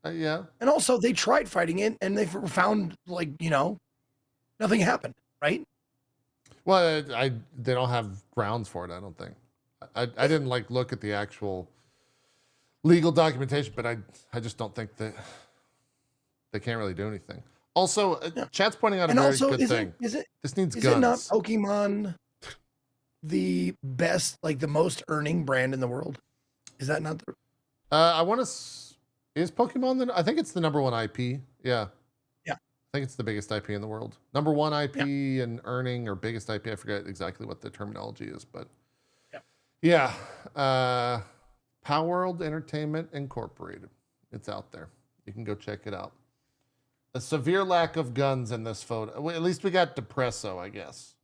Speaker 1: Yeah.
Speaker 3: And also, they tried fighting it, and they found, like, nothing happened, right?
Speaker 1: Well, they don't have grounds for it, I don't think. I didn't look at the actual legal documentation, but I just don't think that they can't really do anything. Also, chat's pointing out a very good thing. This needs guns.
Speaker 3: Is it not Pokemon the best, like the most earning brand in the world? Is that not the...
Speaker 1: I want to... Is Pokemon I think it's the number one IP. Yeah.
Speaker 3: Yeah.
Speaker 1: I think it's the biggest IP in the world. Number one IP and earning, or biggest IP. I forget exactly what the terminology is, but yeah. Palworld Entertainment Incorporated. It's out there. You can go check it out. A severe lack of guns in this photo. Well, at least we got Depresso, I guess.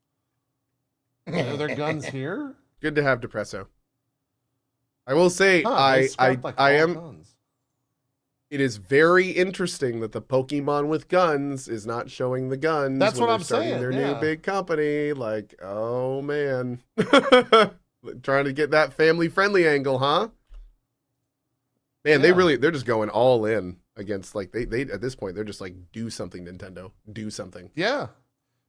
Speaker 1: Are there guns here?
Speaker 2: Good to have Depresso. I will say,
Speaker 1: Huh,
Speaker 2: I
Speaker 1: they scrapped, all
Speaker 2: am.
Speaker 1: guns.
Speaker 2: It is very interesting that the Pokemon with guns is not showing the guns.
Speaker 1: That's
Speaker 2: when
Speaker 1: what
Speaker 2: they're
Speaker 1: I'm
Speaker 2: starting
Speaker 1: saying,
Speaker 2: Their
Speaker 1: yeah.
Speaker 2: new big company, like, oh man, trying to get that family-friendly angle, huh? Man, they're just going all in against, like, they at this point they're just like, do something, Nintendo, do something.
Speaker 1: Yeah.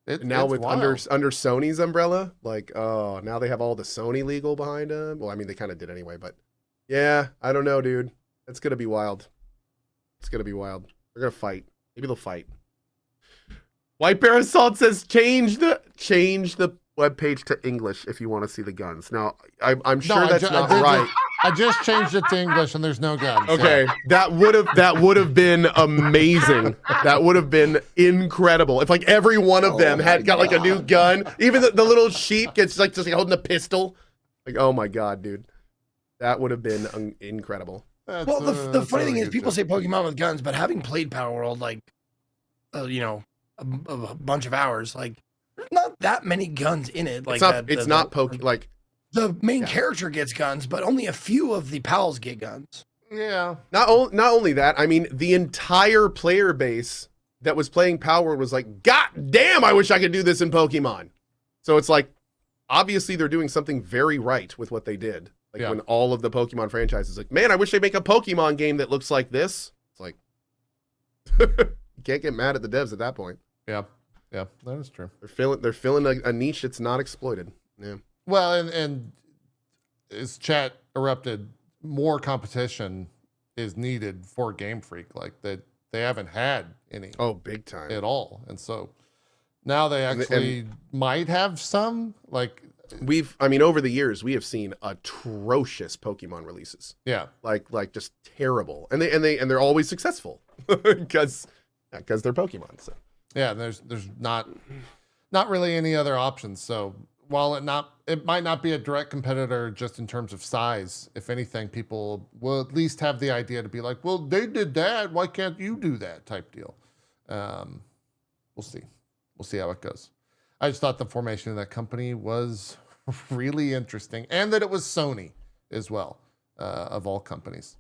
Speaker 2: And now
Speaker 1: it's
Speaker 2: with
Speaker 1: wild.
Speaker 2: under Sony's umbrella, like, oh, now they have all the Sony legal behind them. Well, I mean, they kind of did anyway, but yeah, I don't know, dude. It's gonna be wild. It's gonna be wild. They're gonna fight. Maybe they'll fight. White Bear Assault says change the webpage to English if you want to see the guns. Now, I'm sure that's not right.
Speaker 1: I just changed it to English and there's no guns.
Speaker 2: Okay, that would have been amazing. That would have been incredible if like every one of them had got like a new gun. Even the little sheep gets like just like holding a pistol. Like, oh my god, dude, that would have been incredible.
Speaker 3: Well, the funny thing is, people
Speaker 1: say.
Speaker 3: say Pokemon with guns, but having played Palworld, like, you know, a bunch of hours, like, there's not that many guns in it. Like,
Speaker 2: It's not like
Speaker 3: the main character gets guns, but only a few of the pals get guns.
Speaker 1: Yeah.
Speaker 2: not only that. I mean, the entire player base that was playing Palworld was like, God damn, I wish I could do this in Pokemon. So it's like, obviously they're doing something very right with what they did. Like when all of the Pokemon franchises, like, man, I wish they make a Pokemon game that looks like this. It's like, you can't get mad at the devs at that point.
Speaker 1: Yeah. Yeah, that is true.
Speaker 2: They're filling a niche that's not exploited. Yeah.
Speaker 1: Well, and as chat erupted, more competition is needed for Game Freak. Like that, they haven't had any.
Speaker 2: Oh, big time.
Speaker 1: At all, and so now they actually might have some. Like
Speaker 2: over the years, we have seen atrocious Pokemon releases.
Speaker 1: Yeah,
Speaker 2: like just terrible, and they're always successful because they're Pokemon. So
Speaker 1: yeah, there's not really any other options. So while it might not be a direct competitor just in terms of size, if anything, people will at least have the idea to be like, well, they did that, why can't you do that type deal. We'll see how it goes. I just thought the formation of that company was really interesting, and that it was Sony as well, of all companies.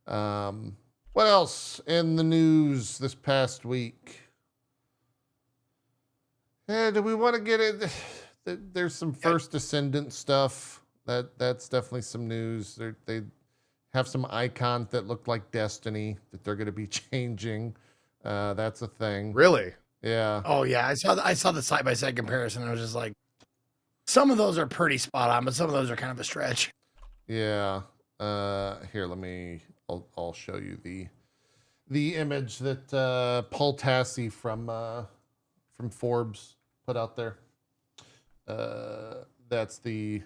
Speaker 1: What else in the news this past week? Do we want to get it? There's some first Descendent stuff. That's definitely some news. They have some icons that look like Destiny that they're going to be changing. That's a thing.
Speaker 2: Really?
Speaker 1: Yeah.
Speaker 3: Oh yeah, I saw the side by side comparison. I was just like, some of those are pretty spot on, but some of those are kind of a stretch.
Speaker 1: Yeah. Here, I'll show you the image that Paul Tassi from Forbes put out there. That's the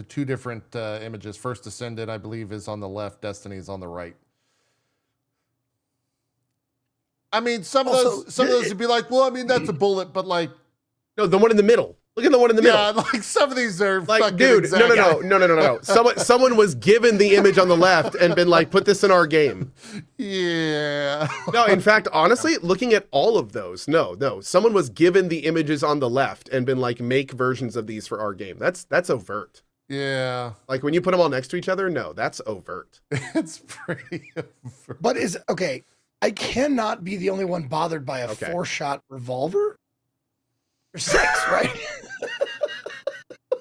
Speaker 1: two different images. First Descendant, I believe, is on the left. Destiny is on the right. I mean, some of those would be like, well, I mean, that's a bullet, but like,
Speaker 2: no, the one in the middle. Look at the one in the middle.
Speaker 1: Yeah, like some of these are
Speaker 2: like,
Speaker 1: fucking
Speaker 2: dude,
Speaker 1: exact.
Speaker 2: no. Someone was given the image on the left and been like, put this in our game.
Speaker 1: Yeah.
Speaker 2: No, in fact, honestly, looking at all of those, no. Someone was given the images on the left and been like, make versions of these for our game. That's overt.
Speaker 1: Yeah.
Speaker 2: Like when you put them all next to each other, no, that's overt.
Speaker 1: It's pretty overt.
Speaker 3: But okay, I cannot be the only one bothered by a 4-shot revolver. There's 6, right?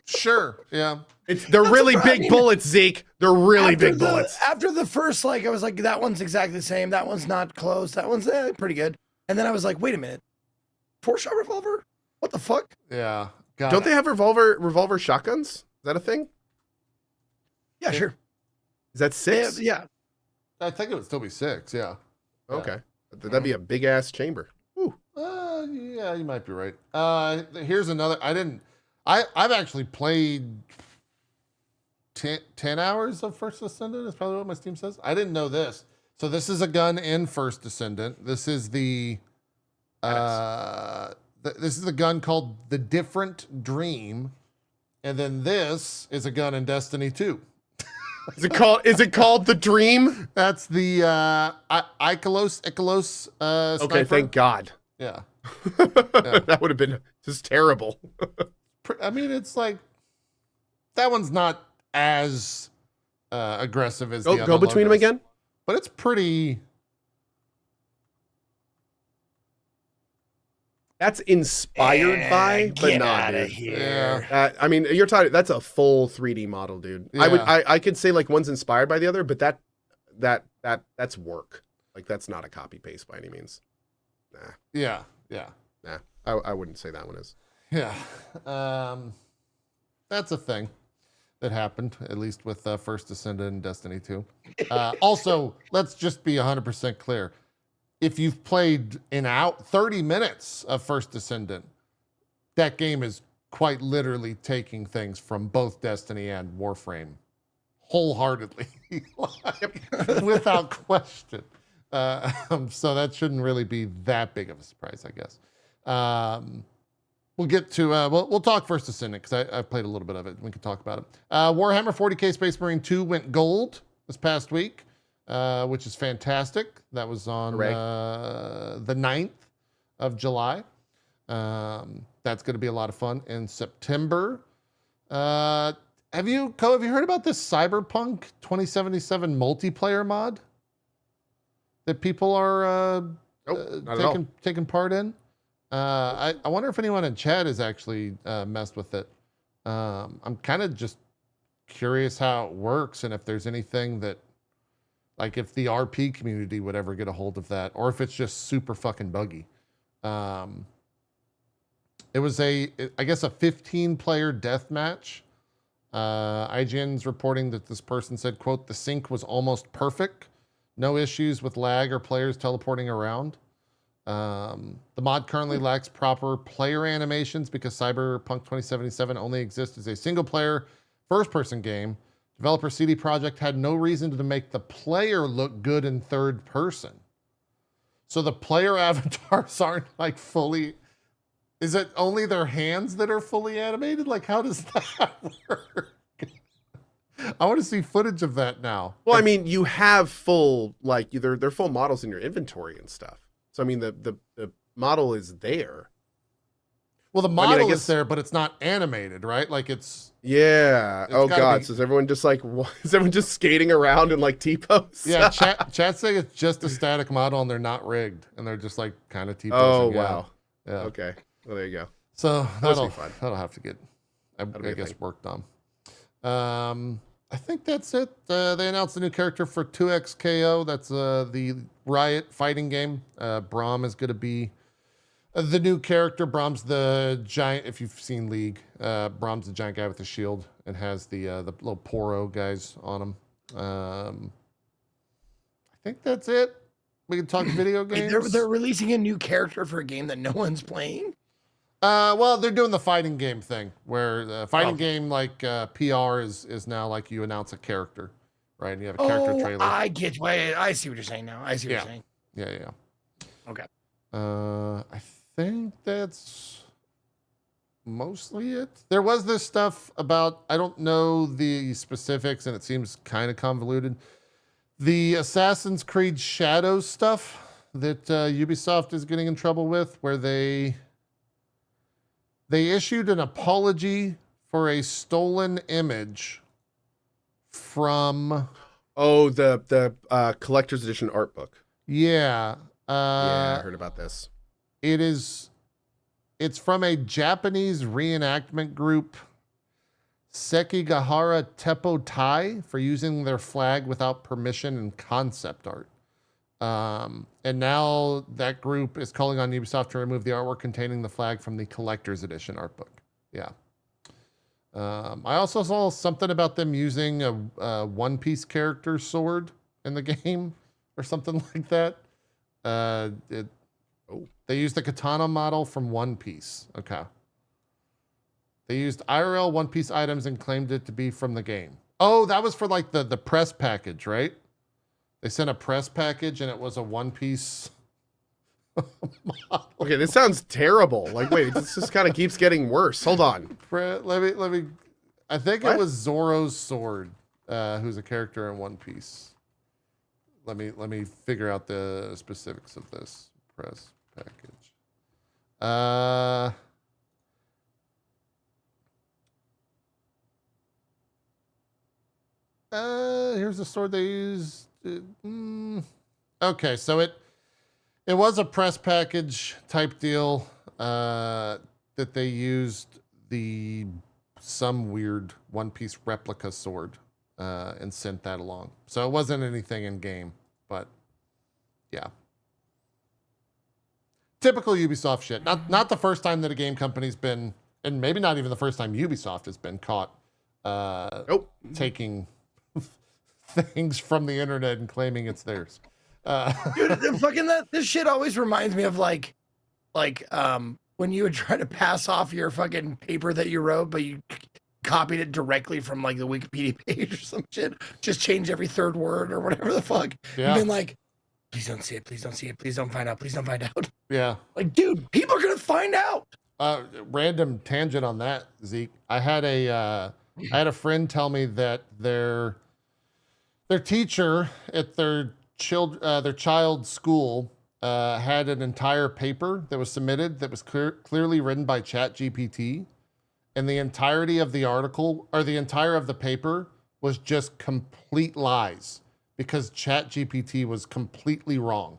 Speaker 1: Sure. Yeah.
Speaker 2: They're really big bullets, Zeke. They're really big bullets.
Speaker 3: After the first, I was like, that one's exactly the same. That one's not close. That one's pretty good. And then I was like, wait a minute, 4-shot revolver? What the fuck?
Speaker 1: Yeah.
Speaker 2: Don't they have revolver shotguns? Is that a thing?
Speaker 3: Yeah, sure.
Speaker 2: Is that 6?
Speaker 3: Yeah.
Speaker 1: I think it would still be 6. Yeah.
Speaker 2: Okay. That'd be a big ass chamber. Ooh.
Speaker 1: Yeah, you might be right. Here's another. I've actually played 10 hours of First Descendant. Is probably what my Steam says. I didn't know this. So this is a gun in First Descendant. This is this is the gun called the Different Dream, and then this is a gun in Destiny 2.
Speaker 2: Is it called the Dream?
Speaker 1: That's the Icalos
Speaker 2: Okay,
Speaker 1: sniper.
Speaker 2: thank God.
Speaker 1: Yeah.
Speaker 2: That would have been just terrible.
Speaker 1: I mean, it's like that one's not as aggressive as the other
Speaker 2: go between them
Speaker 1: logos,
Speaker 2: again.
Speaker 1: but it's pretty.
Speaker 2: That's inspired by, but not. Dude.
Speaker 3: Here.
Speaker 2: I mean, you're talking. That's a full 3D model, dude.
Speaker 1: Yeah.
Speaker 2: I could say like one's inspired by the other, but that's work. Like that's not a copy paste by any means. Nah.
Speaker 1: Yeah.
Speaker 2: Nah. I wouldn't say that one is.
Speaker 1: Yeah. That's a thing that happened, at least with First Descendant and Destiny 2. Also, let's just be 100% clear. If you've played 30 minutes of First Descendant, that game is quite literally taking things from both Destiny and Warframe wholeheartedly, without question. So that shouldn't really be that big of a surprise, I guess. We'll get to we'll talk first Descendent because I've played a little bit of it. We can talk about it. Warhammer 40K Space Marine 2 went gold this past week, which is fantastic. That was on the 9th of July. That's going to be a lot of fun in September. Have you heard about this Cyberpunk 2077 multiplayer mod that people are taking part in? I wonder if anyone in chat has actually messed with it. I'm kind of just curious how it works and if there's anything that, like, if the RP community would ever get a hold of that, or if it's just super fucking buggy. It was I guess a 15-player death match. IGN's reporting that this person said, quote, "The sync was almost perfect. No issues with lag or players teleporting around." The mod currently lacks proper player animations because Cyberpunk 2077 only exists as a single-player, first-person game. Developer CD Projekt had no reason to make the player look good in third person. So the player avatars aren't like fully... Is it only their hands that are fully animated? Like, how does that work? I want to see footage of that now.
Speaker 2: Well, I mean, you have full, like, they're full models in your inventory and stuff. So, I mean, the model is there.
Speaker 1: Well, the model is there, but it's not animated, right? Like, it's...
Speaker 2: Yeah.
Speaker 1: It's
Speaker 2: oh, God.
Speaker 1: be...
Speaker 2: So is everyone just skating around in, like, T-pose?
Speaker 1: Yeah, chat's saying it's just a static model and they're not rigged. And they're just, like, kind of T-posing.
Speaker 2: Oh, wow.
Speaker 1: Yeah.
Speaker 2: Okay. Well, there you go.
Speaker 1: So that'll have to get, I guess, worked on. I think that's it. They announced a new character for 2XKO. That's the Riot fighting game. Braum is going to be the new character. Braum's the giant. If you've seen League, Braum's the giant guy with the shield and has the little Poro guys on him. I think that's it. We can talk video games.
Speaker 3: They're releasing a new character for a game that no one's playing.
Speaker 1: Well, they're doing the fighting game thing where the fighting game, like PR is now like you announce a character, right? And you have a character trailer.
Speaker 3: I get you. I see what you're saying now. I see what you're saying.
Speaker 1: Yeah.
Speaker 3: Okay.
Speaker 1: I think that's mostly it. There was this stuff about, I don't know the specifics and it seems kind of convoluted. The Assassin's Creed Shadows stuff that Ubisoft is getting in trouble with, where they issued an apology for a stolen image from...
Speaker 2: Oh, the collector's edition art book.
Speaker 1: Yeah.
Speaker 2: Yeah, I heard about this.
Speaker 1: It's from a Japanese reenactment group, Sekigahara Teppo Tai, for using their flag without permission in concept art. And now that group is calling on Ubisoft to remove the artwork containing the flag from the collector's edition art book. Yeah. I also saw something about them using a One Piece character sword in the game or something like that. They used the katana model from One Piece. Okay. They used IRL One Piece items and claimed it to be from the game. Oh, that was for like the press package, right? They sent a press package and it was a One Piece model.
Speaker 2: Okay, this sounds terrible. Like, wait, this just kind of keeps getting worse. Hold on.
Speaker 1: Let me. I think it was Zoro's sword, who's a character in One Piece. Let me figure out the specifics of this press package. Here's the sword they used. Okay, so it was a press package type deal that they used some weird One Piece replica sword and sent that along. So it wasn't anything in game, but yeah. Typical Ubisoft shit. Not the first time that a game company's been, and maybe not even the first time Ubisoft has been caught taking things from the internet and claiming it's theirs.
Speaker 3: Dude, this shit always reminds me of like when you would try to pass off your fucking paper that you wrote, but you copied it directly from like the Wikipedia page or some shit. Just change every third word or whatever the fuck.
Speaker 1: Yeah.
Speaker 3: And then like, please don't see it. Please don't see it. Please don't find out. Please don't find out.
Speaker 1: Yeah.
Speaker 3: Like, dude, people are gonna find out.
Speaker 1: Random tangent on that, Zeke. I had a friend tell me that their teacher at their child's school had an entire paper that was submitted that was clearly written by ChatGPT, and the entirety of the article or the entire of the paper was just complete lies because ChatGPT was completely wrong.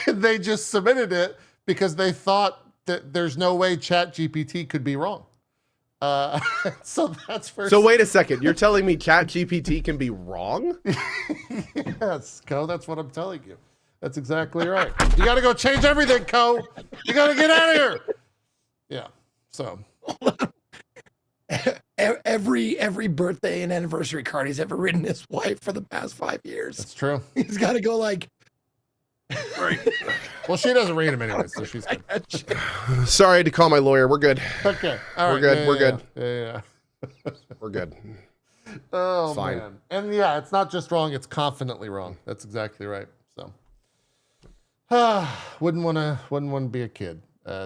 Speaker 1: And they just submitted it because they thought that there's no way ChatGPT could be wrong. So that's first.
Speaker 2: So wait a second. You're telling me ChatGPT can be wrong?
Speaker 1: Yes, Co. That's what I'm telling you. That's exactly right. You got to go change everything, Co. You got to get out of here. Yeah. So
Speaker 3: every birthday and anniversary card he's ever written his wife for the past 5 years.
Speaker 1: that's true.
Speaker 3: He's got to go like. Right.
Speaker 1: Well, she doesn't read them anyway, so she's good.
Speaker 2: Sorry, I had to call my lawyer. We're good.
Speaker 1: Okay. All
Speaker 2: We're
Speaker 1: right.
Speaker 2: good.
Speaker 1: Yeah,
Speaker 2: We're
Speaker 1: yeah,
Speaker 2: good.
Speaker 1: Yeah.
Speaker 2: We're good.
Speaker 1: Oh,
Speaker 2: Fine.
Speaker 1: man. And yeah, it's not just wrong, it's confidently wrong. That's exactly right. So wouldn't want to be a kid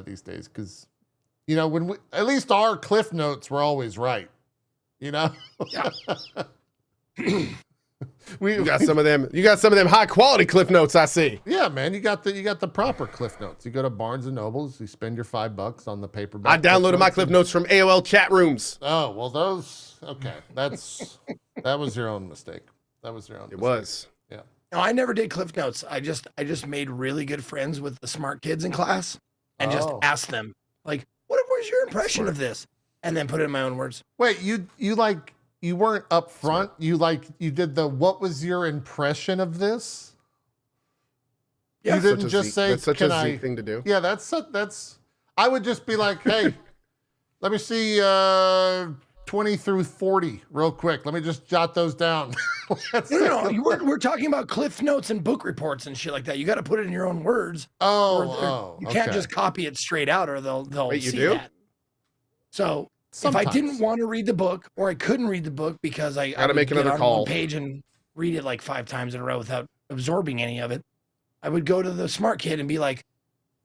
Speaker 1: these days, because you know, when we, at least our cliff notes were always right. You know?
Speaker 3: Yeah.
Speaker 2: You got some of them. You got some of them high quality cliff notes. I see.
Speaker 1: Yeah, man, you got the proper cliff notes. You go to Barnes and Nobles, you spend your $5 on the paperback.
Speaker 2: I downloaded my cliff notes from AOL chat rooms.
Speaker 1: Oh, well, those, okay. That was your own mistake. That was your own
Speaker 2: It
Speaker 1: mistake.
Speaker 2: was.
Speaker 1: Yeah.
Speaker 3: No, I never did Cliff Notes. I just made really good friends with the smart kids in class and just
Speaker 1: Oh.
Speaker 3: asked them, like, what was your impression of this? And then put it in my own words.
Speaker 1: Wait, you weren't up front. You did what was your impression of this?
Speaker 3: Yeah.
Speaker 1: You didn't just say,
Speaker 2: that's such
Speaker 1: can
Speaker 2: a
Speaker 1: I?
Speaker 2: Zeke thing to do.
Speaker 1: Yeah, that's. I would just be like, hey, let me see 20 through 40 real quick. Let me just jot those down.
Speaker 3: No, we're talking about Cliff Notes and book reports and shit like that. You got to put it in your own words. You can't
Speaker 1: okay.
Speaker 3: just copy it straight out, or they'll
Speaker 2: Wait, you
Speaker 3: see
Speaker 2: do?
Speaker 3: that. So
Speaker 1: Sometimes.
Speaker 3: if I didn't want to read the book, or I couldn't read the book because I
Speaker 2: Gotta
Speaker 3: would
Speaker 2: make another
Speaker 3: get on
Speaker 2: call.
Speaker 3: one page and read it like 5 times in a row without absorbing any of it, I would go to the smart kid and be like,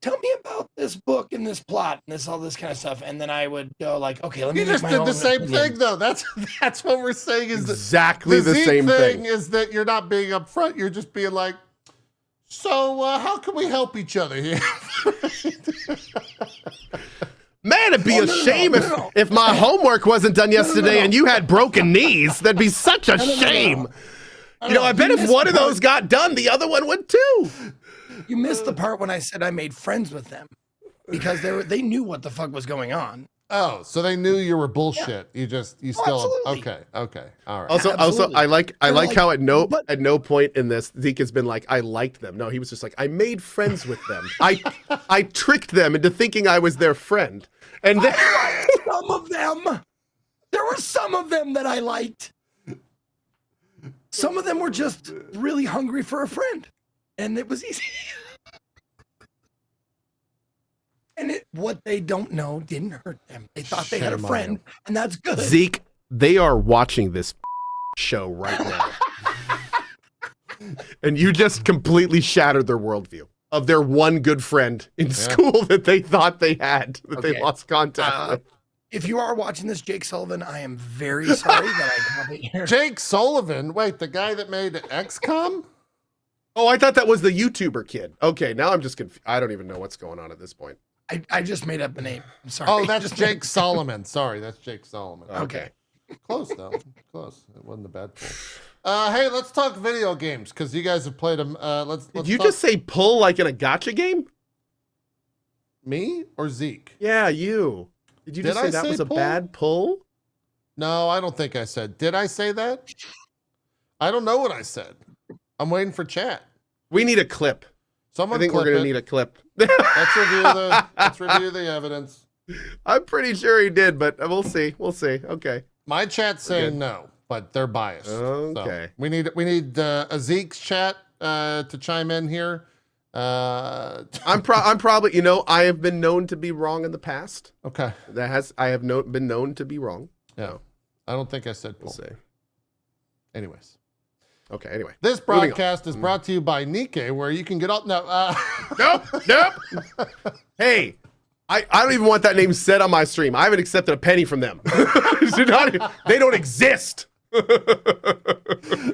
Speaker 3: tell me about this book and this plot and all this kind of stuff. And then I would go like, okay, let me
Speaker 1: You
Speaker 3: make
Speaker 1: just
Speaker 3: my
Speaker 1: did
Speaker 3: own
Speaker 1: the same
Speaker 3: opinion.
Speaker 1: thing, though. That's what we're saying is
Speaker 2: Exactly the
Speaker 1: Zeke
Speaker 2: same thing.
Speaker 1: is that you're not being upfront. You're just being like, so how can we help each other here?
Speaker 2: Man, it'd be
Speaker 3: Oh,
Speaker 2: a
Speaker 3: no,
Speaker 2: shame
Speaker 3: no.
Speaker 2: if my homework wasn't done yesterday and you had broken knees. That'd be such a shame. You know, I bet if one of those got done, the other one would too.
Speaker 3: You missed the part when I said I made friends with them because they knew what the fuck was going on.
Speaker 1: Oh, so they knew you were bullshit. You still
Speaker 3: absolutely.
Speaker 1: okay, all right.
Speaker 2: Also,
Speaker 3: Absolutely.
Speaker 2: I like
Speaker 3: like,
Speaker 2: how at no
Speaker 3: but-
Speaker 2: point in this Zeke has been like, I liked them. No, he was just like, I made friends with them. I tricked them into thinking I was their friend. And then
Speaker 3: Some of them, there were some of them that I liked. Some of them were just really hungry for a friend, and it was easy. And what they don't know didn't hurt them. They thought they had a
Speaker 1: Shame on
Speaker 3: friend,
Speaker 1: you.
Speaker 3: and that's good.
Speaker 2: Zeke, they are watching this show right now. And you just completely shattered their worldview of their one good friend in school that they thought they had, that they
Speaker 3: Okay.
Speaker 2: lost contact with.
Speaker 3: If you are watching this, Jake Sullivan, I am very sorry that I probably hear.
Speaker 1: Jake Sullivan, wait, the guy that made XCOM?
Speaker 2: Oh, I thought that was the YouTuber kid. Okay, now I'm just confused. I don't even know what's going on at this point.
Speaker 3: I just made up a name. I'm sorry.
Speaker 1: Oh, that's
Speaker 3: Just
Speaker 1: Jake Solomon. Sorry, that's Jake Solomon.
Speaker 3: Okay.
Speaker 1: Close though. Close. It wasn't a bad pull. Hey, let's talk video games because you guys have played them. Let's
Speaker 2: Did you
Speaker 1: talk-
Speaker 2: just say pull like in a gotcha game?
Speaker 1: me or Zeke?
Speaker 2: Yeah, you. Did you
Speaker 1: Did
Speaker 2: just
Speaker 1: I
Speaker 2: say that
Speaker 1: say
Speaker 2: was a
Speaker 1: pull?
Speaker 2: bad pull?
Speaker 1: No, I don't think I said. Did I say that? I don't know what I said. I'm waiting for chat.
Speaker 2: We need a clip.
Speaker 1: Someone
Speaker 2: I think we're
Speaker 1: clip
Speaker 2: going to
Speaker 1: it.
Speaker 2: need a clip.
Speaker 1: Let's review the evidence.
Speaker 2: I'm pretty sure he did, but we'll see. We'll see. Okay.
Speaker 1: My chat's saying
Speaker 2: good.
Speaker 1: no, but they're biased. So
Speaker 2: Okay.
Speaker 1: we need a Zeke's chat to chime in here.
Speaker 2: I'm probably, you know, I have been known to be wrong in the past.
Speaker 1: Okay.
Speaker 2: I have been known to be wrong.
Speaker 1: Yeah.
Speaker 2: So,
Speaker 1: I don't think I said
Speaker 2: we'll
Speaker 1: pull.
Speaker 2: see.
Speaker 1: Anyways.
Speaker 2: Okay, anyway.
Speaker 1: This
Speaker 2: Moving on.
Speaker 1: broadcast is brought to you by Nikkei, where you can get all. No.
Speaker 2: Nope. Hey, I don't even want that name said on my stream. I haven't accepted a penny from them. They don't exist.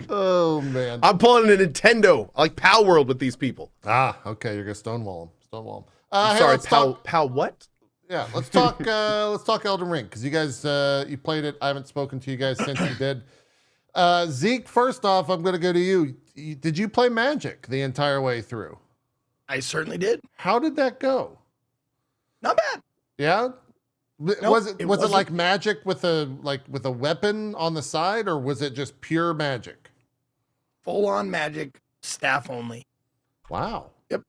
Speaker 1: Oh man.
Speaker 2: I'm pulling a Nintendo, like Palworld with these people.
Speaker 1: Ah, okay. You're gonna stonewall them. Stonewall them.
Speaker 2: I'm
Speaker 1: Hey,
Speaker 2: sorry,
Speaker 1: let's talk-
Speaker 2: Pal what?
Speaker 1: Yeah, let's talk. Let's talk Elden Ring because you guys you played it. I haven't spoken to you guys since you did. Zeke, first off, I'm gonna go to you. Did you play Magic the entire way through?
Speaker 3: I certainly did.
Speaker 1: How did that go?
Speaker 3: Not bad.
Speaker 1: Yeah.
Speaker 3: Nope,
Speaker 1: was it
Speaker 3: wasn't.
Speaker 1: like Magic with a weapon on the side, or was it just pure Magic?
Speaker 3: Full on Magic, staff only.
Speaker 1: Wow.
Speaker 3: Yep.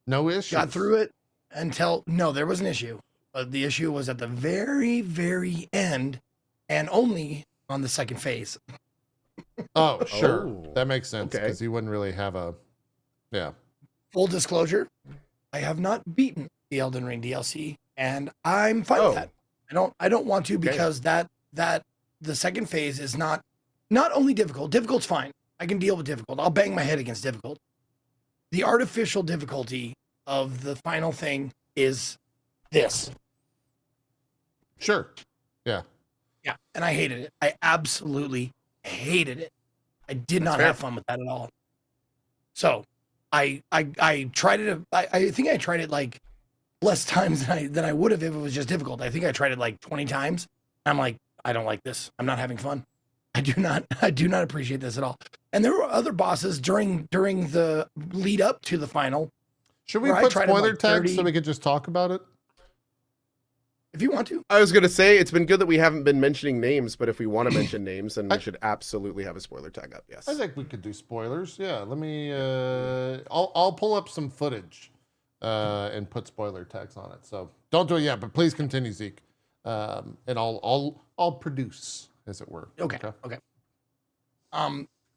Speaker 1: No issue.
Speaker 3: Got through it until no, there was an issue. But the issue was at the very, very end, and only on the second phase.
Speaker 1: Oh, sure.
Speaker 2: Oh,
Speaker 1: That makes sense
Speaker 2: okay.
Speaker 1: because he wouldn't really have a. Yeah.
Speaker 3: Full disclosure, I have not beaten the Elden Ring DLC, and I'm fine with that. I don't want to because that the second phase is not only difficult. Difficult's fine. I can deal with difficult. I'll bang my head against difficult. The artificial difficulty of the final thing is this.
Speaker 1: Sure. Yeah.
Speaker 3: Yeah, and I hated it. I absolutely hated it. I did not have fun with that at all. So I tried it. I think I tried it like less times than I would have if it was just difficult. I think I tried it like 20 times. I'm like, I don't like this. I'm not having fun. I do not appreciate this at all. And there were other bosses during the lead up to the final.
Speaker 1: Should we
Speaker 3: where I
Speaker 1: put
Speaker 3: tried it
Speaker 1: spoiler
Speaker 3: like
Speaker 1: tags
Speaker 3: 30
Speaker 1: so we could just talk about it?
Speaker 3: If you want to.
Speaker 2: I was gonna say it's been good that we haven't been mentioning names, but if we want to mention names, then we should absolutely have a spoiler tag up. Yes.
Speaker 1: I think we could do spoilers. Yeah. Let me. I'll pull up some footage, and put spoiler tags on it. So don't do it yet, but please continue, Zeke. And I'll produce, as it were.
Speaker 3: Okay.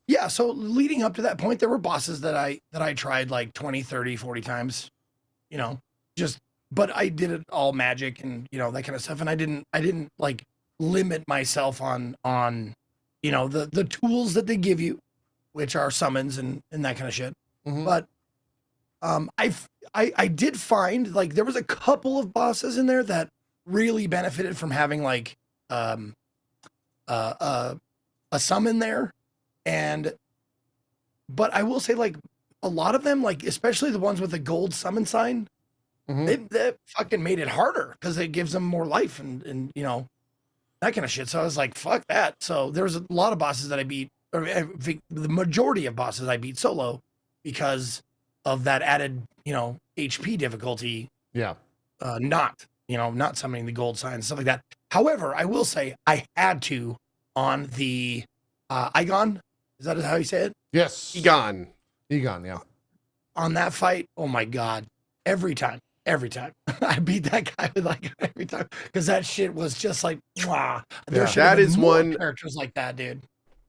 Speaker 3: Yeah, so leading up to that point, there were bosses that I tried like 20, 30, 40 times, but I did it all Magic and, that kind of stuff. And I didn't like limit myself on, the tools that they give you, which are summons and that kind of shit.
Speaker 1: Mhm.
Speaker 3: But, I did find like there was a couple of bosses in there that really benefited from having like, a summon there. But I will say, like, a lot of them, like, especially the ones with the gold summon sign,
Speaker 1: Mhm.
Speaker 3: they fucking made it harder because it gives them more life and that kind of shit. So I was like, fuck that. So there was a lot of bosses that I beat, or I think the majority of bosses I beat solo because of that added, HP difficulty.
Speaker 1: Yeah.
Speaker 3: Not summoning the gold sign and stuff like that. However, I will say I had to on the Igon. Is that how you say it?
Speaker 1: Yes.
Speaker 2: Egon.
Speaker 1: Yeah.
Speaker 3: On that fight, oh my god! Every time, I beat that guy with like every time because that shit was just like, wow. There
Speaker 1: Yeah.
Speaker 3: should have
Speaker 2: That
Speaker 3: been
Speaker 2: is
Speaker 3: more
Speaker 2: one-
Speaker 3: characters like that, dude.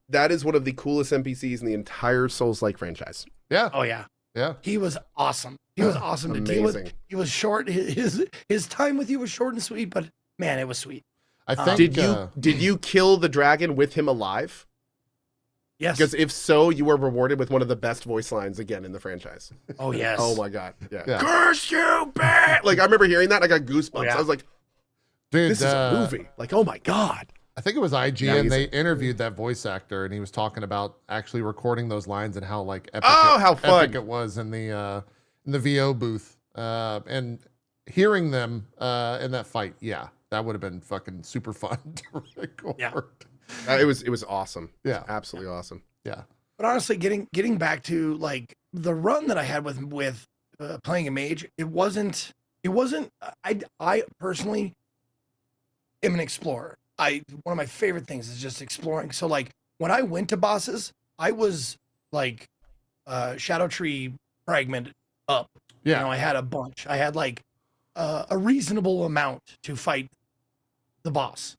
Speaker 2: That is one of the coolest NPCs in the entire Souls-like franchise.
Speaker 1: Yeah.
Speaker 3: Oh yeah,
Speaker 1: Yeah.
Speaker 3: he was awesome. He was awesome to deal with.
Speaker 2: Amazing.
Speaker 3: He was short. His time with you was short and sweet, but man, it was sweet.
Speaker 1: I think.
Speaker 2: Did you kill the dragon with him alive?
Speaker 3: Yes.
Speaker 2: Because if so, you were rewarded with one of the best voice lines again in the franchise.
Speaker 3: Oh yes.
Speaker 2: Oh my god. Yeah.
Speaker 1: Yeah.
Speaker 2: Curse you, bitch! Like I remember hearing that, and I got goosebumps.
Speaker 3: Oh, yeah.
Speaker 2: I was like,
Speaker 1: Dude,
Speaker 2: this is a movie. Like, oh my god.
Speaker 1: I think it was IGN.
Speaker 2: Yeah,
Speaker 1: They interviewed that voice actor, and he was talking about actually recording those lines and how like epic,
Speaker 2: How fun.
Speaker 1: epic it was in the VO booth, and hearing them in that fight. Yeah, that would have been fucking super fun to record.
Speaker 3: Yeah.
Speaker 2: It was awesome.
Speaker 1: Yeah.
Speaker 2: Absolutely awesome.
Speaker 1: Yeah.
Speaker 3: But honestly, getting back to like the run that I had with playing a mage, it wasn't. I personally am an explorer. One of my favorite things is just exploring. So like when I went to bosses, I was like Shadow Tree fragmented up.
Speaker 1: Yeah.
Speaker 3: I had a bunch. I had like a reasonable amount to fight the boss.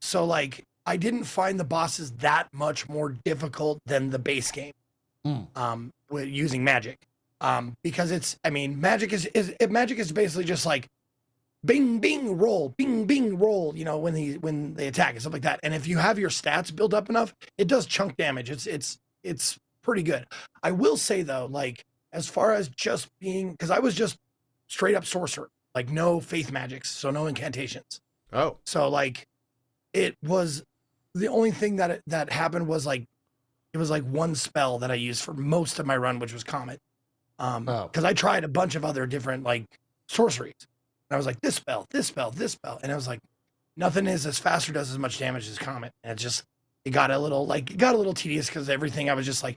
Speaker 3: So like I didn't find the bosses that much more difficult than the base game. With using magic. Because magic is basically just like bing bing roll, bing bing roll, when they attack and stuff like that. And if you have your stats built up enough, it does chunk damage. It's pretty good. I will say though, like as far as just being, because I was just straight up sorcerer. like no faith magics, so no incantations.
Speaker 2: Oh,
Speaker 3: So like, it was the only thing that happened was like, it was like one spell that I used for most of my run, which was Comet. Because I tried a bunch of other different like sorceries. And I was like, this spell, this spell, this spell, and I was like, nothing is as fast or does as much damage as Comet. And it got a little tedious because everything I was just like,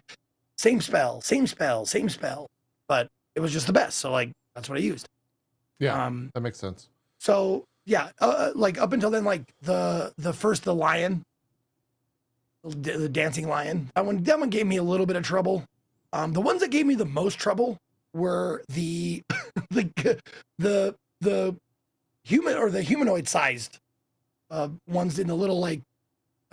Speaker 3: same spell, same spell, same spell, but it was just the best. So like that's what I used.
Speaker 1: Yeah, that makes sense.
Speaker 3: So yeah, like up until then, like the lion, the dancing lion, that one gave me a little bit of trouble. The ones that gave me the most trouble were the the human or the humanoid sized ones in the little like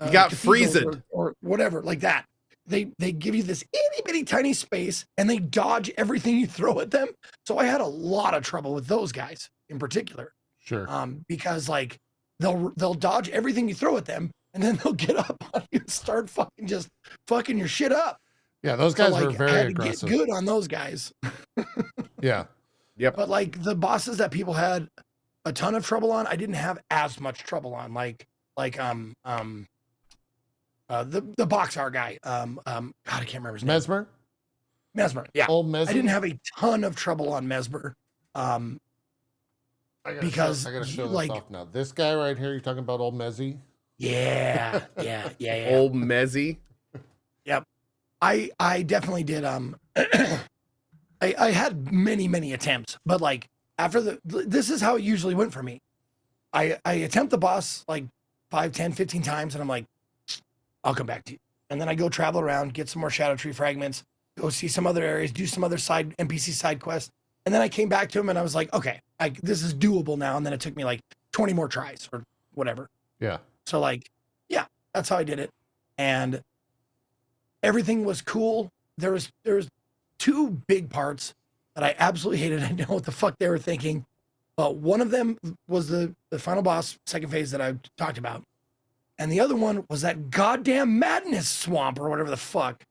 Speaker 2: you got
Speaker 3: cathedrals
Speaker 2: Friesen
Speaker 3: or whatever like that. They give you this itty bitty tiny space and they dodge everything you throw at them. So I had a lot of trouble with those guys in particular.
Speaker 1: Sure.
Speaker 3: Because like they'll dodge everything you throw at them and then they'll get up on you and start fucking your shit up.
Speaker 1: Yeah, those guys
Speaker 3: so, like,
Speaker 1: were very
Speaker 3: I had
Speaker 1: aggressive.
Speaker 3: To get good on those guys.
Speaker 1: Yeah.
Speaker 2: Yep.
Speaker 3: But like the bosses that people had a ton of trouble on, I didn't have as much trouble on. The box art guy. God, I can't remember his name. Mesmer. Yeah.
Speaker 1: Old Mesmer.
Speaker 3: I didn't have a ton of trouble on Mesmer. Because
Speaker 1: I gotta show
Speaker 3: like,
Speaker 1: this off now. This guy right here, you're talking about old Mezzy?
Speaker 3: Yeah.
Speaker 2: Old Mezzy.
Speaker 3: Yep. I definitely did. I had many attempts, but like after this is how it usually went for me. I attempt the boss like 5, 10, 15 times, and I'm like, I'll come back to you. And then I go travel around, get some more Shadow Tree fragments, go see some other areas, do some other NPC side quests. And then I came back to him and I was like, okay, this is doable now. And then it took me like 20 more tries or whatever.
Speaker 1: Yeah.
Speaker 3: So like, yeah, that's how I did it. And everything was cool. There was 2 big parts that I absolutely hated. I know what the fuck they were thinking. But one of them was the final boss, second phase that I talked about. And the other one was that goddamn madness swamp or whatever the fuck.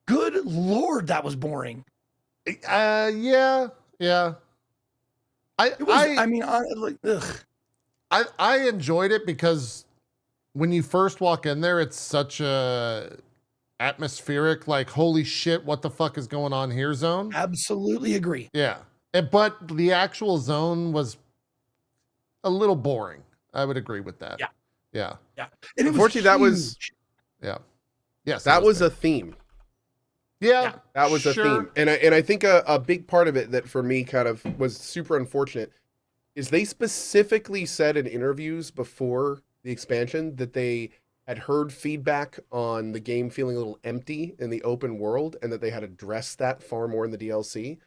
Speaker 3: Good Lord, that was boring.
Speaker 1: Yeah. I enjoyed it because when you first walk in there, it's such a atmospheric, like, holy shit, what the fuck is going on here zone.
Speaker 3: Absolutely agree.
Speaker 1: Yeah. But the actual zone was a little boring. I would agree with that. Yeah.
Speaker 3: And
Speaker 2: unfortunately, that was
Speaker 1: yes.
Speaker 2: That was a theme.
Speaker 1: Yeah.
Speaker 2: That was a theme. And I think a big part of it that for me kind of was super unfortunate is they specifically said in interviews before the expansion that they had heard feedback on the game feeling a little empty in the open world and that they had addressed that far more in the DLC.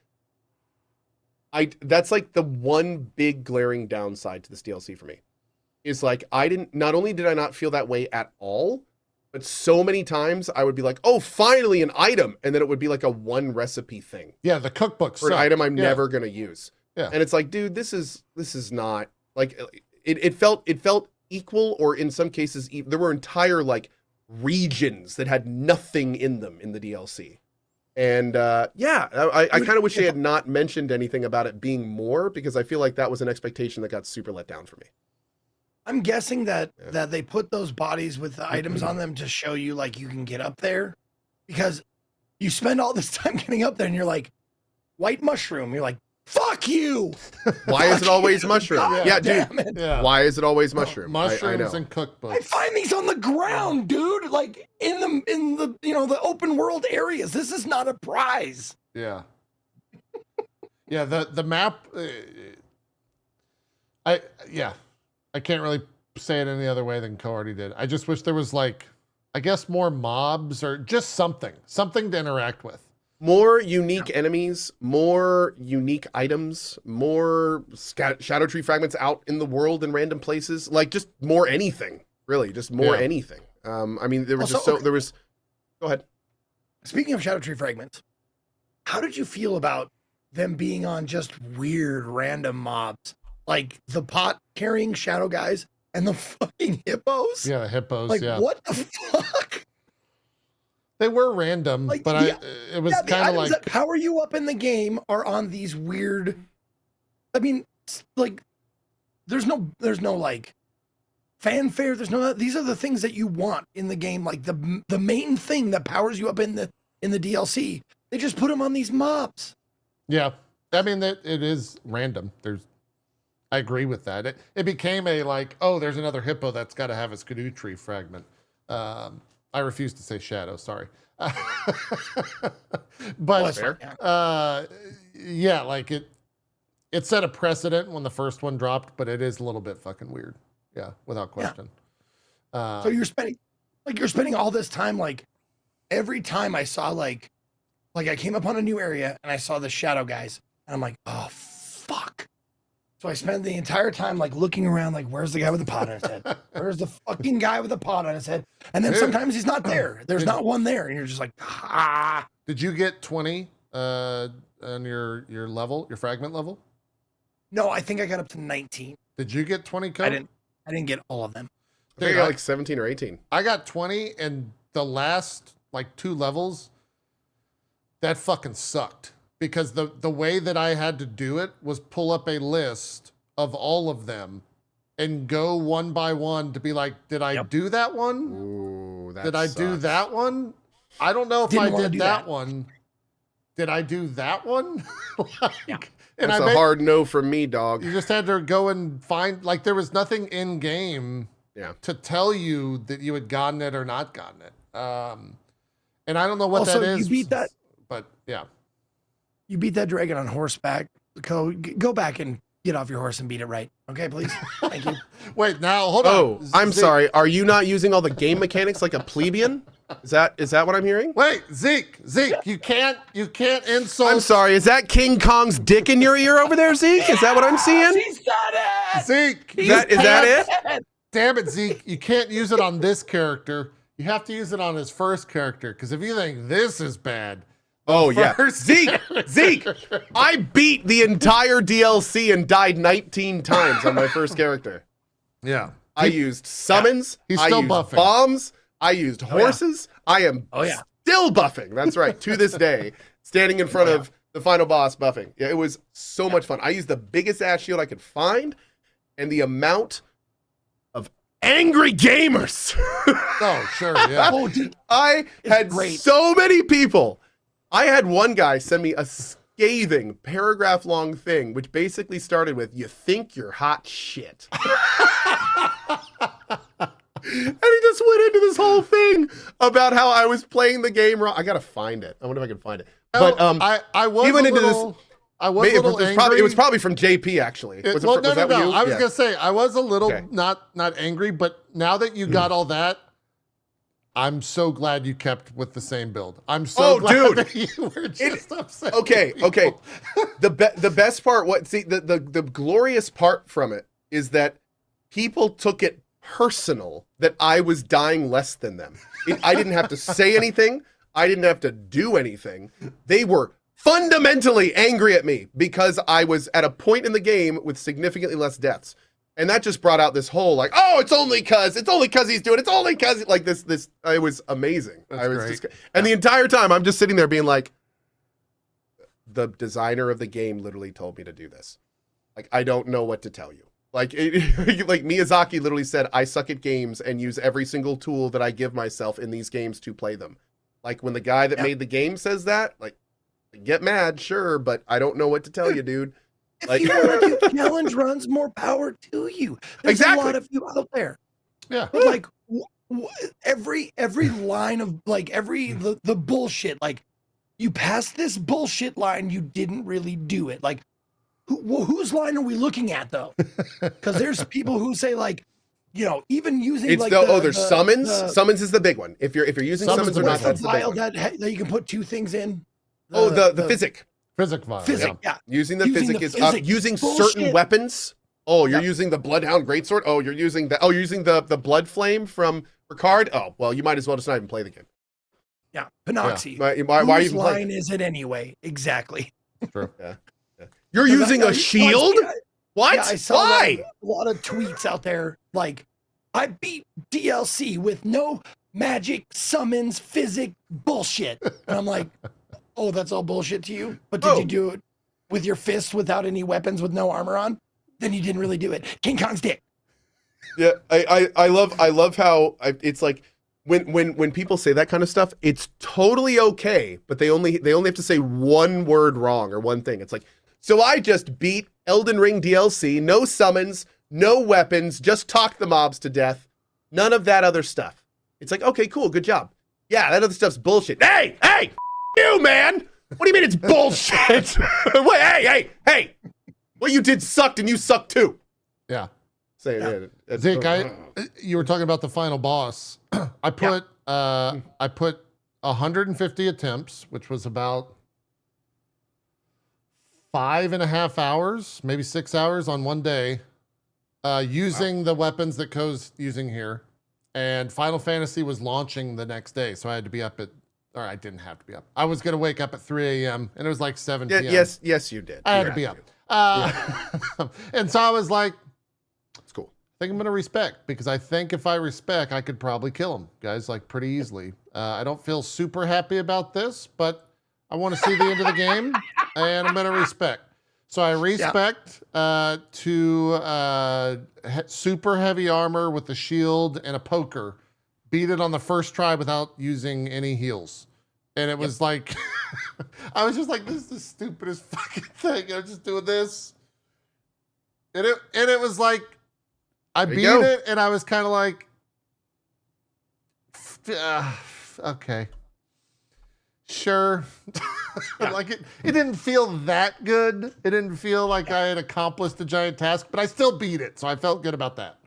Speaker 2: That's like the one big glaring downside to this DLC for me. Is like not only did I not feel that way at all, but so many times I would be like, oh, finally an item. And then it would be like a 1 recipe thing.
Speaker 1: Yeah, the cookbook
Speaker 2: for an item I'm never gonna use.
Speaker 1: Yeah.
Speaker 2: And it's like, dude, this is not like it felt equal, or in some cases there were entire like regions that had nothing in them in the DLC. And I kind of wish they had not mentioned anything about it being more, because I feel like that was an expectation that got super let down for me.
Speaker 3: I'm guessing that they put those bodies with the items on them to show you like you can get up there, because you spend all this time getting up there and you're like, white mushroom. You're like, fuck you.
Speaker 2: Why is it always mushroom?
Speaker 3: God
Speaker 2: dude.
Speaker 3: Yeah.
Speaker 2: Why is it always mushroom?
Speaker 1: Mushrooms
Speaker 2: I
Speaker 1: and cookbooks.
Speaker 3: I find these on the ground, dude. Like in the the open world areas. This is not a prize.
Speaker 1: Yeah. Yeah. The map. I can't really say it any other way than Co already did. I just wish there was like, I guess, more mobs or just something to interact with.
Speaker 2: More unique enemies, more unique items, more Shadow Tree fragments out in the world in random places. Like just more anything, really, just more anything. I mean, there was go ahead.
Speaker 3: Speaking of Shadow Tree fragments, how did you feel about them being on just weird random mobs? Like the pot carrying shadow guys and the fucking hippos.
Speaker 1: Yeah, the hippos.
Speaker 3: Like,
Speaker 1: yeah.
Speaker 3: what the fuck?
Speaker 1: They were random, like, but it was kind of like
Speaker 3: that power you up in the game are on these weird. I mean, like there's no like fanfare. There's no. These are the things that you want in the game. Like the main thing that powers you up in the DLC. They just put them on these mobs.
Speaker 1: Yeah, I mean it is random. I agree with that. It became a like, oh, there's another hippo that's got to have a skidoo tree fragment. I refuse to say shadow. Sorry. But yeah, like it set a precedent when the first one dropped, but it is a little bit fucking weird. Yeah, without question.
Speaker 3: So you're spending all this time, like every time I saw like I came upon a new area and I saw the shadow guys and I'm like, oh fuck. So I spent the entire time like looking around, like, where's the guy with the pot on his head? Where's the fucking guy with the pot on his head? And then sometimes he's not there. There's not one there. And you're just like, ah.
Speaker 1: Did you get 20 on your level, your fragment level?
Speaker 3: No, I think I got up to 19.
Speaker 1: Did you get 20 code?
Speaker 3: I didn't get all of them.
Speaker 2: I think I got like 17 or 18.
Speaker 1: I got 20, and the last like 2 levels, that fucking sucked. Because the way that I had to do it was pull up a list of all of them and go one by one to be like, did I do that one?
Speaker 2: Ooh, that
Speaker 1: did I do that one? I don't know if I did that one. Did I do that one? And
Speaker 2: that's a hard no from me, dog.
Speaker 1: You just had to go and find, like, there was nothing in game to tell you that you had gotten it or not gotten it. And I don't know what that is.
Speaker 3: You beat that,
Speaker 1: but yeah.
Speaker 3: You beat that dragon on horseback. Go back and get off your horse and beat it right. Okay, please. Thank you.
Speaker 1: Wait, now hold on.
Speaker 2: Oh, I'm sorry. Are you not using all the game mechanics like a plebeian? Is that what I'm hearing?
Speaker 1: Wait, Zeke, you can't insult.
Speaker 2: I'm sorry. Is that King Kong's dick in your ear over there, Zeke? Is that what I'm seeing?
Speaker 3: He said it.
Speaker 1: Zeke,
Speaker 2: is that it?
Speaker 1: Damn it, Zeke. You can't use it on this character. You have to use it on his first character. Because if you think this is bad.
Speaker 2: Oh, yeah. Zeke, I beat the entire DLC and died 19 times on my first character.
Speaker 1: Yeah.
Speaker 2: I used summons.
Speaker 1: He's still
Speaker 2: used
Speaker 1: buffing.
Speaker 2: Bombs. I used horses. I am
Speaker 3: yeah.
Speaker 2: still buffing. That's right. To this day, standing in front of the final boss buffing. Yeah, it was so much fun. I used the biggest ass shield I could find, and the amount of angry gamers.
Speaker 1: Oh, sure, yeah.
Speaker 2: I had so many people. I had one guy send me a scathing paragraph-long thing, which basically started with, "You think you're hot shit." And he just went into this whole thing about how I was playing the game wrong. I gotta find it. I wonder if I can find it. But
Speaker 1: I was
Speaker 2: he went into
Speaker 1: this. I was a little angry.
Speaker 2: It was probably from JP actually.
Speaker 1: No. I was gonna say I was a little not angry, but now that you got all that, I'm so glad you kept with the same build. I'm so glad that you were just upset.
Speaker 2: Okay. The best part, the glorious part from it is that people took it personal that I was dying less than them. I didn't have to say anything. I didn't have to do anything. They were fundamentally angry at me because I was at a point in the game with significantly less deaths. And that just brought out this whole like, oh, it's only cause he's doing it. It's only cause like this, it was amazing. And the entire time I'm just sitting there being like, the designer of the game literally told me to do this. Like, I don't know what to tell you. Like, like Miyazaki literally said, I suck at games and use every single tool that I give myself in these games to play them. Like when the guy that made the game says that, like, get mad, sure, but I don't know what to tell you, dude.
Speaker 3: If you want to do challenge runs, more power to you. There's a lot of you out there.
Speaker 1: Yeah.
Speaker 3: But like every line of like the bullshit, like you passed this bullshit line, you didn't really do it. Like whose line are we looking at though? Because there's people who say like, you know, even using
Speaker 2: it's
Speaker 3: like
Speaker 2: there's summons. Summons is the big one. If you're using summons or not, that's the big one.
Speaker 3: That you can put 2 things in.
Speaker 2: The physic.
Speaker 1: Physic vial.
Speaker 3: Yeah.
Speaker 2: Using the physic is up. Using certain weapons. Oh, you're using the Bloodhound Greatsword. Oh, you're using the Blood Flame from Ricard. Oh, well, you might as well just not even play the game.
Speaker 3: Yeah, Panoxy.
Speaker 2: Yeah. Why even play?
Speaker 3: Line is it anyway? Exactly.
Speaker 1: True.
Speaker 2: Yeah. You're using a shield? What?
Speaker 3: Yeah, I saw a lot of tweets out there like, I beat DLC with no magic, summons, physic, bullshit. And I'm like, oh, that's all bullshit to you? But did you do it with your fists without any weapons, with no armor on? then you didn't really do it. King Kong's dick.
Speaker 2: Yeah, I love how it's like when people say that kind of stuff, it's totally okay, but they only have to say one word wrong or one thing. It's like, so I just beat Elden Ring DLC, no summons, no weapons, just talk the mobs to death, none of that other stuff. It's like, okay, cool, good job. Yeah, that other stuff's bullshit. Hey, you man! What do you mean it's bullshit? Wait, hey! What you did sucked, and you suck too.
Speaker 1: Yeah.
Speaker 2: Say yeah.
Speaker 1: Zeke, you were talking about the final boss. I put 150 attempts, which was about 5.5 hours, maybe 6 hours on one day, using the weapons that Ko's using here. And Final Fantasy was launching the next day, so I had to be up or I didn't have to be up. I was going to wake up at 3 a.m., and it was like 7 p.m.
Speaker 2: Yes, you did.
Speaker 1: I had to be up. And so I was like,
Speaker 2: it's cool.
Speaker 1: I think I'm going to respect, because I think if I respect, I could probably kill him, guys, like pretty easily. I don't feel super happy about this, but I want to see the end of the game, and I'm going to respect. So I respect to super heavy armor with a shield and a poker. Beat it on the first try without using any heals. And it was like, I was just like, this is the stupidest fucking thing. I'm just doing this. And it was like, I beat it, and I was kind of like, okay. Sure. Like it didn't feel that good. It didn't feel like I had accomplished a giant task, but I still beat it. So I felt good about that.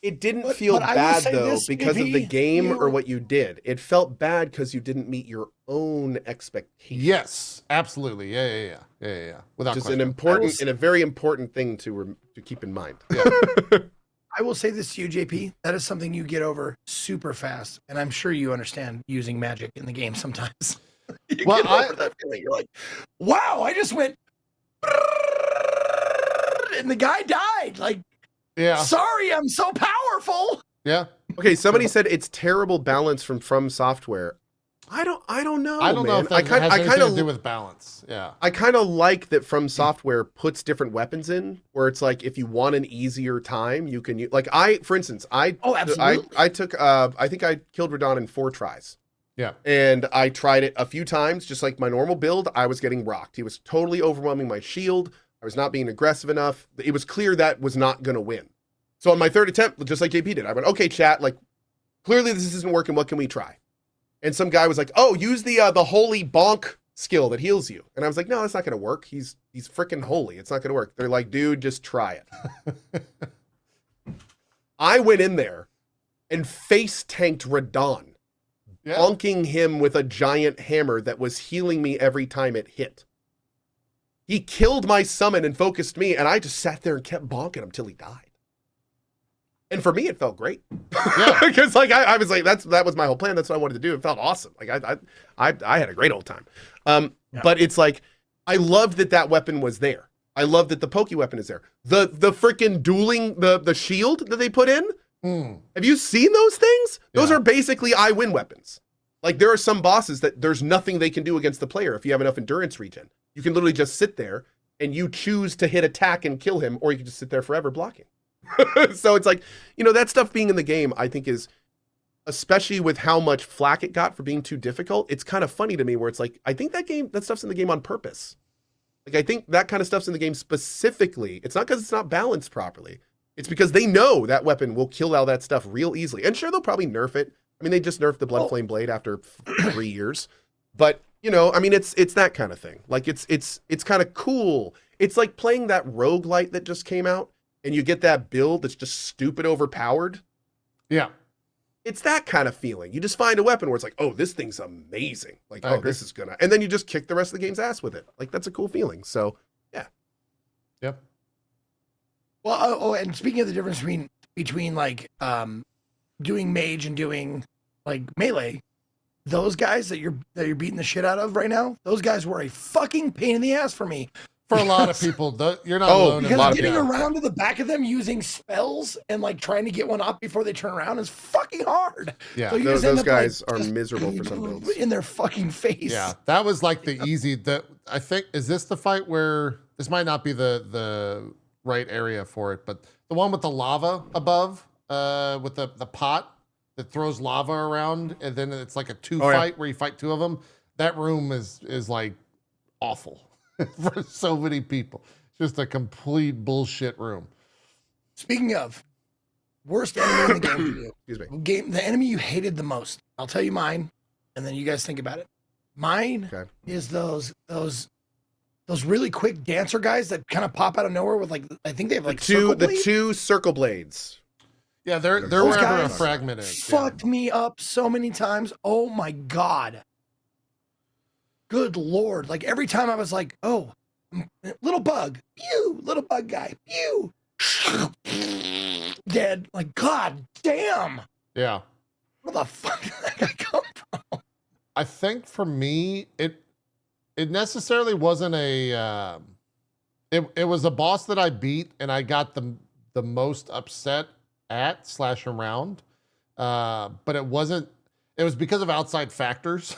Speaker 2: It didn't feel bad though because of the game or what you did. It felt bad because you didn't meet your own expectations.
Speaker 1: Yes, absolutely. Yeah. Without
Speaker 2: Just
Speaker 1: question.
Speaker 2: an important and a very important thing to keep in mind.
Speaker 1: Yeah.
Speaker 3: I will say this to you, JP. That is something you get over super fast, and I'm sure you understand using magic in the game sometimes. You
Speaker 1: well,
Speaker 3: get over that feeling. You're like, wow, I just went, and the guy died. Like,
Speaker 1: yeah.
Speaker 3: Sorry, I'm so powerful.
Speaker 1: Yeah.
Speaker 2: Okay, somebody said it's terrible balance from Software. I don't know.
Speaker 1: I don't know if that has anything to do with balance. Yeah.
Speaker 2: I kind of like that From Software puts different weapons in, where it's like if you want an easier time, you can use. Like for instance,
Speaker 3: absolutely.
Speaker 2: I took I think I killed Radon in 4 tries.
Speaker 1: Yeah.
Speaker 2: And I tried it a few times, just like my normal build. I was getting rocked. He was totally overwhelming my shield. I was not being aggressive enough. It was clear that was not going to win. So on my 3rd attempt, just like JP did, I went, okay, chat, like clearly this isn't working. What can we try? And some guy was like, oh, use the holy bonk skill that heals you. And I was like, no, that's not going to work. He's freaking holy. It's not going to work. They're like, dude, just try it. I went in there and face tanked Radon. Yeah. Bonking him with a giant hammer that was healing me every time it hit. He killed my summon and focused me, and I just sat there and kept bonking him till he died. And for me, it felt great. Yeah, because like I was like, that was my whole plan. That's what I wanted to do. It felt awesome. Like I had a great old time. But it's like I loved that weapon was there. I love that the pokey weapon is there. The freaking dueling the shield that they put in. Have you seen those things? Those are basically I win weapons. Like there are some bosses that there's nothing they can do against the player if you have enough endurance regen. You can literally just sit there and you choose to hit attack and kill him, or you can just sit there forever blocking. So it's like, that stuff being in the game, I think is, especially with how much flack it got for being too difficult, it's kind of funny to me where it's like, I think that stuff's in the game on purpose. Like, I think that kind of stuff's in the game specifically. It's not because it's not balanced properly. It's because they know that weapon will kill all that stuff real easily. And sure, they'll probably nerf it. I mean, they just nerfed the Blood Flame Blade after 3 years. But, I mean, it's that kind of thing. Like, it's kind of cool. It's like playing that roguelite that just came out, and you get that build that's just stupid overpowered.
Speaker 1: Yeah.
Speaker 2: It's that kind of feeling. You just find a weapon where it's like, oh, this thing's amazing. Like, oh, this is gonna... And then you just kick the rest of the game's ass with it. Like, that's a cool feeling. So, yeah.
Speaker 1: Yep.
Speaker 3: Well, and speaking of the difference between like doing mage and doing like melee, those guys that you're beating the shit out of right now, those guys were a fucking pain in the ass for me.
Speaker 1: For a lot of people, you're not alone.
Speaker 3: Because getting around to the back of them using spells and like trying to get one up before they turn around is fucking hard.
Speaker 2: Yeah, so those guys are miserable for some builds.
Speaker 3: In their fucking face.
Speaker 1: Yeah, that was like the easy. I think, is this the fight where this might not be the right area for it. But the one with the lava above, with the pot that throws lava around, and then it's like a two fight where you fight two of them. That room is like awful for so many people. Just a complete bullshit room.
Speaker 3: Speaking of worst enemy in the game for you,
Speaker 2: Excuse me.
Speaker 3: the enemy you hated the most. I'll tell you mine, and then you guys think about it. Mine is those really quick dancer guys that kind of pop out of nowhere with like, I think they have like
Speaker 2: the two circle blades.
Speaker 1: Yeah, they're
Speaker 3: Those
Speaker 1: wherever a
Speaker 3: guys
Speaker 1: fragment is.
Speaker 3: fucked me up so many times. Oh my God. Good Lord. Like every time I was like, oh, little bug, pew, little bug guy, pew, dead. Like, God damn.
Speaker 1: Yeah.
Speaker 3: Where the fuck did that guy come from?
Speaker 1: I think for me, it necessarily wasn't a. It was a boss that I beat, and I got the most upset at / around. But it wasn't. It was because of outside factors,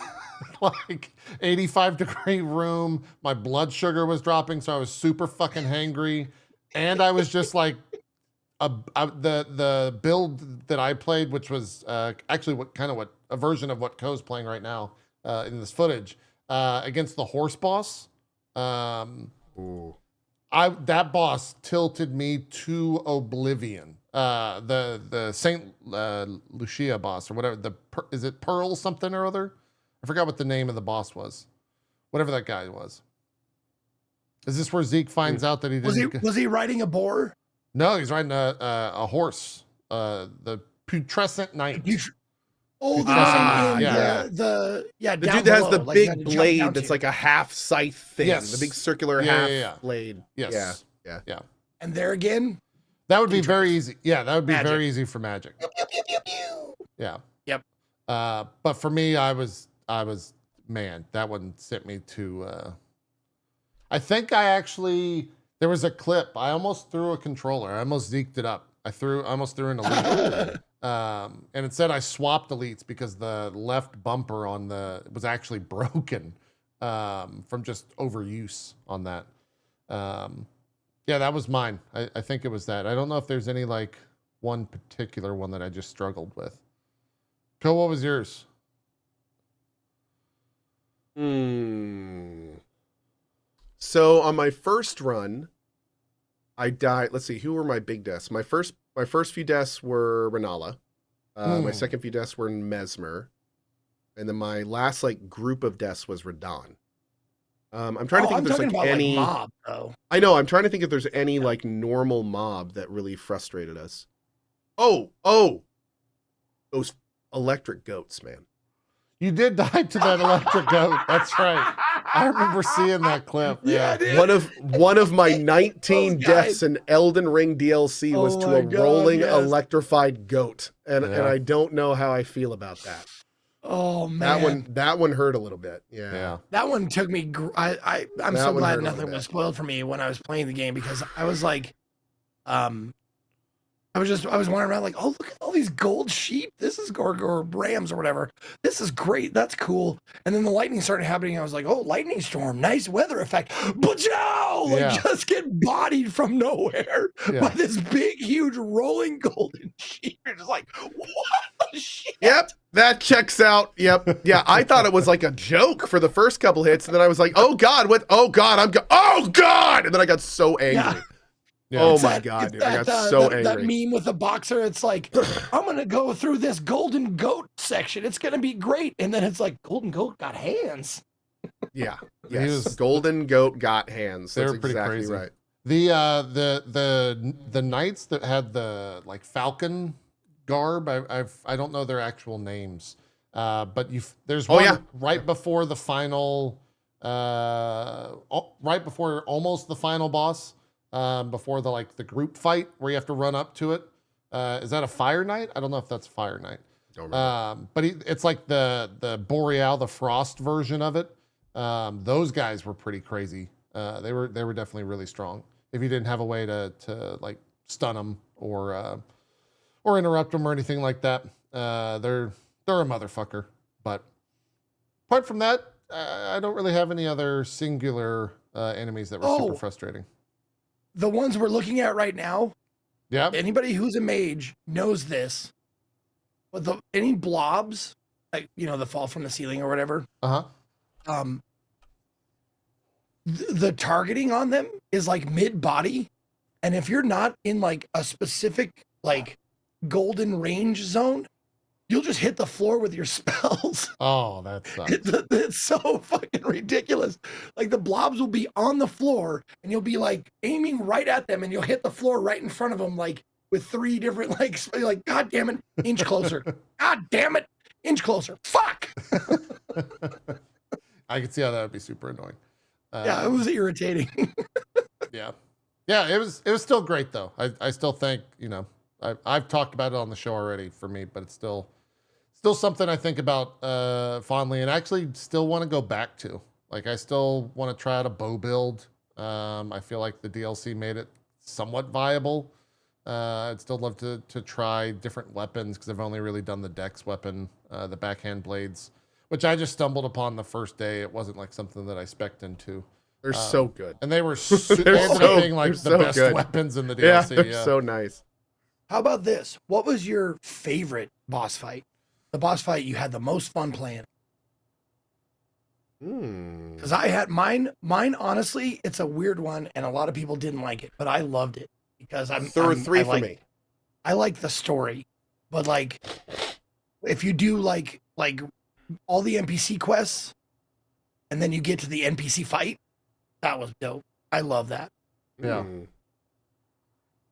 Speaker 1: like 85-degree room. My blood sugar was dropping, so I was super fucking hangry, and I was just like. The build that I played, which was actually what a version of what Ko's playing right now in this footage, against the horse boss. That boss tilted me to oblivion. The Saint Lucia boss or whatever. Is it Pearl something or other? I forgot what the name of the boss was. Whatever that guy was. Is this where Zeke finds out that he didn't?
Speaker 3: Was he riding a boar?
Speaker 1: No, he's riding a horse. The putrescent knight.
Speaker 3: The
Speaker 2: dude
Speaker 3: that
Speaker 2: that has the big blade that's like a half scythe thing.
Speaker 1: Yes.
Speaker 2: The big circular half blade.
Speaker 1: Yes.
Speaker 2: Yeah.
Speaker 3: And there again,
Speaker 1: that would be very easy. Yeah, that would be
Speaker 3: Magic.
Speaker 1: very easy for magic.
Speaker 3: Pew, pew, pew, pew, pew.
Speaker 1: Yeah.
Speaker 3: Yep.
Speaker 1: But for me, I was man, that one sent me to. I think there was a clip. I almost threw a controller. I almost zeked it up. I almost threw an elite. And it said I swapped elites because the left bumper was actually broken from just overuse on that. Yeah, that was mine. I think it was that. I don't know if there's any like one particular one that I just struggled with. Ko, what was yours?
Speaker 2: So on my first run, I died. Let's see, who were my big deaths? My first few deaths were Renala. My second few deaths were Mesmer. And then my last like group of deaths was Radon. I'm trying to think if there's like any
Speaker 3: mob, though.
Speaker 2: I know, I'm trying to think if there's any like normal mob that really frustrated us. Oh, those electric goats, man.
Speaker 1: You did die to that electric goat. That's right. I remember seeing that clip. Yeah.
Speaker 2: One of my 19 deaths in Elden Ring DLC was to a rolling electrified goat. And I don't know how I feel about that.
Speaker 3: Oh man.
Speaker 2: That one hurt a little bit. Yeah.
Speaker 3: That one took me I'm so glad nothing was spoiled for me when I was playing the game, because I was like I was wandering around like, oh, look at all these gold sheep. This is or rams or whatever. This is great. That's cool. And then the lightning started happening. I was like, oh, lightning storm, nice weather effect. Ba-chow! Like just get bodied from nowhere by this big, huge rolling golden sheep. You're just like, what the shit?
Speaker 2: Yep, that checks out. Yep. Yeah, I thought it was like a joke for the first couple hits, and then I was like, oh God, what? Oh God, oh God! And then I got so angry.
Speaker 3: Yeah.
Speaker 2: Yeah. Oh my God, dude. I got so angry.
Speaker 3: That meme with the boxer, it's like, I'm going to go through this golden goat section. It's going to be great. And then it's like, golden goat got hands.
Speaker 2: Yeah. Yes. Golden goat got hands. That's exactly crazy. Right.
Speaker 1: The knights that had the like falcon garb, I don't know their actual names. But there's one right before the final, right before almost the final boss. Before the group fight where you have to run up to it. Is that a Fire Knight? I don't know if that's Fire Knight.
Speaker 2: Don't remember.
Speaker 1: But it's like the Boreal, the Frost version of it. Those guys were pretty crazy. They were definitely really strong. If you didn't have a way to like stun them or interrupt them or anything like that, they're a motherfucker. But apart from that, I don't really have any other singular enemies that were super frustrating.
Speaker 3: the ones we're looking at right now,
Speaker 1: Yeah.
Speaker 3: anybody who's a mage knows this. But any blobs, like that fall from the ceiling or whatever, the targeting on them is like mid-body, and if you're not in like a specific like golden range zone, you'll just hit the floor with your spells.
Speaker 1: Oh, that sucks.
Speaker 3: It's so fucking ridiculous. Like the blobs will be on the floor, and you'll be like aiming right at them, and you'll hit the floor right in front of them, like with 3 different like, God damn it, inch closer. God damn it, inch closer. Fuck.
Speaker 1: I can see how that would be super annoying.
Speaker 3: Yeah, it was irritating.
Speaker 1: Yeah. It was still great though. I still think, I've talked about it on the show already for me, but it's still something I think about fondly, and actually still want to go back to. Like I still want to try out a bow build. I feel like the DLC made it somewhat viable. I'd still love to try different weapons because I've only really done the dex weapon, the backhand blades, which I just stumbled upon the first day. It wasn't like something that I spec'd into.
Speaker 2: They're so good.
Speaker 1: And they were they ended up being like the best weapons in the DLC.
Speaker 2: Yeah, they're so nice.
Speaker 3: How about this? What was your favorite boss fight? The boss fight you had the most fun playing? Because I had mine. Honestly, it's a weird one, and a lot of people didn't like it, but I loved it because
Speaker 2: there were 3 for me.
Speaker 3: I like the story, but like, if you do like all the NPC quests, and then you get to the NPC fight, that was dope. I love that.
Speaker 1: Yeah.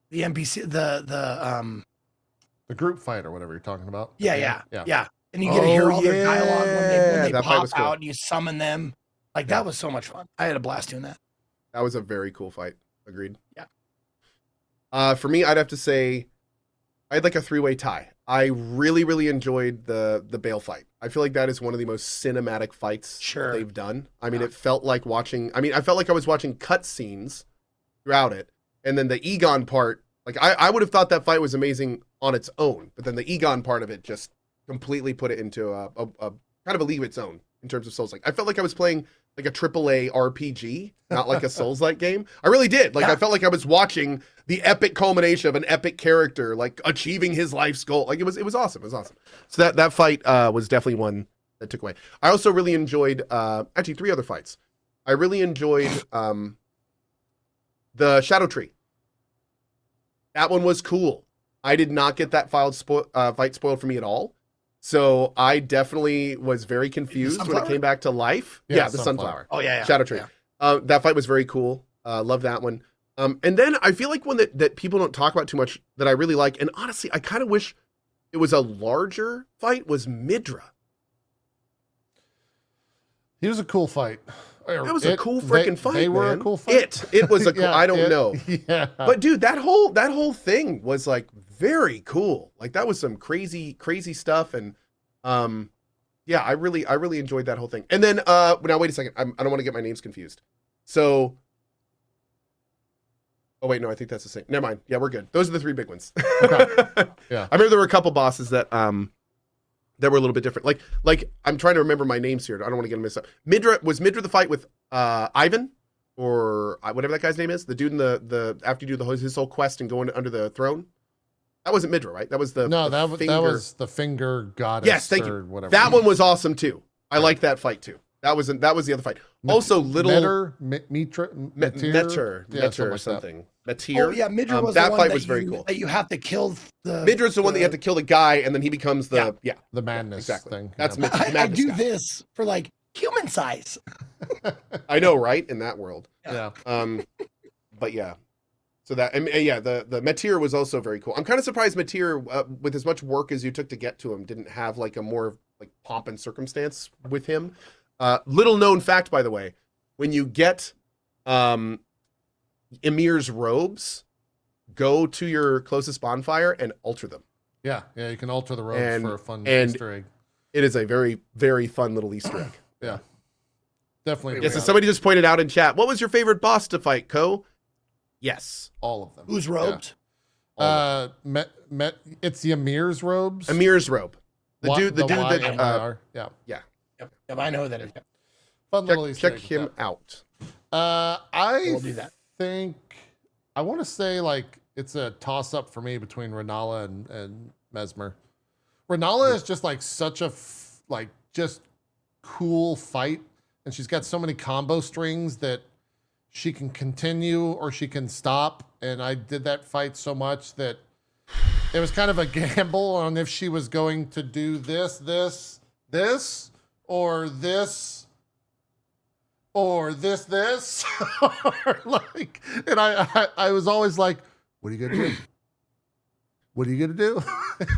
Speaker 3: The NPC, the
Speaker 1: group fight or whatever you're talking about.
Speaker 3: Yeah. And you get to hear all their dialogue when they pop
Speaker 2: cool.
Speaker 3: out and you summon them. Like that was so much fun. I had a blast doing that.
Speaker 2: That was a very cool fight. Agreed.
Speaker 3: Yeah.
Speaker 2: For me, I'd have to say I had like a 3-way tie. I really, really enjoyed the Bale fight. I feel like that is one of the most cinematic fights they've done. I mean, it felt like I felt like I was watching cutscenes throughout it. And then the Egon part, like I would have thought that fight was amazing on its own, but then the Egon part of it just completely put it into a kind of a league of its own in terms of Souls-like. I felt like I was playing like a AAA RPG, not like a Souls-like game. I really did. Like I felt like I was watching the epic culmination of an epic character, like achieving his life's goal. Like it was awesome. It was awesome. So that fight was definitely one that took away. I also really enjoyed actually 3 other fights. I really enjoyed the Shadow Tree. That one was cool. I did not get that fight spoiled for me at all. So I definitely was very confused when it came back to life. Yeah, the sunflower.
Speaker 3: Oh yeah.
Speaker 2: Shadow Tree.
Speaker 3: Yeah.
Speaker 2: That fight was very cool. Love that one. And then I feel like one that people don't talk about too much that I really like, and honestly, I kind of wish it was a larger fight, was Midra.
Speaker 1: He was a cool fight.
Speaker 2: That was a cool freaking fight.
Speaker 1: They were
Speaker 2: man.
Speaker 1: a cool fight.
Speaker 2: It was a cool. I don't know.
Speaker 1: Yeah.
Speaker 2: But dude, that whole thing was like very cool. Like that was some crazy stuff. And yeah, I really enjoyed that whole thing. And then now wait a second. I don't want to get my names confused. So oh wait, no, I think that's the same. Never mind. Yeah, we're good. Those are the 3 big ones.
Speaker 1: Okay. Yeah.
Speaker 2: I remember there were a couple bosses that were a little bit different. Like I'm trying to remember my names here. I don't want to get them mixed up. Midra the fight with Ivan or whatever that guy's name is, the dude in the after you do his whole quest and going under the throne. That wasn't Midra, right? That was that was
Speaker 1: the finger goddess.
Speaker 2: Yes, thank you.
Speaker 1: Whatever.
Speaker 2: That one was awesome too. I liked that fight too. That was the other fight. Also, little
Speaker 1: Meter
Speaker 2: or something. Metir.
Speaker 3: Oh yeah, Midra was
Speaker 2: that
Speaker 3: the one
Speaker 2: fight was very cool.
Speaker 3: That you have to kill the.
Speaker 2: Midra's the one that you have to kill the guy, and then he becomes the
Speaker 1: the madness thing.
Speaker 2: That's
Speaker 1: yeah.
Speaker 3: I do this for like human size.
Speaker 2: I know, right? In that world.
Speaker 1: Yeah.
Speaker 2: But yeah. So that the Metir was also very cool. I'm kind of surprised Metir, with as much work as you took to get to him, didn't have like a more like pomp and circumstance with him. Little known fact, by the way, when you get Emir's robes, go to your closest bonfire and alter them.
Speaker 1: Yeah, you can alter the robes for a fun
Speaker 2: and
Speaker 1: Easter egg.
Speaker 2: It is a very, very fun little Easter egg.
Speaker 1: Yeah, definitely.
Speaker 2: Yes, so somebody just pointed out in chat, what was your favorite boss to fight, Ko? Yes.
Speaker 1: All of them.
Speaker 3: Who's robed?
Speaker 1: Yeah. It's the Emir's robes.
Speaker 2: Emir's robe. The dude that
Speaker 1: yeah.
Speaker 3: Yep, I know who that is. Yep.
Speaker 1: Fun little Easter
Speaker 2: check
Speaker 1: egg
Speaker 2: him out.
Speaker 1: I
Speaker 3: We'll do that.
Speaker 1: think I want to say like it's a toss up for me between Renala and Mesmer. Renala is just like such a like just cool fight, and she's got so many combo strings that she can continue or she can stop. And I did that fight so much that it was kind of a gamble on if she was going to do this, or this, or this, or like, and I was always like, what are you gonna do? What are you gonna do?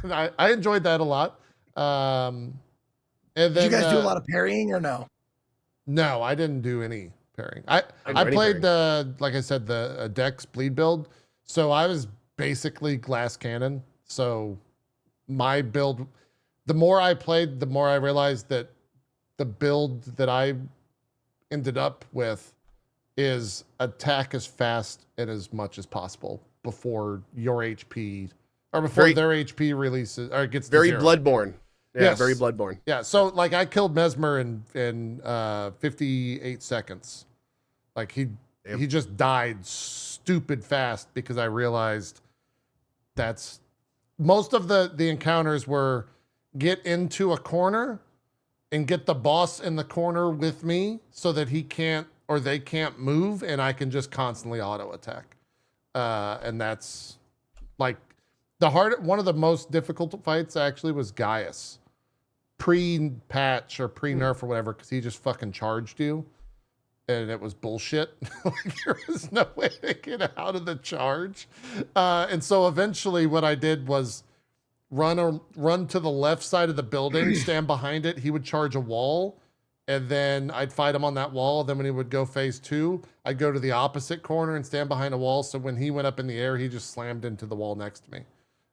Speaker 1: And I enjoyed that a lot. And then
Speaker 3: Did you guys do a lot of parrying or no?
Speaker 1: No, I didn't do any pairing. I
Speaker 2: any
Speaker 1: played like I said, the Dex bleed build. So I was basically glass cannon. So my build, the more I played, the more I realized that the build that I ended up with is attack as fast and as much as possible before your HP or before their HP releases or gets
Speaker 2: very
Speaker 1: to 0.
Speaker 2: Bloodborne. Yeah,
Speaker 1: Yes.
Speaker 2: very Bloodborne.
Speaker 1: Yeah, so like I killed Mesmer in 58 seconds. Like he just died stupid fast because I realized that's most of the encounters were get into a corner and get the boss in the corner with me so that he can't or they can't move and I can just constantly auto attack. And that's like one of the most difficult fights actually was Gaius. Pre-patch or pre-nerf or whatever, because he just fucking charged you. And it was bullshit. Like, there was no way to get out of the charge. And so eventually what I did was run to the left side of the building, stand behind it. He would charge a wall, and then I'd fight him on that wall. Then when he would go phase 2, I'd go to the opposite corner and stand behind a wall. So when he went up in the air, he just slammed into the wall next to me.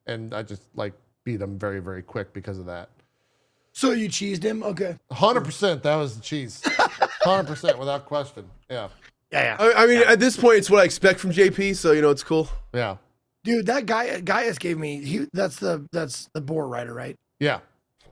Speaker 1: And I just like beat him very, very quick because of that.
Speaker 3: So you cheesed him? Okay.
Speaker 1: 100%. That was the cheese. 100% without question. Yeah.
Speaker 3: Yeah.
Speaker 2: I mean, at this point, it's what I expect from JP, so you know it's cool.
Speaker 1: Yeah.
Speaker 3: Dude, that guy Gaius gave me. That's the boar rider, right?
Speaker 1: Yeah.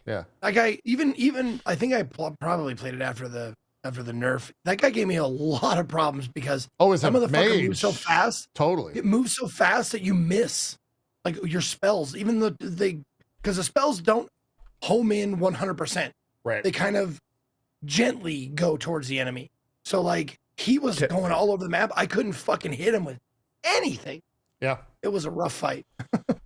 Speaker 1: Yeah.
Speaker 3: That guy. Even I think I probably played it after the nerf. That guy gave me a lot of problems because
Speaker 1: some
Speaker 3: of the fucker
Speaker 1: mage.
Speaker 3: moves so fast.
Speaker 1: Totally.
Speaker 3: It moves so fast that you miss like your spells. Even though because the spells don't home in 100%.
Speaker 1: Right.
Speaker 3: They kind of gently go towards the enemy. So like he was going all over the map. I couldn't fucking hit him with anything.
Speaker 1: Yeah.
Speaker 3: It was a rough fight.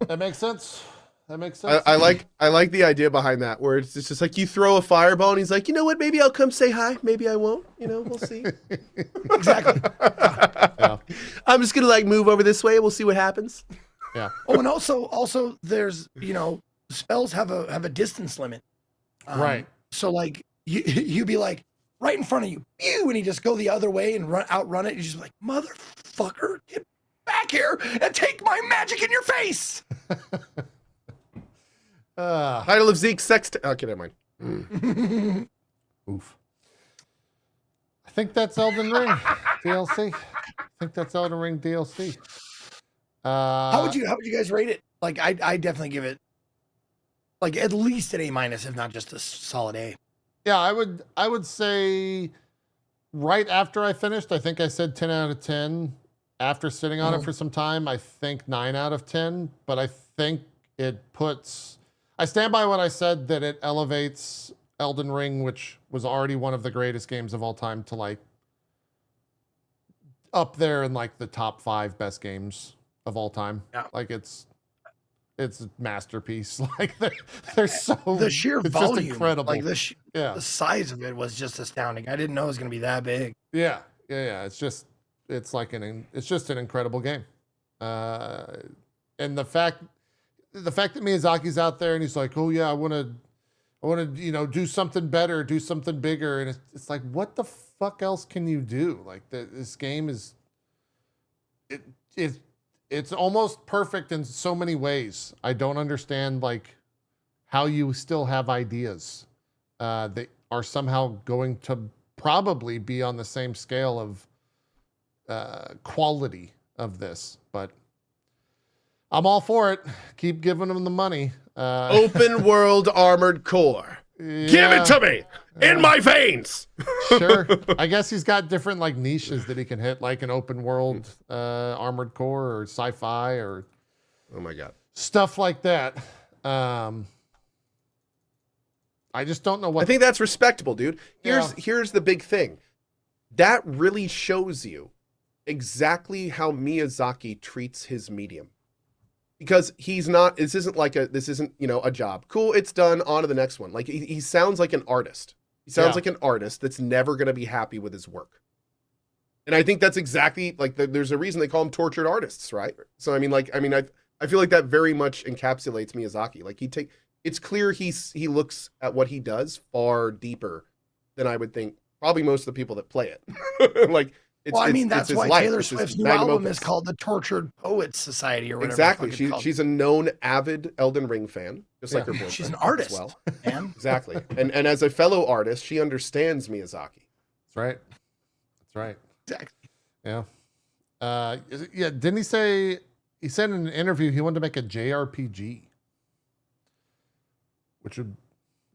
Speaker 1: That makes sense. That makes sense.
Speaker 2: I like the idea behind that, where it's just like you throw a fireball and he's like, you know what, maybe I'll come say hi, maybe I won't, you know, we'll see.
Speaker 3: Exactly.
Speaker 1: Yeah.
Speaker 2: I'm just gonna like move over this way, we'll see what happens.
Speaker 1: Yeah.
Speaker 3: Oh, and also there's, you know, spells have a distance limit.
Speaker 1: Right.
Speaker 3: So like you'd be like right in front of you, pew, and he just go the other way and outrun it. You're just like, motherfucker, get back here and take my magic in your face.
Speaker 2: Title of Zeke's sex. Okay, never mind.
Speaker 1: Oof. I think that's Elden Ring DLC.
Speaker 3: How would you guys rate it? Like I definitely give it like at least an A-, if not just a solid A.
Speaker 1: Yeah, I would say right after I finished, I think I said 10 out of 10. After sitting on it for some time, I think 9 out of 10, but I think I stand by what I said, that it elevates Elden Ring, which was already one of the greatest games of all time, to like up there in like the top 5 best games of all time.
Speaker 3: Yeah.
Speaker 1: Like it's a masterpiece. Like they're so
Speaker 3: The sheer
Speaker 1: it's
Speaker 3: volume,
Speaker 1: just incredible.
Speaker 3: like the size of it was just astounding. I didn't know it was going to be that big.
Speaker 1: Yeah. It's just an incredible game. And the fact that Miyazaki's out there and he's like, oh yeah, I want to, do something better, do something bigger. And it's like, what the fuck else can you do? Like this game is, it's almost perfect in so many ways. I don't understand like how you still have ideas that are somehow going to probably be on the same scale of quality of this, but I'm all for it. Keep giving them the money.
Speaker 2: Open world armored core. Give it to me in my veins.
Speaker 1: Sure. I guess he's got different like niches that he can hit, like an open world Armored Core or sci-fi or
Speaker 2: Oh my god.
Speaker 1: stuff like that. I just don't know what.
Speaker 2: I think that's respectable, dude.
Speaker 1: Yeah.
Speaker 2: Here's the big thing. That really shows you exactly how Miyazaki treats his medium. Because this isn't, a job. Cool, it's done, on to the next one. Like, he sounds like an artist. He sounds like an artist that's never going to be happy with his work. And I think that's exactly, like, there's a reason they call them tortured artists, right? So, I feel like that very much encapsulates Miyazaki. Like, it's clear he looks at what he does far deeper than I would think probably most of the people that play it. Like,
Speaker 3: that's why Taylor Swift's new album is called the Tortured Poets Society or whatever.
Speaker 2: Exactly. She's a known avid Elden Ring fan, just like her boyfriend.
Speaker 3: She's an artist.
Speaker 2: As well.
Speaker 3: Man.
Speaker 2: Exactly. And as a fellow artist, she understands Miyazaki.
Speaker 1: That's right. That's right.
Speaker 3: Exactly.
Speaker 1: Yeah. Yeah. Didn't he say, he said in an interview he wanted to make a JRPG, which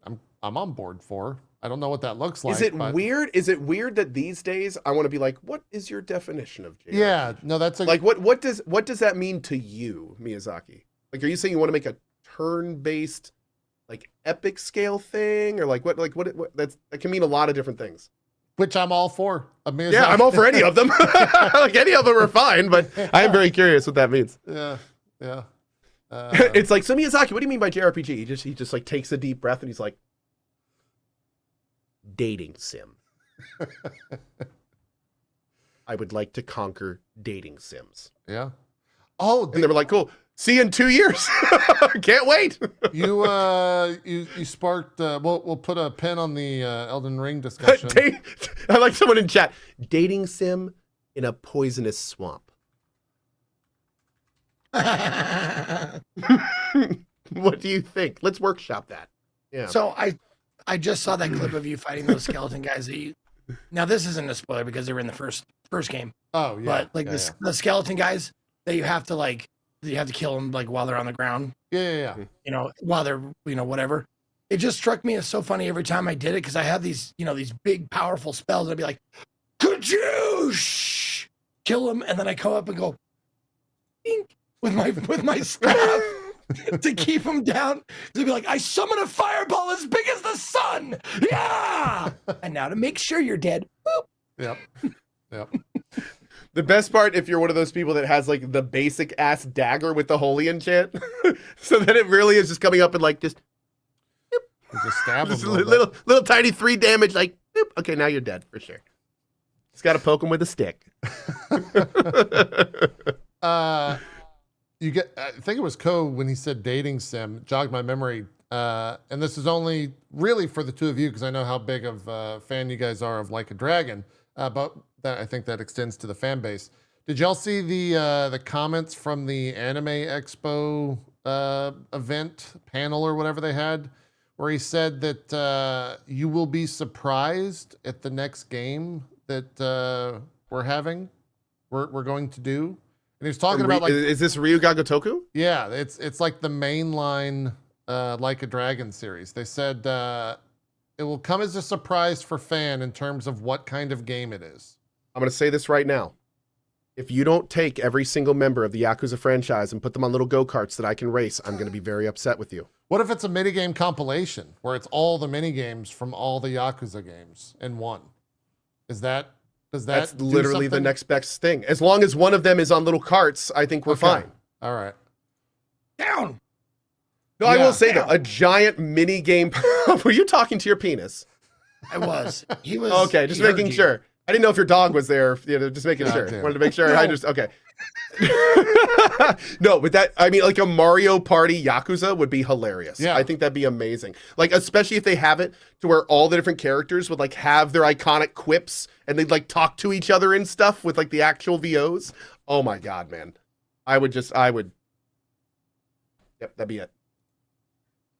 Speaker 1: I'm on board for. I don't know what that looks like.
Speaker 2: Is it weird? Is it weird that these days I want to be like, what is your definition of JRPG?
Speaker 1: Yeah, no, that's
Speaker 2: like what does that mean to you, Miyazaki? Like, are you saying you want to make a turn-based, like, epic scale thing, or like what that can mean a lot of different things.
Speaker 1: Which I'm all for.
Speaker 2: Yeah, I'm all for any of them. Like, any of them are fine, but I am very curious what that means.
Speaker 1: Yeah.
Speaker 2: It's like, so Miyazaki, what do you mean by JRPG? He just like takes a deep breath and he's like, dating sim. I would like to conquer dating sims.
Speaker 1: Yeah. Oh,
Speaker 2: and they were like, cool. See you in 2 years. Can't wait.
Speaker 1: You sparked. We'll put a pin on the Elden Ring discussion.
Speaker 2: I like someone in chat. Dating sim in a poisonous swamp. What do you think? Let's workshop that. Yeah.
Speaker 3: So I just saw that clip of you fighting those skeleton guys. Now this isn't a spoiler because they were in the first game.
Speaker 1: Oh yeah.
Speaker 3: But like the skeleton guys that you have to kill them like while they're on the ground.
Speaker 1: Yeah.
Speaker 3: You know, while they're whatever. It just struck me as so funny every time I did it because I have these these big powerful spells. And I'd be like, could you kill him? And then I come up and go, dink, with my staff. To keep him down. To be like, I summon a fireball as big as the sun. Yeah. And now to make sure you're dead. Boop.
Speaker 1: Yep.
Speaker 2: The best part, if you're one of those people that has like the basic ass dagger with the holy enchant, so that it really is just coming up and like just
Speaker 1: stab him.
Speaker 2: Just little tiny 3 damage, like boop. Okay, now you're dead for sure. Just gotta poke him with a stick.
Speaker 1: You get. I think it was Co when he said dating sim. Jogged my memory. And this is only really for the two of you because I know how big of a fan you guys are of Like a Dragon. But I think that extends to the fan base. Did y'all see the comments from the Anime Expo event panel or whatever they had, where he said that you will be surprised at the next game that we're going to do. And he was talking about like,
Speaker 2: is this Ryuga Gotoku?
Speaker 1: Yeah, it's like the mainline Like a Dragon series. They said it will come as a surprise for fan in terms of what kind of game it is.
Speaker 2: I'm going to say this right now. If you don't take every single member of the Yakuza franchise and put them on little go-karts that I can race, I'm going to be very upset with you.
Speaker 1: What if it's a minigame compilation where it's all the minigames from all the Yakuza games in one? That's
Speaker 2: literally the next best thing. As long as one of them is on little carts, I think we're fine.
Speaker 1: All right.
Speaker 3: Down.
Speaker 2: No, I will say though, a giant mini game. Were you talking to your penis?
Speaker 3: I was. He was.
Speaker 2: Okay, just making sure. I didn't know if your dog was there. Just making sure. Wanted to make sure. No. Okay. No, but like a Mario Party Yakuza would be hilarious.
Speaker 1: Yeah.
Speaker 2: I think that'd be amazing. Like, especially if they have it to where all the different characters would like have their iconic quips and they'd like talk to each other and stuff with like the actual VOs. Oh my God, man. I would. Yep, that'd be it.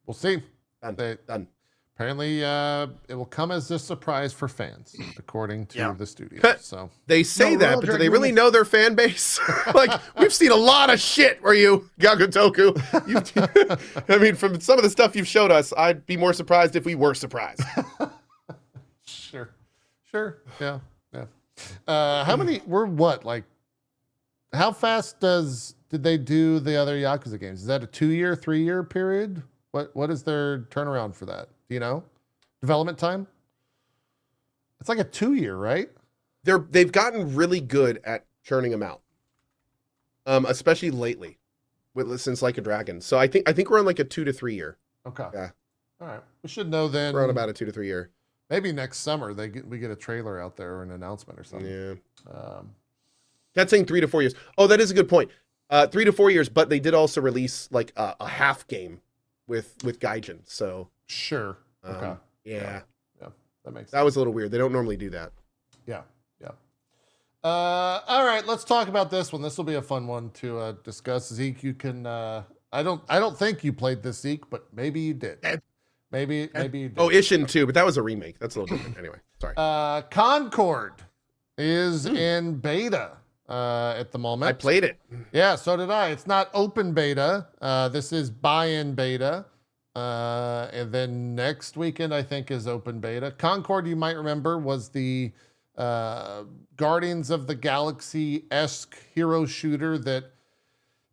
Speaker 1: We'll see.
Speaker 2: Done.
Speaker 1: Apparently, it will come as a surprise for fans, according to the studio. So
Speaker 2: They say
Speaker 3: No,
Speaker 2: that,
Speaker 3: Royal
Speaker 2: but do they
Speaker 3: Dragon
Speaker 2: really
Speaker 3: is-
Speaker 2: know their fan base? Like, we've seen a lot of shit where you, Gagotoku. I mean, from some of the stuff you've showed us, I'd be more surprised if we were surprised.
Speaker 1: sure, yeah. How many? We're what? Like, how fast did they do the other Yakuza games? Is that a 2-year, 3-year period? What is their turnaround for that? Do you know? Development time? It's like a 2-year, right?
Speaker 2: They've gotten really good at churning them out, especially lately, since Like a Dragon. So I think we're on like a 2 to 3 year.
Speaker 1: Okay.
Speaker 2: Yeah.
Speaker 1: All right. We should know then.
Speaker 2: We're on about a 2 to 3 year.
Speaker 1: Maybe next summer we get a trailer out there or an announcement or something.
Speaker 2: Yeah. That's saying 3 to 4 years. Oh, that is a good point. 3 to 4 years, but they did also release like a half game with Gaijin. So
Speaker 1: Sure. Okay.
Speaker 2: yeah,
Speaker 1: That makes sense.
Speaker 2: that was a little weird. They don't normally do that.
Speaker 1: Yeah. All right, let's talk about this one. This will be a fun one to discuss. Zeke, you can. I don't think you played this, Zeke, but maybe you did. Maybe you did.
Speaker 2: Oh, Ishin too, but that was a remake. That's a little different. Anyway, sorry.
Speaker 1: Concord is in beta at the moment.
Speaker 2: I played it.
Speaker 1: Yeah, so did I. It's not open beta. This is buy-in beta. And then next weekend, I think, is open beta. Concord, you might remember, was the Guardians of the Galaxy-esque hero shooter that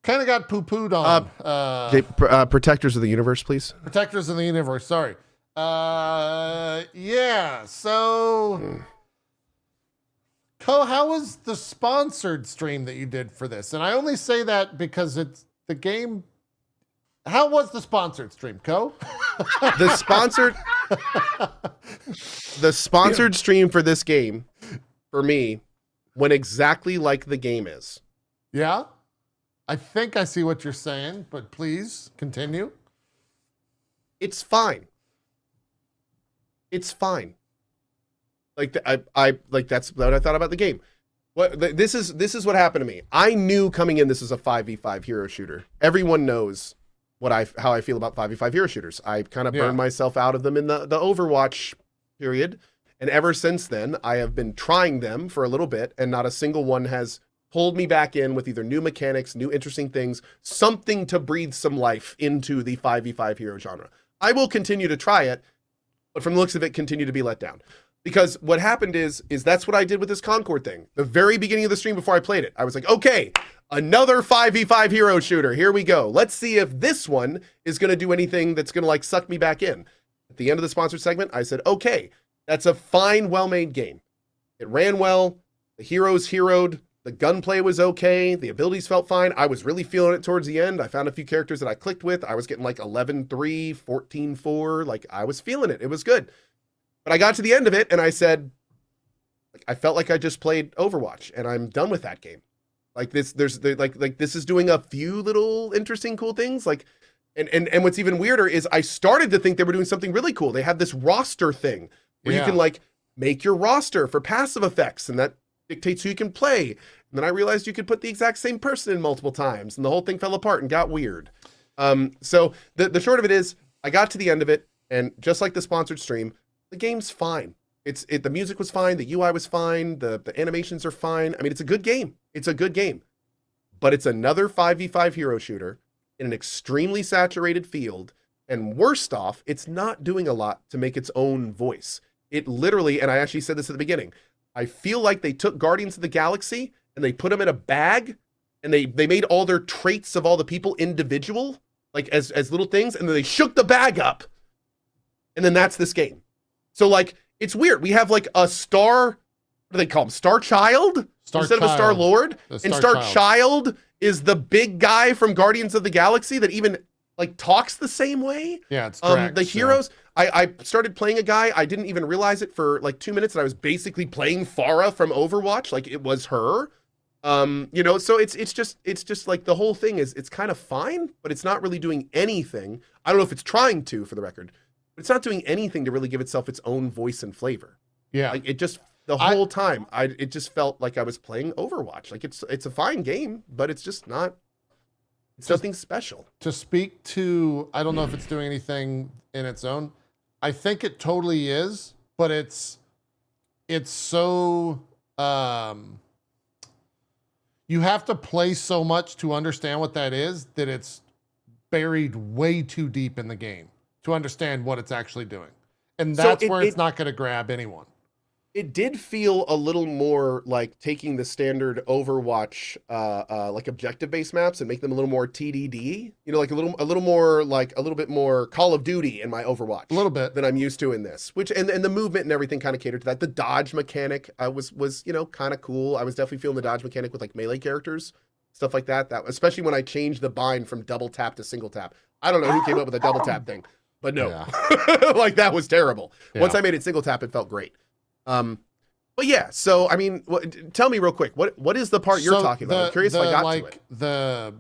Speaker 1: kind of got poo-pooed on.
Speaker 2: Protectors of the Universe, please.
Speaker 1: Protectors of the Universe, sorry. Yeah, so... Ko, how was the sponsored stream that you did for this? And I only say that because it's the game... How was the sponsored stream, Ko?
Speaker 2: The sponsored stream for this game, for me, went exactly like the game is.
Speaker 1: Yeah? I think I see what you're saying, but please continue.
Speaker 2: It's fine. It's fine. Like I like that's what I thought about the game. This is what happened to me. I knew coming in this is a 5v5 hero shooter. Everyone knows how I feel about 5v5 hero shooters. I kind of burned myself out of them in the Overwatch period, and ever since then I have been trying them for a little bit, and not a single one has pulled me back in with either new mechanics, new interesting things, something to breathe some life into the 5v5 hero genre. I will continue to try it, but from the looks of it, continue to be let down. Because what happened is that's what I did with this Concord thing. The very beginning of the stream before I played it, I was like, okay, another 5v5 hero shooter. Here we go. Let's see if this one is going to do anything that's going to like suck me back in. At the end of the sponsored segment, I said, okay, that's a fine, well-made game. It ran well. The heroes heroed. The gunplay was okay. The abilities felt fine. I was really feeling it towards the end. I found a few characters that I clicked with. I was getting like 11-3, 14-4. Like I was feeling it. It was good. But I got to the end of it and I said, like, I felt like I just played Overwatch and I'm done with that game. Like this, this is doing a few little interesting, cool things. Like, and what's even weirder is I started to think they were doing something really cool. They had this roster thing where you can like make your roster for passive effects and that dictates who you can play. And then I realized you could put the exact same person in multiple times and the whole thing fell apart and got weird. So the short of it is I got to the end of it and just like the sponsored stream, the game's fine. The music was fine. The UI was fine. The animations are fine. I mean, it's a good game. It's a good game, but it's another 5v5 hero shooter in an extremely saturated field. And worst off, it's not doing a lot to make its own voice. It literally, and I actually said this at the beginning, I feel like they took Guardians of the Galaxy and they put them in a bag and they made all their traits of all the people individual, like as little things. And then they shook the bag up. And then that's this game. So like, it's weird. We have like a star, what do they call him? Star Child? Instead of a Star Lord. And Star Child is the big guy from Guardians of the Galaxy that even like talks the same way.
Speaker 1: Yeah, it's correct.
Speaker 2: The heroes, I started playing a guy. I didn't even realize it for like 2 minutes and I was basically playing Farah from Overwatch. Like it was her. So it's just like the whole thing it's kind of fine, but it's not really doing anything. I don't know if it's trying to, for the record. But it's not doing anything to really give itself its own voice and flavor.
Speaker 1: Yeah.
Speaker 2: Like it just the whole time it just felt like I was playing Overwatch. Like it's a fine game, but it's just not nothing special.
Speaker 1: To speak to, I don't know if it's doing anything in its own. I think it totally is, but it's so you have to play so much to understand what that is that it's buried way too deep in the game to understand what it's actually doing. And that's where it's not going to grab anyone.
Speaker 2: It did feel a little more like taking the standard Overwatch, like objective-based maps and make them a little more TDD. You know, like a little bit more Call of Duty in my Overwatch,
Speaker 1: A little bit.
Speaker 2: than I'm used to in this. Which and the movement and everything kind of catered to that. The dodge mechanic was you know kind of cool. I was definitely feeling the dodge mechanic with like melee characters, stuff like that. That especially when I changed the bind from double tap to single tap. I don't know who came up with the double tap thing, but no, like that was terrible.
Speaker 1: Yeah.
Speaker 2: Once I made it single tap, it felt great. But yeah, so I mean, tell me real quick, what is the part you're talking about? I'm curious if I got to it.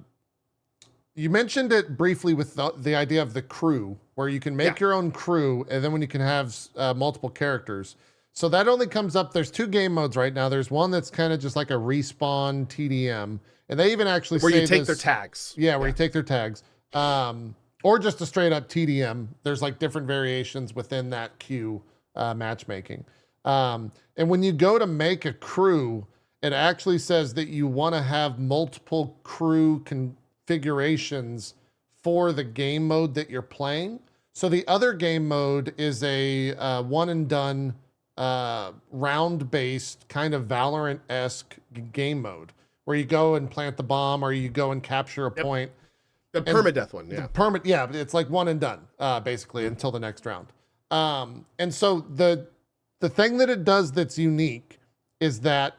Speaker 1: You mentioned it briefly with the idea of the crew, where you can make your own crew, and then when you can have multiple characters. So that only comes up. There's 2 game modes right now. There's one that's kind of just like a respawn TDM, and they even actually
Speaker 2: where
Speaker 1: say
Speaker 2: you take their tags.
Speaker 1: Yeah, where you take their tags, or just a straight up TDM. There's like different variations within that queue matchmaking. And when you go to make a crew, it actually says that you want to have multiple crew configurations for the game mode that you're playing. So the other game mode is a one and done round-based kind of Valorant-esque game mode where you go and plant the bomb or you go and capture a point.
Speaker 2: The permadeath one, yeah.
Speaker 1: It's like one and done, basically, until the next round. And so the thing that it does that's unique is that,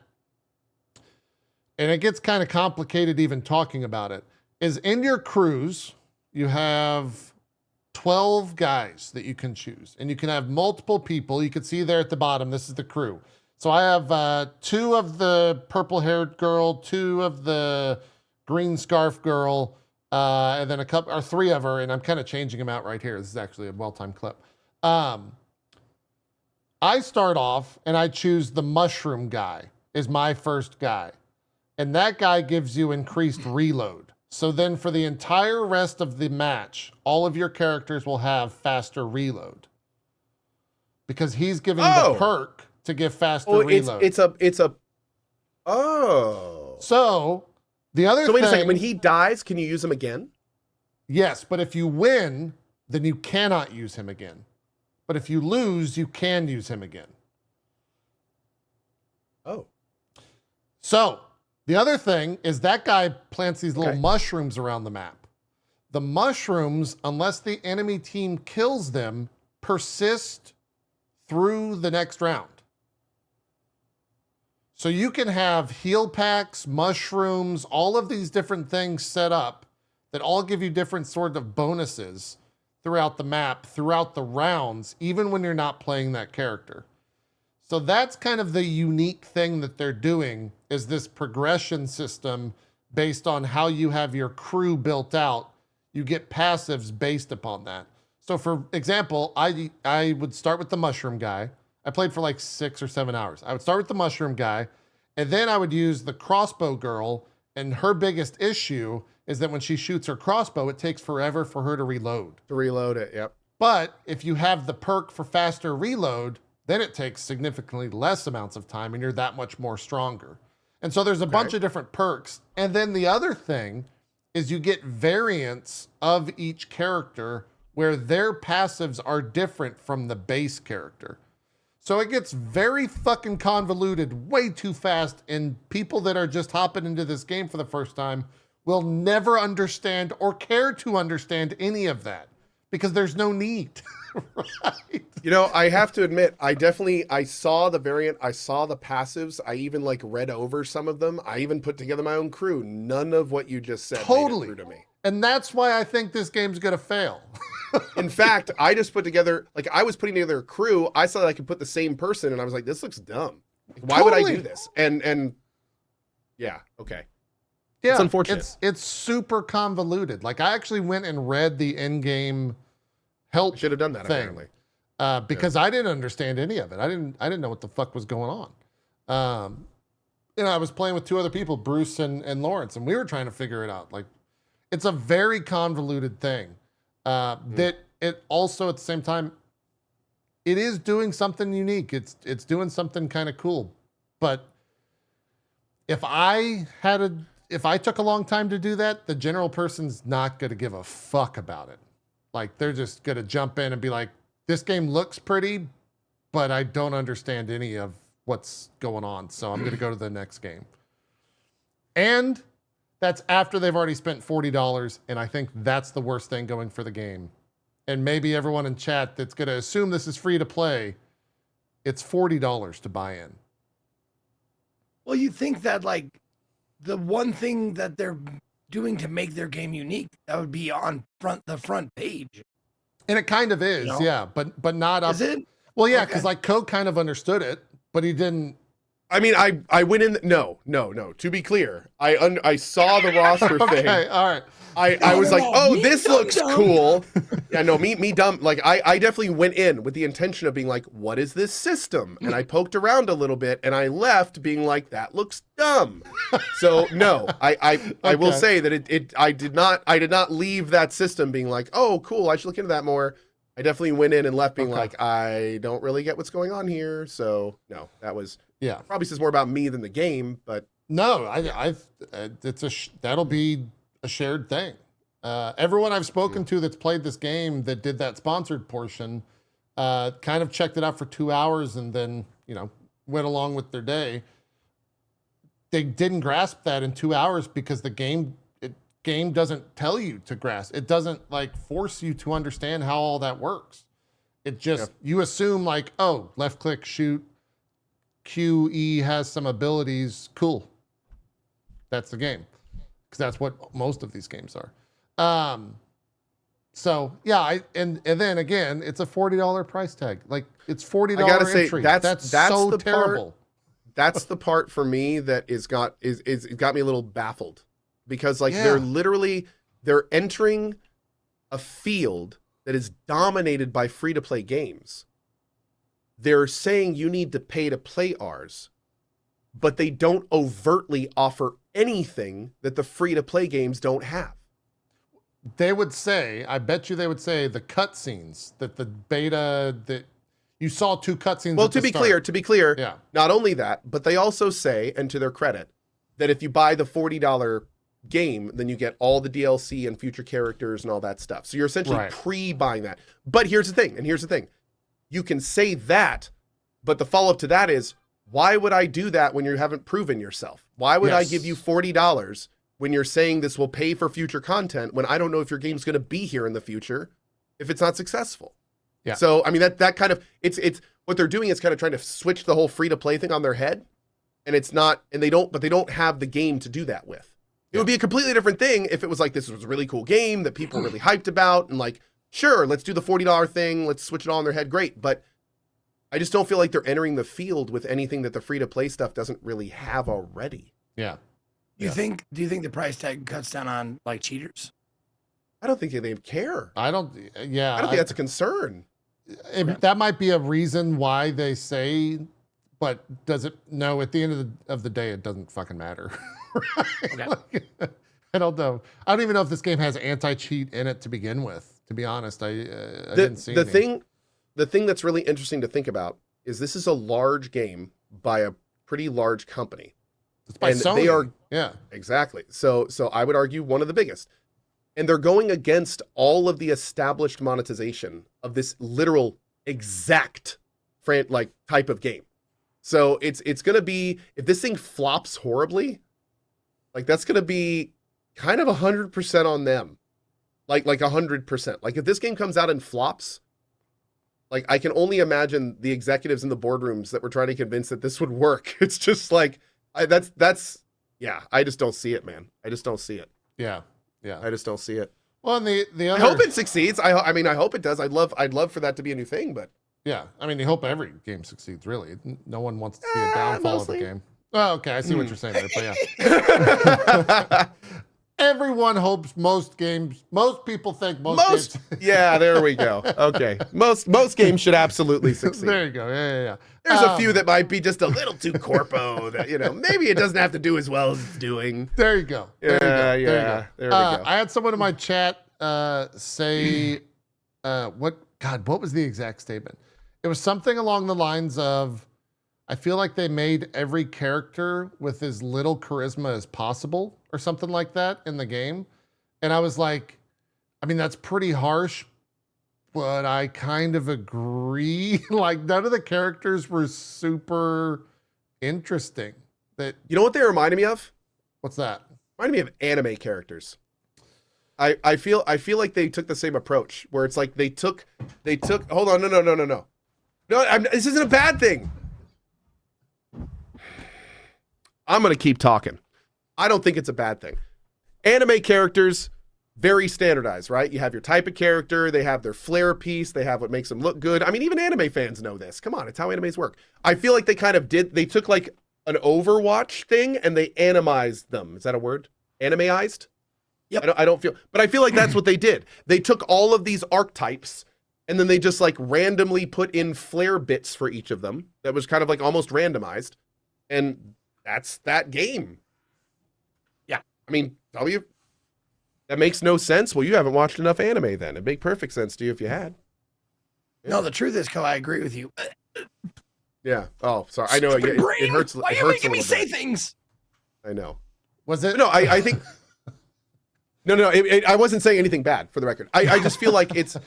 Speaker 1: and it gets kind of complicated even talking about it, is in your crews, you have 12 guys that you can choose, and you can have multiple people. You can see there at the bottom, this is the crew. So I have 2 of the purple-haired girl, 2 of the green scarf girl, and then 3 of her, and I'm kind of changing them out right here. This is actually a well-timed clip. I start off and I choose the mushroom guy is my first guy. And that guy gives you increased reload. So then for the entire rest of the match, all of your characters will have faster reload. Because he's giving the perk to give faster reload. So the other thing.
Speaker 2: So wait a second, when he dies, can you use him again?
Speaker 1: Yes, but if you win, then you cannot use him again. But if you lose, you can use him again.
Speaker 2: Oh.
Speaker 1: So the other thing is that guy plants these little mushrooms around the map. The mushrooms, unless the enemy team kills them, persist through the next round. So you can have heal packs, mushrooms, all of these different things set up that all give you different sort of bonuses throughout the map, throughout the rounds, even when you're not playing that character. So that's kind of the unique thing that they're doing, is this progression system based on how you have your crew built out. You get passives based upon that. So for example, I would start with the mushroom guy. I played for like 6 or 7 hours. I would start with the mushroom guy, and then I would use the crossbow girl, and her biggest issue is that when she shoots her crossbow, it takes forever for her to reload.
Speaker 2: To reload it, yep.
Speaker 1: But if you have the perk for faster reload, then it takes significantly less amounts of time and you're that much more stronger. And so there's a bunch of different perks. And then the other thing is you get variants of each character where their passives are different from the base character. So it gets very fucking convoluted way too fast, and people that are just hopping into this game for the first time will never understand or care to understand any of that because there's no need. Right?
Speaker 2: You know, I have to admit, I saw the variant, I saw the passives, I even like read over some of them. I even put together my own crew. None of what you just said made it through to me.
Speaker 1: And that's why I think this game's gonna fail.
Speaker 2: In fact, I just put together, like I was putting together a crew, I saw that I could put the same person and I was like, this looks dumb. Like, why would I do this? And yeah, okay.
Speaker 1: Yeah,
Speaker 2: it's unfortunate.
Speaker 1: It's super convoluted. Like I actually went and read the in-game help.
Speaker 2: Should have done that
Speaker 1: thing,
Speaker 2: apparently.
Speaker 1: because I didn't understand any of it. I didn't know what the fuck was going on. I was playing with 2 other people, Bruce and Lawrence, and we were trying to figure it out. Like, it's a very convoluted thing. That it also at the same time, it is doing something unique. It's doing something kind of cool. But if I took a long time to do that, the general person's not going to give a fuck about it. Like, they're just going to jump in and be like, this game looks pretty, but I don't understand any of what's going on. So I'm going to go to the next game. And that's after they've already spent $40. And I think that's the worst thing going for the game. And maybe everyone in chat that's going to assume this is free to play, it's $40 to buy in.
Speaker 3: Well, you think that like the one thing that they're doing to make their game unique, that would be on the front page.
Speaker 1: And it kind of is, yeah, but not up.
Speaker 3: Is it?
Speaker 1: Well, yeah, because like Coke kind of understood it, but he didn't.
Speaker 2: I mean, I went in. No. To be clear, I saw the roster
Speaker 1: Okay,
Speaker 2: thing.
Speaker 1: all right.
Speaker 2: I was like, oh,
Speaker 3: Me
Speaker 2: this
Speaker 3: dumb
Speaker 2: looks
Speaker 3: dumb.
Speaker 2: cool. Yeah, no, me dumb. Like, I definitely went in with the intention of being like, what is this system? And I poked around a little bit, and I left being like, that looks dumb. So no, I will
Speaker 1: Okay.
Speaker 2: say that I did not leave that system being like, oh, cool, I should look into that more. I definitely went in and left being
Speaker 1: Okay.
Speaker 2: like, I don't really get what's going on here. So no, that was
Speaker 1: Yeah.
Speaker 2: probably says more about me than the game, but
Speaker 1: No, that'll be a shared thing. Everyone I've spoken to that's played this game that did that sponsored portion, kind of checked it out for 2 hours and then, went along with their day. They didn't grasp that in 2 hours because the game doesn't tell you to grasp. It doesn't like force you to understand how all that works. It just, you assume like, oh, left click, shoot, QE has some abilities. Cool. That's the game. Because that's what most of these games are. So yeah, and then again, it's a $40 price tag. Like it's $40
Speaker 2: I gotta say,
Speaker 1: entry.
Speaker 2: that's
Speaker 1: so
Speaker 2: the
Speaker 1: terrible.
Speaker 2: that's the part for me that got me a little baffled because like
Speaker 1: Yeah.
Speaker 2: they're entering a field that is dominated by free-to-play games. They're saying you need to pay to play ours, but they don't overtly offer anything that the free-to-play games don't have.
Speaker 1: They would say, I bet you they would say the cutscenes that the beta that you saw 2 cutscenes.
Speaker 2: Well,
Speaker 1: at the
Speaker 2: to be clear,
Speaker 1: yeah,
Speaker 2: not only that, but they also say, and to their credit, that if you buy the $40 game, then you get all the DLC and future characters and all that stuff. So you're essentially
Speaker 1: Right.
Speaker 2: pre-buying that. But here's the thing. You can say that, but the follow-up to that is, why would I do that when you haven't proven yourself? Why would I
Speaker 1: Yes.
Speaker 2: give you $40 when you're saying this will pay for future content when I don't know if your game's going to be here in the future if it's not successful?
Speaker 1: Yeah.
Speaker 2: So, I mean, that kind of, it's what they're doing is kind of trying to switch the whole free-to-play thing on their head. And it's not, and they don't have the game to do that with. It would be a completely different thing if it was like, this was a really cool game that people are really hyped about. And like, sure, let's do the $40 thing. Let's switch it all on their head. Great. But I just don't feel like they're entering the field with anything that the free-to-play stuff doesn't really have already.
Speaker 1: yeah.
Speaker 3: Do you think the price tag cuts down on like cheaters?
Speaker 2: I don't think they care.
Speaker 1: I don't. Yeah,
Speaker 2: I don't think that's a concern.
Speaker 1: that might be a reason why they say, but does it? No. At the end of the day, it doesn't fucking matter. Right?
Speaker 3: Okay.
Speaker 1: Like, I don't know. I don't even know if this game has anti-cheat in it to begin with. To be honest, I didn't see
Speaker 2: the
Speaker 1: any.
Speaker 2: thing that's really interesting to think about is this is a large game by a pretty large company.
Speaker 1: It's by
Speaker 2: and
Speaker 1: Sony.
Speaker 2: they are
Speaker 1: Yeah.
Speaker 2: exactly. So I would argue one of the biggest. And they're going against all of the established monetization of this literal exact type of game. So it's going to be, if this thing flops horribly, like that's going to be kind of 100% on them. Like 100%. Like if this game comes out and flops, like I can only imagine the executives in the boardrooms that were trying to convince that this would work. It's just like, I just don't see it, man. I just don't see it.
Speaker 1: Yeah. Yeah.
Speaker 2: I just don't see it.
Speaker 1: Well, and the other.
Speaker 2: I hope it succeeds. I mean, I hope it does. I'd love for that to be a new thing, but
Speaker 1: Yeah. I mean, you hope every game succeeds. Really, no one wants to see a downfall
Speaker 2: mostly.
Speaker 1: of a game. Oh, okay. I see what you're saying there, but yeah. Everyone hopes most people think most games.
Speaker 2: yeah, there we go. Okay. Most games should absolutely succeed.
Speaker 1: There you go. Yeah.
Speaker 2: There's a few that might be just a little too corpo that, maybe it doesn't have to do as well as it's doing.
Speaker 1: There you go.
Speaker 2: There we go.
Speaker 1: I had someone in my chat say, what was the exact statement? It was something along the lines of, I feel like they made every character with as little charisma as possible or something like that in the game. And I was like, I mean, that's pretty harsh, but I kind of agree. Like, none of the characters were super interesting. That,
Speaker 2: You know what they reminded me of?
Speaker 1: what's that?
Speaker 2: Reminded me of anime characters. I feel like they took the same approach where it's like they took hold on, no, this isn't a bad thing. I'm gonna keep talking. I don't think it's a bad thing. Anime characters, very standardized, right? You have your type of character, they have their flair piece, they have what makes them look good. I mean, even anime fans know this. Come on, it's how animes work. I feel like they kind of they took like an Overwatch thing and they animized them. Is that a word? Animeized?
Speaker 3: Yep.
Speaker 2: I don't feel, but I feel like that's what they did. They took all of these archetypes and then they just like randomly put in flair bits for each of them. That was kind of like almost randomized. And that's that game.
Speaker 3: Yeah.
Speaker 2: I mean, that makes no sense. Well, you haven't watched enough anime then. It'd make perfect sense to you if you had.
Speaker 3: No, the truth is, I agree with you.
Speaker 2: Yeah. Oh, sorry. I know
Speaker 3: Stupid brain!
Speaker 2: it hurts.
Speaker 3: Why are
Speaker 2: it
Speaker 3: you
Speaker 2: hurts
Speaker 3: making
Speaker 2: a
Speaker 3: me
Speaker 2: little
Speaker 3: say
Speaker 2: bit.
Speaker 3: things?
Speaker 2: I know.
Speaker 1: Was it?
Speaker 2: No, I think. No. I wasn't saying anything bad for the record. I just feel like it's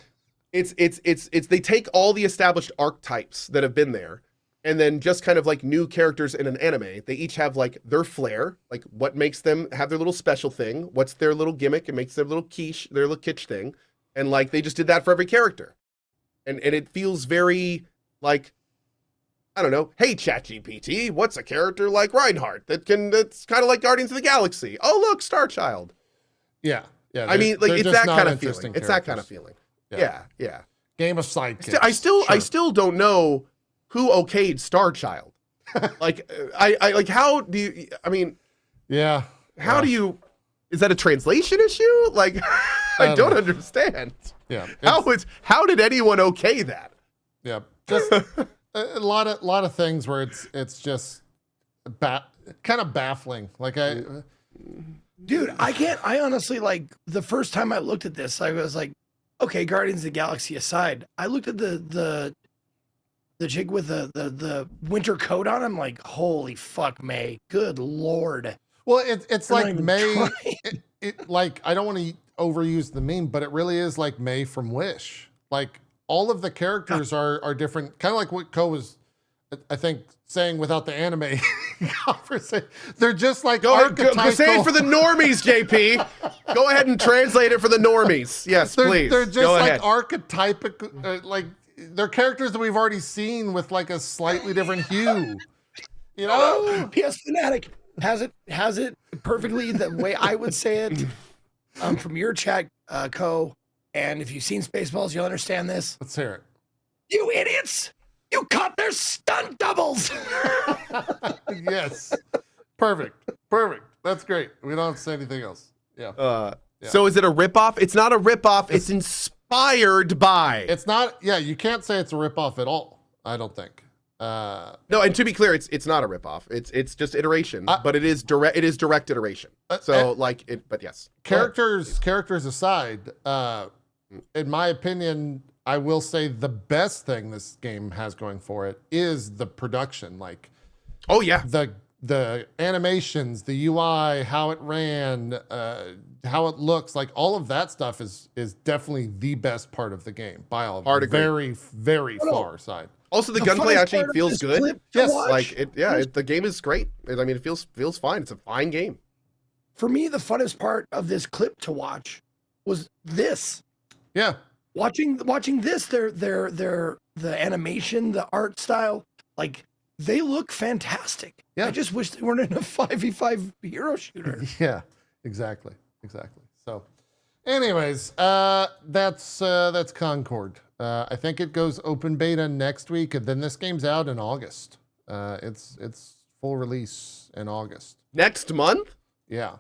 Speaker 2: they take all the established archetypes that have been there, and then just kind of like new characters in an anime. They each have like their flair, like what makes them have their little special thing. What's their little gimmick? It makes their little quiche, their little kitsch thing, and like they just did that for every character, and it feels very like. I don't know. Hey, ChatGPT, what's a character like Reinhardt that's kind of like Guardians of the Galaxy? Oh, look, Star Child.
Speaker 1: Yeah. Yeah.
Speaker 2: I mean, like
Speaker 1: they're
Speaker 2: it's
Speaker 1: just
Speaker 2: that
Speaker 1: not
Speaker 2: kind of
Speaker 1: interesting
Speaker 2: feeling. It's that kind of
Speaker 1: characters.
Speaker 2: feeling. Yeah.
Speaker 1: Game of sidekicks.
Speaker 2: I
Speaker 1: Sure.
Speaker 2: still don't know who okayed Star Child. Like, I like how do you? I mean,
Speaker 1: Yeah.
Speaker 2: how do you? Is that a translation issue? Like, I don't understand.
Speaker 1: Yeah.
Speaker 2: How did anyone okay that?
Speaker 1: Yeah. Just a lot of things where it's just kind of baffling. Like
Speaker 3: Dude, I honestly, like, the first time I looked at this, I was like, okay, Guardians of the Galaxy aside, I looked at the chick with the winter coat on. I'm like, holy fuck, May. Good Lord.
Speaker 1: well, it's
Speaker 3: They're not
Speaker 1: like
Speaker 3: even
Speaker 1: May.
Speaker 3: trying.
Speaker 1: It like, I don't want to overuse the meme, but it really is like May from Wish. Like, all of the characters are different, kind of like what Co was, I think, saying without the anime conversation. They're just like
Speaker 2: Go
Speaker 1: archetypal.
Speaker 2: say it for the normies, JP. Go ahead and translate it for the normies. Yes, please.
Speaker 1: They're just
Speaker 2: Go
Speaker 1: like
Speaker 2: ahead.
Speaker 1: archetypical, like they're characters that we've already seen with like a slightly different hue. You know?
Speaker 3: PS Fanatic has it perfectly the way I would say it. From your chat, Co. And if you've seen Spaceballs, you'll understand this.
Speaker 1: Let's hear it.
Speaker 3: You idiots! You caught their stunt doubles!
Speaker 1: Yes. Perfect. That's great. We don't have to say anything else. Yeah. Yeah.
Speaker 2: So is it a ripoff? It's not a ripoff. It's inspired by.
Speaker 1: It's not, yeah, you can't say it's a ripoff at all, I don't think.
Speaker 2: No, and to be clear, it's not a ripoff. It's just iteration, but it is direct iteration. So but yes.
Speaker 1: Characters aside, in my opinion, I will say the best thing this game has going for it is the production. Like,
Speaker 2: oh yeah,
Speaker 1: the animations, the UI, how it ran, how it looks, like all of that stuff is definitely the best part of the game by all
Speaker 2: Hard agree.
Speaker 1: very, very far side.
Speaker 2: Also, the gunplay
Speaker 3: funnest
Speaker 2: actually
Speaker 3: part of
Speaker 2: feels
Speaker 3: this
Speaker 2: good.
Speaker 3: clip to
Speaker 2: Yes,
Speaker 3: watch
Speaker 2: like the game is great. I mean, it feels fine. It's a fine game.
Speaker 3: For me, the funnest part of this clip to watch was this.
Speaker 1: Yeah.
Speaker 3: Watching this, the animation, the art style, like they look fantastic.
Speaker 1: Yeah.
Speaker 3: I just wish they weren't in a 5v5 hero shooter.
Speaker 1: Yeah, exactly. So, anyways, that's Concord. I think it goes open beta next week, and then this game's out in August. It's full release in August.
Speaker 2: Next month?
Speaker 1: Yeah.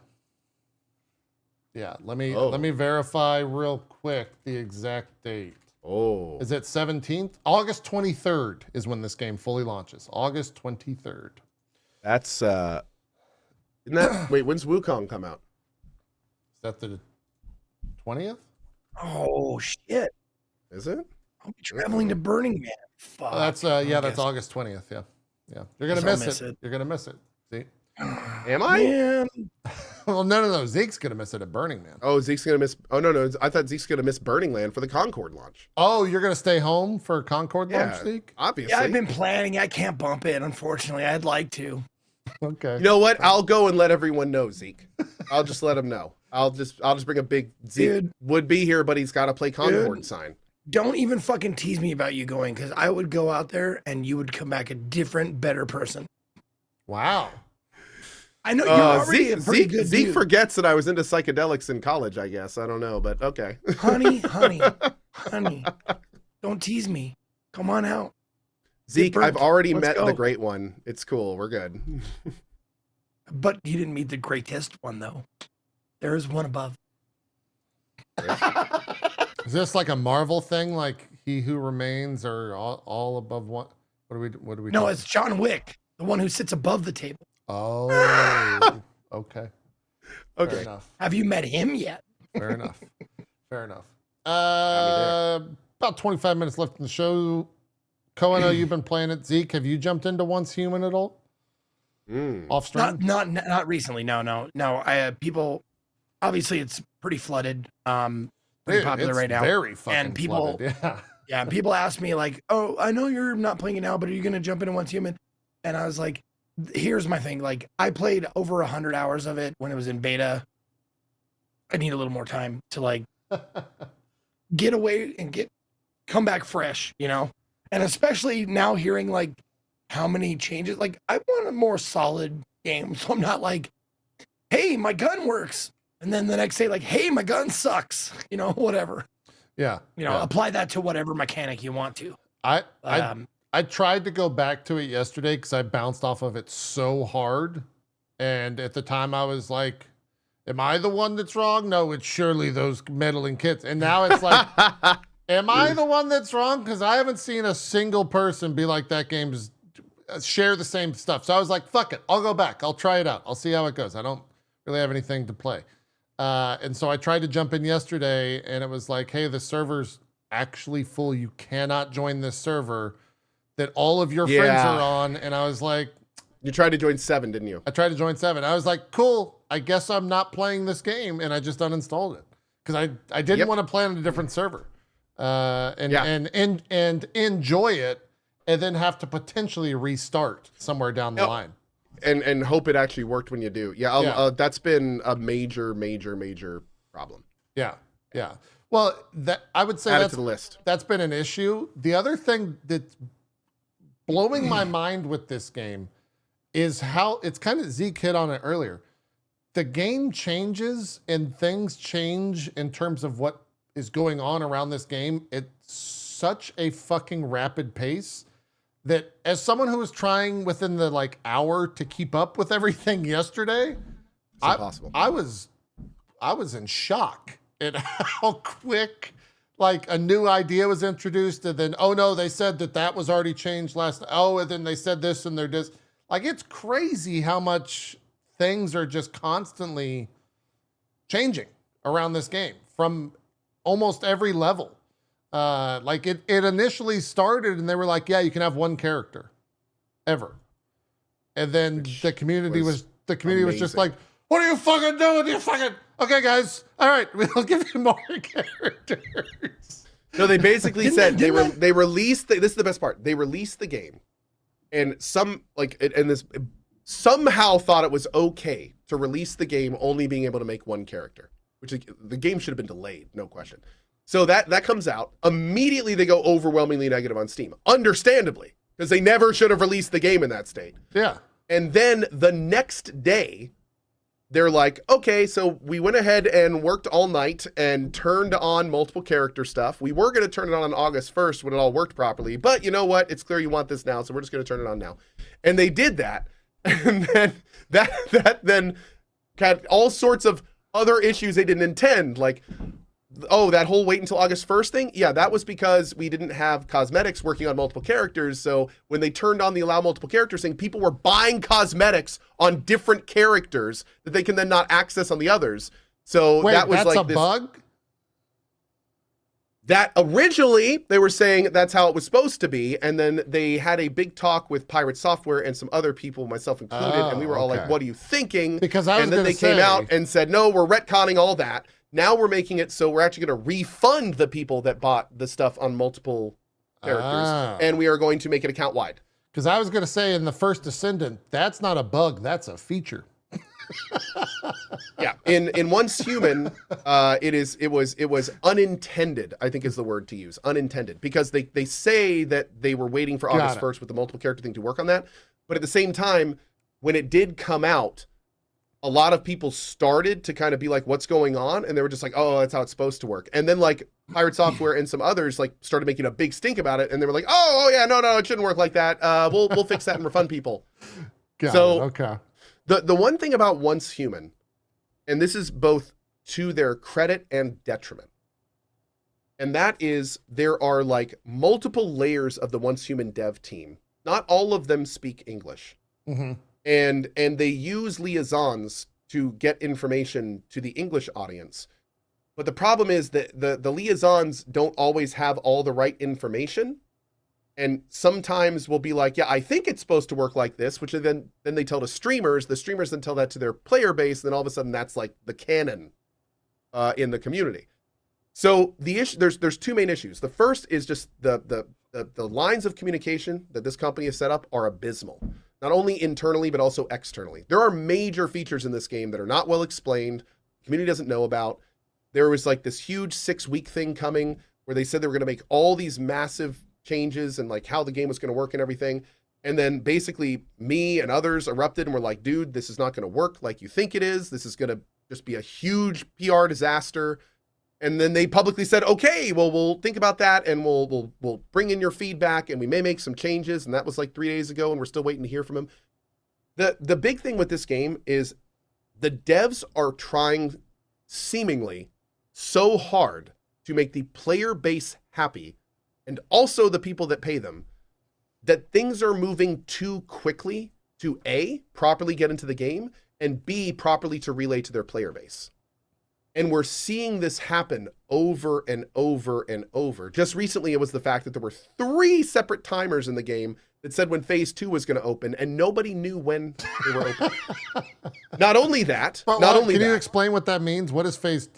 Speaker 1: Let me verify real quick the exact date.
Speaker 2: Oh.
Speaker 1: Is it 17th? August 23rd is when this game fully launches. August 23rd.
Speaker 2: That's isn't that wait, when's Wukong come out?
Speaker 1: Is that the 20th?
Speaker 3: Oh shit!
Speaker 2: Is it?
Speaker 3: I'll be traveling to Burning Man. Fuck.
Speaker 1: That's
Speaker 3: I
Speaker 1: that's
Speaker 3: guess.
Speaker 1: August 20th. Yeah, you're gonna
Speaker 3: Guess I'll
Speaker 1: miss it. You're gonna miss it. See?
Speaker 2: Am I?
Speaker 3: Man,
Speaker 1: Well, no. Zeke's gonna miss it at Burning Man.
Speaker 2: Oh, Zeke's gonna miss. Oh no, I thought Zeke's gonna miss Burning Land for the Concord launch.
Speaker 1: Oh, you're gonna stay home for Concord launch, Zeke?
Speaker 2: Obviously.
Speaker 3: yeah, I've been planning. I can't bump it, unfortunately. I'd like to.
Speaker 1: Okay.
Speaker 2: You know what? I'll go and let everyone know, Zeke. I'll just let them know. I'll just bring a big Zeke
Speaker 3: Dude.
Speaker 2: would be here, but he's got to play Concord sign.
Speaker 3: Don't even fucking tease me about you going, because I would go out there and you would come back a different, better person.
Speaker 1: Wow.
Speaker 3: I know you're already a pretty
Speaker 2: Zeke
Speaker 3: good
Speaker 2: Zeke
Speaker 3: dude.
Speaker 2: forgets that I was into psychedelics in college, I guess. I don't know, but okay.
Speaker 3: honey, don't tease me. Come on out.
Speaker 2: Zeke,
Speaker 3: burnt.
Speaker 2: I've already
Speaker 3: Let's
Speaker 2: met
Speaker 3: go.
Speaker 2: the great one. It's cool. We're good.
Speaker 3: But you didn't meet the greatest one, though. There is one above.
Speaker 1: Is this like a Marvel thing, like He Who Remains, or all above one? What do we?
Speaker 3: No,
Speaker 1: talking-
Speaker 3: it's John Wick, the one who sits above the table.
Speaker 1: Oh, okay. Fair
Speaker 2: Okay.
Speaker 1: enough.
Speaker 3: Have you met him yet?
Speaker 1: Fair enough. Fair enough.
Speaker 2: Got
Speaker 1: About 25 minutes left in the show. Co, I know you've been playing it. Zeke, have you jumped into Once Human at all? Off stream?
Speaker 3: Not recently. No. I people. Obviously, it's pretty flooded. Pretty popular
Speaker 1: It's
Speaker 3: right now.
Speaker 1: Very fucking
Speaker 3: And people-
Speaker 1: flooded, yeah.
Speaker 3: Yeah, and people ask me like, "Oh, I know you're not playing it now, but are you going to jump into Once Human?" And I was like, "Here's my thing. Like, I played over 100 hours of it when it was in beta. I need a little more time to like get away and come back fresh, you know. And especially now hearing like how many changes. Like, I want a more solid game, so I'm not like, "Hey, my gun works," and then the next day like, "Hey, my gun sucks," you know, whatever.
Speaker 1: Yeah.
Speaker 3: You know,
Speaker 1: yeah.
Speaker 3: apply that to whatever mechanic you want to.
Speaker 1: I tried to go back to it yesterday because I bounced off of it so hard. And at the time I was like, am I the one that's wrong? No, it's surely those meddling kids. And now it's like, am I the one that's wrong? Because I haven't seen a single person be like, that game's share the same stuff. So I was like, fuck it. I'll go back. I'll try it out. I'll see how it goes. I don't really have anything to play. And so I tried to jump in yesterday and it was like, hey, the server's actually full. You cannot join this server that all of your friends are on. And I was like,
Speaker 2: You tried to join 7, didn't you?
Speaker 1: I tried to join 7. I was like, cool, I guess I'm not playing this game. And I just uninstalled it because I didn't want to play on a different server and enjoy it and then have to potentially restart somewhere down the line.
Speaker 2: And hope it actually worked when you do. Yeah, that's been a major problem.
Speaker 1: Yeah. Well, that I would say
Speaker 2: Add it
Speaker 1: that's
Speaker 2: to the list.
Speaker 1: That's been an issue. The other thing that's blowing my mind with this game is how it's kind of Zeke hit on it earlier. The game changes and things change in terms of what is going on around this game. It's such a fucking rapid pace that as someone who was trying within the like hour to keep up with everything yesterday,
Speaker 2: It's impossible.
Speaker 1: I was in shock at how quick like a new idea was introduced and then, oh no, they said that was already changed last. Oh, and then they said this and they're just like, it's crazy how much things are just constantly changing around this game from almost every level. Like it initially started and they were like, yeah, you can have one character ever. And then the community was just like, what are you fucking doing? You fucking, okay guys. All right. We'll give you more characters.
Speaker 2: No, they basically said they released this is the best part. They released the game and this somehow thought it was okay to release the game only being able to make one character, which the game should have been delayed, no question. So that comes out. Immediately they go overwhelmingly negative on Steam. Understandably, because they never should have released the game in that state.
Speaker 1: Yeah.
Speaker 2: And then the next day, they're like, okay, so we went ahead and worked all night and turned on multiple character stuff. We were going to turn it on August 1st when it all worked properly. But you know what? It's clear you want this now, so we're just going to turn it on now. And they did that. And then that then had all sorts of other issues they didn't intend, like, oh, that whole wait until August 1st thing? Yeah, that was because we didn't have cosmetics working on multiple characters. So when they turned on the allow multiple characters thing, people were buying cosmetics on different characters that they can then not access on the others. So
Speaker 1: Wait,
Speaker 2: that was
Speaker 1: that's
Speaker 2: like
Speaker 1: a bug?
Speaker 2: That originally they were saying that's how it was supposed to be, and then they had a big talk with Pirate Software and some other people, myself included, and we were all like, "What are you thinking?"
Speaker 1: Because I was
Speaker 2: and then
Speaker 1: gonna
Speaker 2: they came
Speaker 1: say-
Speaker 2: out and said, "No, we're retconning all that. Now we're making it so we're actually going to refund the people that bought the stuff on multiple characters, and we are going to make it account wide."
Speaker 1: Because I was going to say in the first Descendant, that's not a bug, that's a feature.
Speaker 2: Yeah, in Once Human, it was unintended, I think is the word to use, unintended, because they say that they were waiting for August 1st with the multiple character thing to work on that, but at the same time, when it did come out, a lot of people started to kind of be like, "What's going on?" And they were just like, "Oh, that's how it's supposed to work." And then like Pirate Software and some others like started making a big stink about it, and they were like, "Oh yeah, no, it shouldn't work like that. We'll fix that and refund people."
Speaker 1: Okay.
Speaker 2: The one thing about Once Human, and this is both to their credit and detriment, and that is there are like multiple layers of the Once Human dev team. Not all of them speak English.
Speaker 1: Mm-hmm.
Speaker 2: And they use liaisons to get information to the English audience. But the problem is that the liaisons don't always have all the right information. And sometimes we'll be like, "Yeah, I think it's supposed to work like this," which then they tell the streamers then tell that to their player base, and then all of a sudden that's like the canon in the community. So the issue, there's two main issues. The first is just the lines of communication that this company has set up are abysmal. Not only internally, but also externally. There are major features in this game that are not well explained, the community doesn't know about. There was like this huge 6-week thing coming where they said they were going to make all these massive changes and like how the game was going to work and everything. And then basically me and others erupted and were like, "Dude, this is not going to work like you think it is. This is going to just be a huge PR disaster." And then they publicly said, "Okay, well, we'll think about that and we'll bring in your feedback and we may make some changes." And that was like 3 days ago and we're still waiting to hear from them. The big thing with this game is the devs are trying seemingly so hard to make the player base happy and also the people that pay them, that things are moving too quickly to A, properly get into the game, and B, properly to relay to their player base. And we're seeing this happen over and over and over. Just recently, it was the fact that there were 3 separate timers in the game that said when phase 2 was going to open, and nobody knew when they were open. Not only that,
Speaker 1: Can you explain what that means? What is phase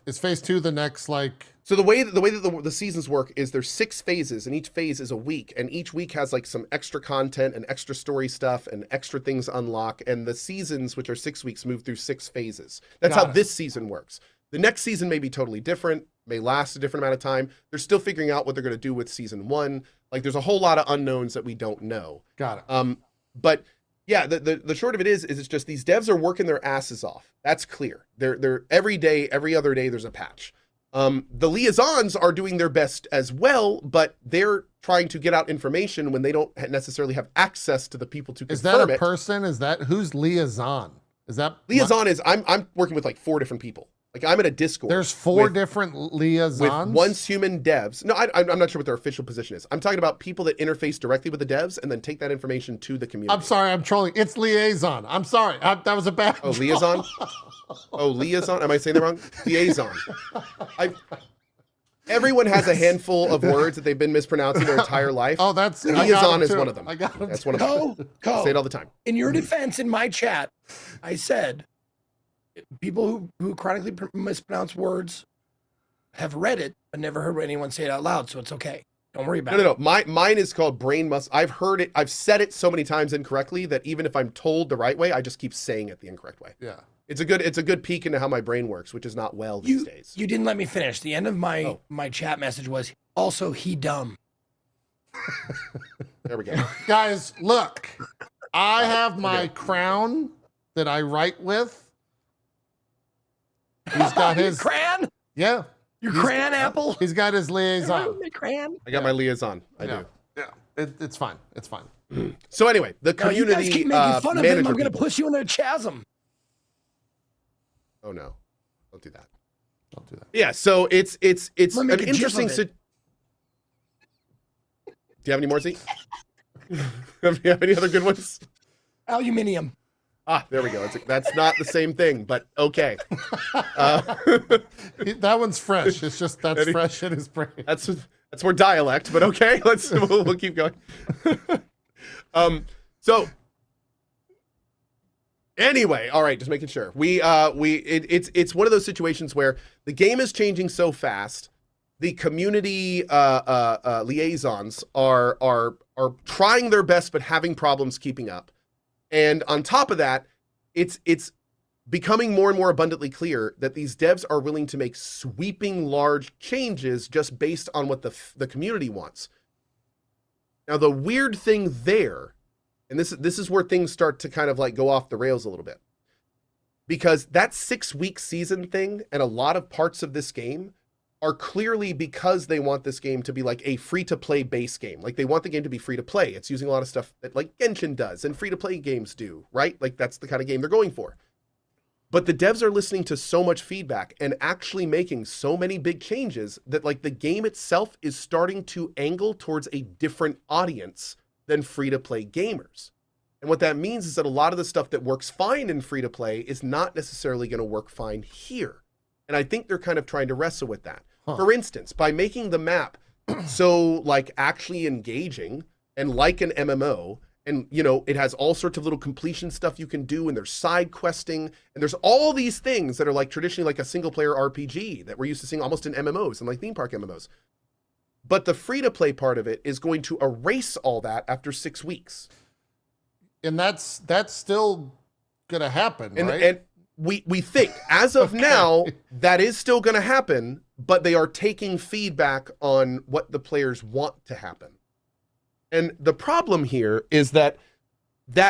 Speaker 1: 2 the next like?
Speaker 2: So the way that the seasons work is there's 6 phases, and each phase is a week, and each week has like some extra content and extra story stuff and extra things unlock, and the seasons, which are 6 weeks, move through 6 phases. That's how this season works. The next season may be totally different, may last a different amount of time. They're still figuring out what they're going to do with season 1. Like there's a whole lot of unknowns that we don't know.
Speaker 1: Got it.
Speaker 2: But yeah, the short of it is it's just these devs are working their asses off. That's clear. They're every day, every other day, there's a patch. The liaisons are doing their best as well, but they're trying to get out information when they don't necessarily have access to the people to confirm it.
Speaker 1: Is that a person? Is that who's liaison? Is that
Speaker 2: liaison? Is I'm working with like 4 different people. Like I'm in a Discord.
Speaker 1: There's 4 different liaisons
Speaker 2: with Once Human devs. No, I'm not sure what their official position is. I'm talking about people that interface directly with the devs and then take that information to the community.
Speaker 1: I'm sorry, I'm trolling. It's liaison. I'm sorry. That was a bad.
Speaker 2: Oh, liaison. Oh, liaison. Am I saying that wrong? Liaison. Everyone has a handful of words that they've been mispronouncing their entire life.
Speaker 1: Oh, that's
Speaker 2: liaison is one of them.
Speaker 1: I got it.
Speaker 2: That's one of them. I say it all the time.
Speaker 3: In your defense, in my chat, I said people who chronically mispronounce words have read it but never heard anyone say it out loud, so it's okay. Don't worry about it.
Speaker 2: No. Mine is called brain muscle. I've heard it. I've said it so many times incorrectly that even if I'm told the right way, I just keep saying it the incorrect way.
Speaker 1: Yeah.
Speaker 2: It's a good peek into how my brain works, which is not well these days.
Speaker 3: You didn't let me finish. The end of my chat message was also he dumb.
Speaker 2: There we go.
Speaker 1: Guys, look. I have my crown that I write with. He's got his
Speaker 3: crayon.
Speaker 1: Yeah.
Speaker 3: Your crayon apple.
Speaker 1: He's got his liaison.
Speaker 3: Crayon.
Speaker 2: I got my liaison. I do.
Speaker 1: Yeah. It's fine. It's fine.
Speaker 2: So anyway, the community
Speaker 3: you guys keep making fun of him. I'm going to
Speaker 2: people.
Speaker 3: push you in a chasm.
Speaker 2: Oh no, don't do that.
Speaker 1: Don't do that.
Speaker 2: Yeah. So it's
Speaker 3: Let me
Speaker 2: an
Speaker 3: make a gif
Speaker 2: interesting.
Speaker 3: of it.
Speaker 2: Do you have any more, Z? Do you have any other good ones?
Speaker 3: Aluminium.
Speaker 2: There we go. That's not the same thing, but okay.
Speaker 1: That one's fresh. It's just that's fresh in his brain.
Speaker 2: That's more dialect, but okay. We'll keep going. So anyway, all right, just making sure. It's one of those situations where the game is changing so fast. The community liaisons are trying their best but having problems keeping up. And on top of that, it's becoming more and more abundantly clear that these devs are willing to make sweeping large changes just based on what the community wants. Now, the weird thing there, and this is where things start to kind of like go off the rails a little bit, because that 6-week season thing and a lot of parts of this game are clearly because they want this game to be like a free-to-play base game. Like, they want the game to be free-to-play. It's using a lot of stuff that like Genshin does and free-to-play games do, right? Like, that's the kind of game they're going for. But the devs are listening to so much feedback and actually making so many big changes that like the game itself is starting to angle towards a different audience than free-to-play gamers. And what that means is that a lot of the stuff that works fine in free-to-play is not necessarily going to work fine here. And I think they're kind of trying to wrestle with that. For instance, by making the map so like actually engaging and like an MMO, and you know, it has all sorts of little completion stuff you can do, and there's side questing, and there's all these things that are like traditionally like a single player RPG that we're used to seeing almost in MMOs and like theme park MMOs. But the free-to-play part of it is going to erase all that after 6 weeks.
Speaker 1: And that's still gonna happen, right?
Speaker 2: And we think, as of now, that is still gonna happen, but they are taking feedback on what the players want to happen. And the problem here is that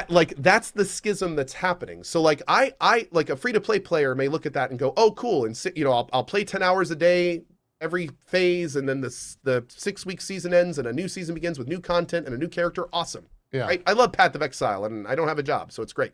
Speaker 2: like that's the schism that's happening. So like I like a free-to-play player may look at that and go, oh cool, and you know, I'll play 10 hours a day every phase, and then the 6-week season ends and a new season begins with new content and a new character. Awesome.
Speaker 1: Yeah.
Speaker 2: Right? I love Path of Exile and I don't have a job, so it's great.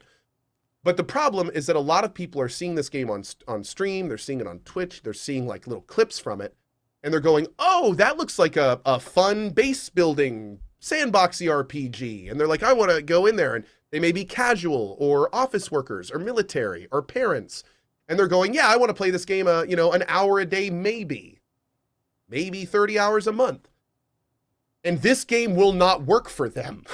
Speaker 2: But the problem is that a lot of people are seeing this game on stream, they're seeing it on Twitch, they're seeing like little clips from it, and they're going, oh, that looks like a fun base building sandboxy RPG. And they're like, I want to go in there. And they may be casual or office workers or military or parents. And they're going, yeah, I want to play this game, you know, an hour a day, maybe 30 hours a month. And this game will not work for them.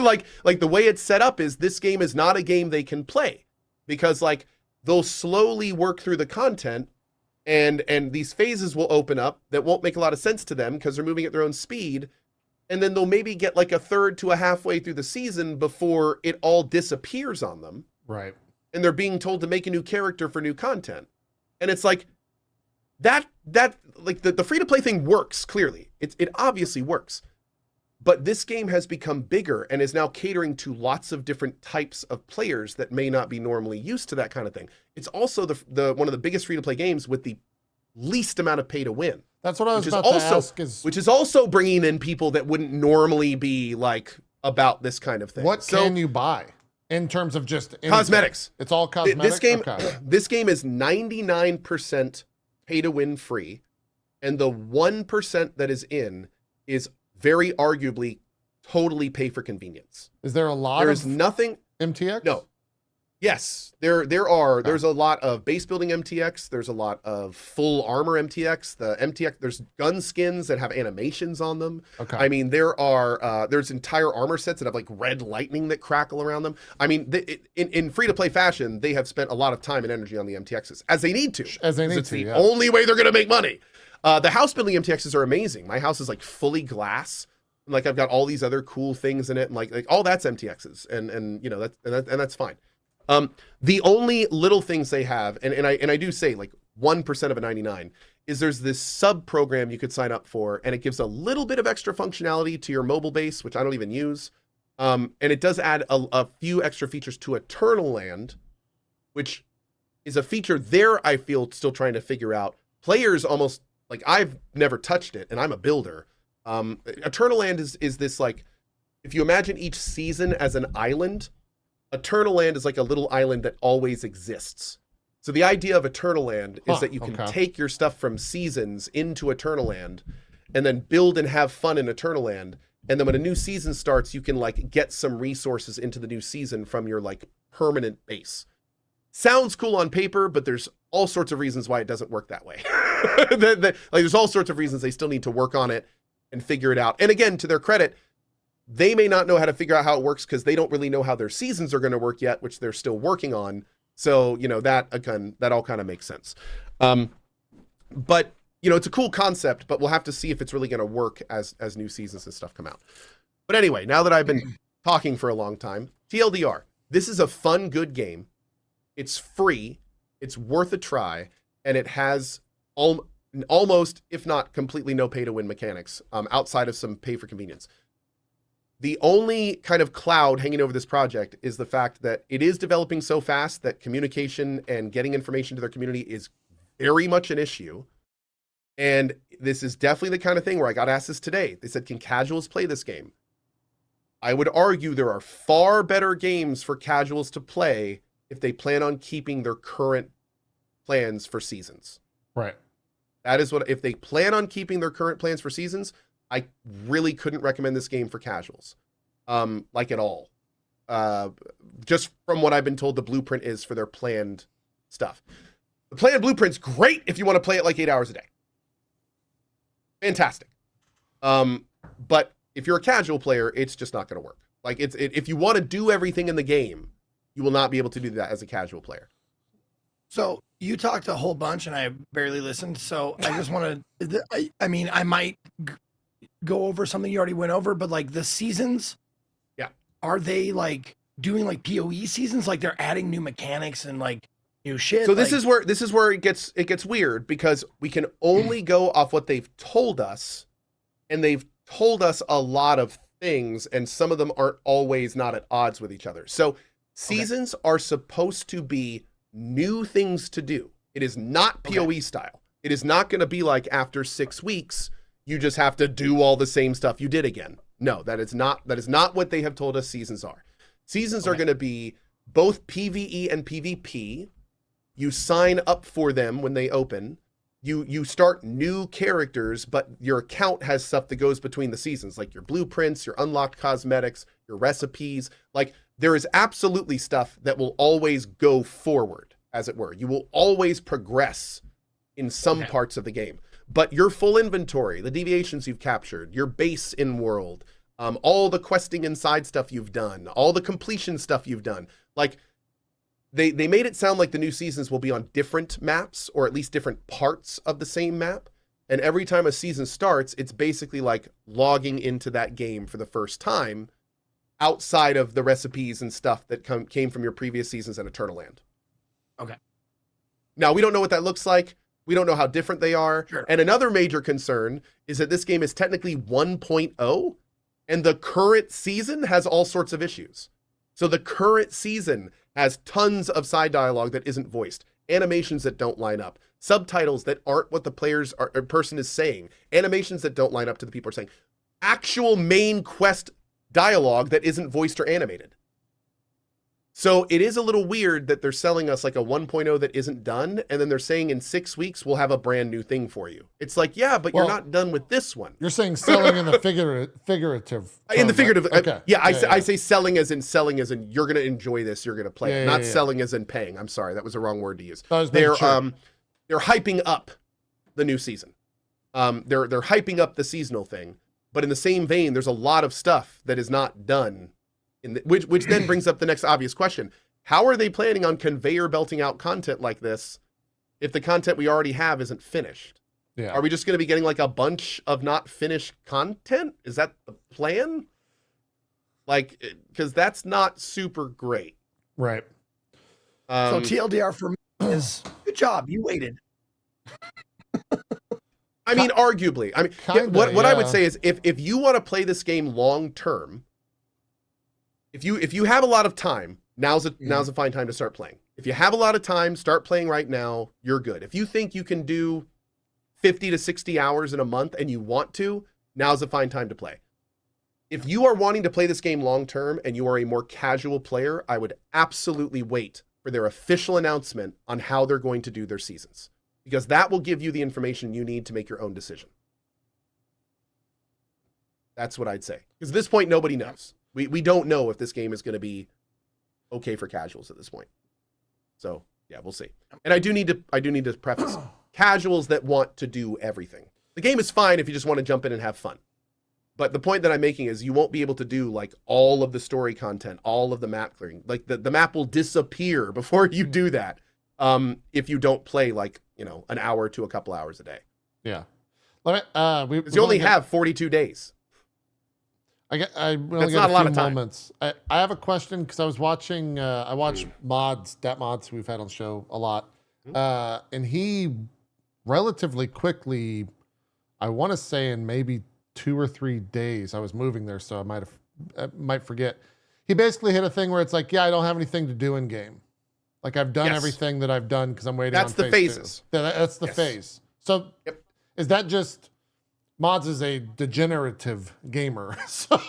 Speaker 2: like the way it's set up is this game is not a game they can play, because like they'll slowly work through the content and these phases will open up that won't make a lot of sense to them because they're moving at their own speed. And then they'll maybe get like a third to a halfway through the season before it all disappears on them.
Speaker 1: Right.
Speaker 2: And they're being told to make a new character for new content. And it's like that like the free-to-play thing works, clearly. It obviously works. But this game has become bigger and is now catering to lots of different types of players that may not be normally used to that kind of thing. It's also the one of the biggest free-to-play games with the least amount of pay to win.
Speaker 1: That's what I was about to ask.
Speaker 2: Which is also bringing in people that wouldn't normally be like about this kind of thing.
Speaker 1: What can you buy in terms of just anything?
Speaker 2: Cosmetics?
Speaker 1: It's all cosmetics.
Speaker 2: This game is 99% pay to win free, and the 1% that is in is very arguably totally pay for convenience.
Speaker 1: Is there a lot
Speaker 2: There's nothing
Speaker 1: MTX?
Speaker 2: No. Yes, there's a lot of base building MTX, there's a lot of full armor MTX, there's gun skins that have animations on them.
Speaker 1: Okay.
Speaker 2: I mean, there's entire armor sets that have like red lightning that crackle around them. I mean, in free-to-play fashion, they have spent a lot of time and energy on the MTXs, as they need to. It's the only way they're gonna make money. The house building MTXs are amazing. My house is like fully glass. Like I've got all these other cool things in it, and like all that's MTXs, and you know that's fine. The only little things they have, and I do say like 1% of a 99, is there's this sub program you could sign up for, and it gives a little bit of extra functionality to your mobile base, which I don't even use. And it does add a few extra features to Eternal Land, which is a feature there I feel still trying to figure out. Players almost, like I've never touched it, and I'm a builder. Eternal Land is this like, if you imagine each season as an island, Eternal Land is like a little island that always exists. So the idea of Eternal Land is that you can take your stuff from seasons into Eternal Land and then build and have fun in Eternal Land. And then when a new season starts, you can like get some resources into the new season from your like permanent base. Sounds cool on paper, but there's all sorts of reasons why it doesn't work that way. Like there's all sorts of reasons they still need to work on it and figure it out. And again, to their credit, they may not know how to figure out how it works because they don't really know how their seasons are going to work yet, which they're still working on. So, that all kind of makes sense. But, it's a cool concept, but we'll have to see if it's really going to work as new seasons and stuff come out. But anyway, now that I've been talking for a long time, TLDR, this is a fun, good game. It's free, it's worth a try, and it has almost, if not completely, no pay-to-win mechanics, outside of some pay for convenience. The only kind of cloud hanging over this project is the fact that it is developing so fast that communication and getting information to their community is very much an issue. And this is definitely the kind of thing where I got asked this today. They said, can casuals play this game? I would argue there are far better games for casuals to play if they plan on keeping their current plans for seasons.
Speaker 1: Right.
Speaker 2: That is if they plan on keeping their current plans for seasons, I really couldn't recommend this game for casuals, like at all. Just from what I've been told, the blueprint is for their planned stuff. The planned blueprint's great if you want to play it like 8 hours a day. Fantastic. But if you're a casual player, it's just not going to work. Like if you want to do everything in the game, you will not be able to do that as a casual player.
Speaker 3: So you talked a whole bunch and I barely listened. So I just want to, I might go over something you already went over, but like the seasons,
Speaker 2: yeah,
Speaker 3: are they like doing like PoE seasons? Like they're adding new mechanics and like new shit.
Speaker 2: So this is where it gets weird because we can only go off what they've told us, and they've told us a lot of things, and some of them aren't always not at odds with each other. So seasons are supposed to be new things to do. It is not PoE style. It is not going to be like after 6 weeks, you just have to do all the same stuff you did again. No, that is not what they have told us seasons are. Seasons are going to be both PvE and PvP. You sign up for them when they open. You start new characters, but your account has stuff that goes between the seasons, like your blueprints, your unlocked cosmetics, your recipes. Like there is absolutely stuff that will always go forward, as it were. You will always progress in some parts of the game. But your full inventory, the deviations you've captured, your base in world, all the questing and side stuff you've done, all the completion stuff you've done, like they made it sound like the new seasons will be on different maps, or at least different parts of the same map. And every time a season starts, it's basically like logging into that game for the first time outside of the recipes and stuff that came from your previous seasons at Eternalland.
Speaker 3: Okay.
Speaker 2: Now, we don't know what that looks like. We don't know how different they are.
Speaker 3: Sure.
Speaker 2: And another major concern is that this game is technically 1.0, and the current season has all sorts of issues. So the current season has tons of side dialogue that isn't voiced, animations that don't line up, subtitles that aren't what the person is saying, animations that don't line up to the people are saying, actual main quest dialogue that isn't voiced or animated. So it is a little weird that they're selling us like a 1.0 that isn't done, and then they're saying in 6 weeks we'll have a brand new thing for you. It's like, yeah, but you're not done with this one.
Speaker 1: You're saying selling in the figurative.
Speaker 2: In the figurative,
Speaker 1: okay.
Speaker 2: I say selling as in you're going to enjoy this, you're going to play it, not selling as in paying. I'm sorry, that was the wrong word to use. They're hyping up the new season. They're hyping up the seasonal thing, but in the same vein, there's a lot of stuff that is not done. Which then brings up the next obvious question. How are they planning on conveyor belting out content like this if the content we already have isn't finished?
Speaker 1: Yeah.
Speaker 2: Are we just going to be getting like a bunch of not finished content? Is that the plan? Like, because that's not super great.
Speaker 1: Right.
Speaker 3: So TLDR for me is good job. You waited.
Speaker 2: I mean, arguably. I mean,
Speaker 1: Kinda,
Speaker 2: what I would say is if you want to play this game long term, if you have a lot of time, now's a fine time to start playing. If you have a lot of time, start playing right now, you're good. If you think you can do 50 to 60 hours in a month and you want to, now's a fine time to play. If you are wanting to play this game long term and you are a more casual player, I would absolutely wait for their official announcement on how they're going to do their seasons, because that will give you the information you need to make your own decision. That's what I'd say. Because at this point, nobody knows. We don't know if this game is going to be okay for casuals at this point. So yeah, we'll see. And I do need to preface casuals that want to do everything. The game is fine if you just want to jump in and have fun. But the point that I'm making is you won't be able to do like all of the story content, all of the map clearing. Like the map will disappear before you do that. If you don't play like, an hour to a couple hours a day.
Speaker 1: Yeah. Let me,
Speaker 2: Because you only have 42 days.
Speaker 1: I only
Speaker 2: That's
Speaker 1: got
Speaker 2: not
Speaker 1: a
Speaker 2: a lot
Speaker 1: few
Speaker 2: of time.
Speaker 1: moments. I have a question because I was watching. I watch mods who we've had on the show a lot, and he relatively quickly, I want to say in maybe 2 or 3 days, I was moving there, so I might forget. He basically hit a thing where it's like, yeah, I don't have anything to do in game. Like I've done
Speaker 2: Yes.
Speaker 1: everything that I've done because I'm waiting.
Speaker 2: That's
Speaker 1: on
Speaker 2: the
Speaker 1: phase
Speaker 2: phases.
Speaker 1: 2. That's the
Speaker 2: Yes.
Speaker 1: phase. So,
Speaker 2: Yep.
Speaker 1: is that just? Mods is a degenerative gamer. So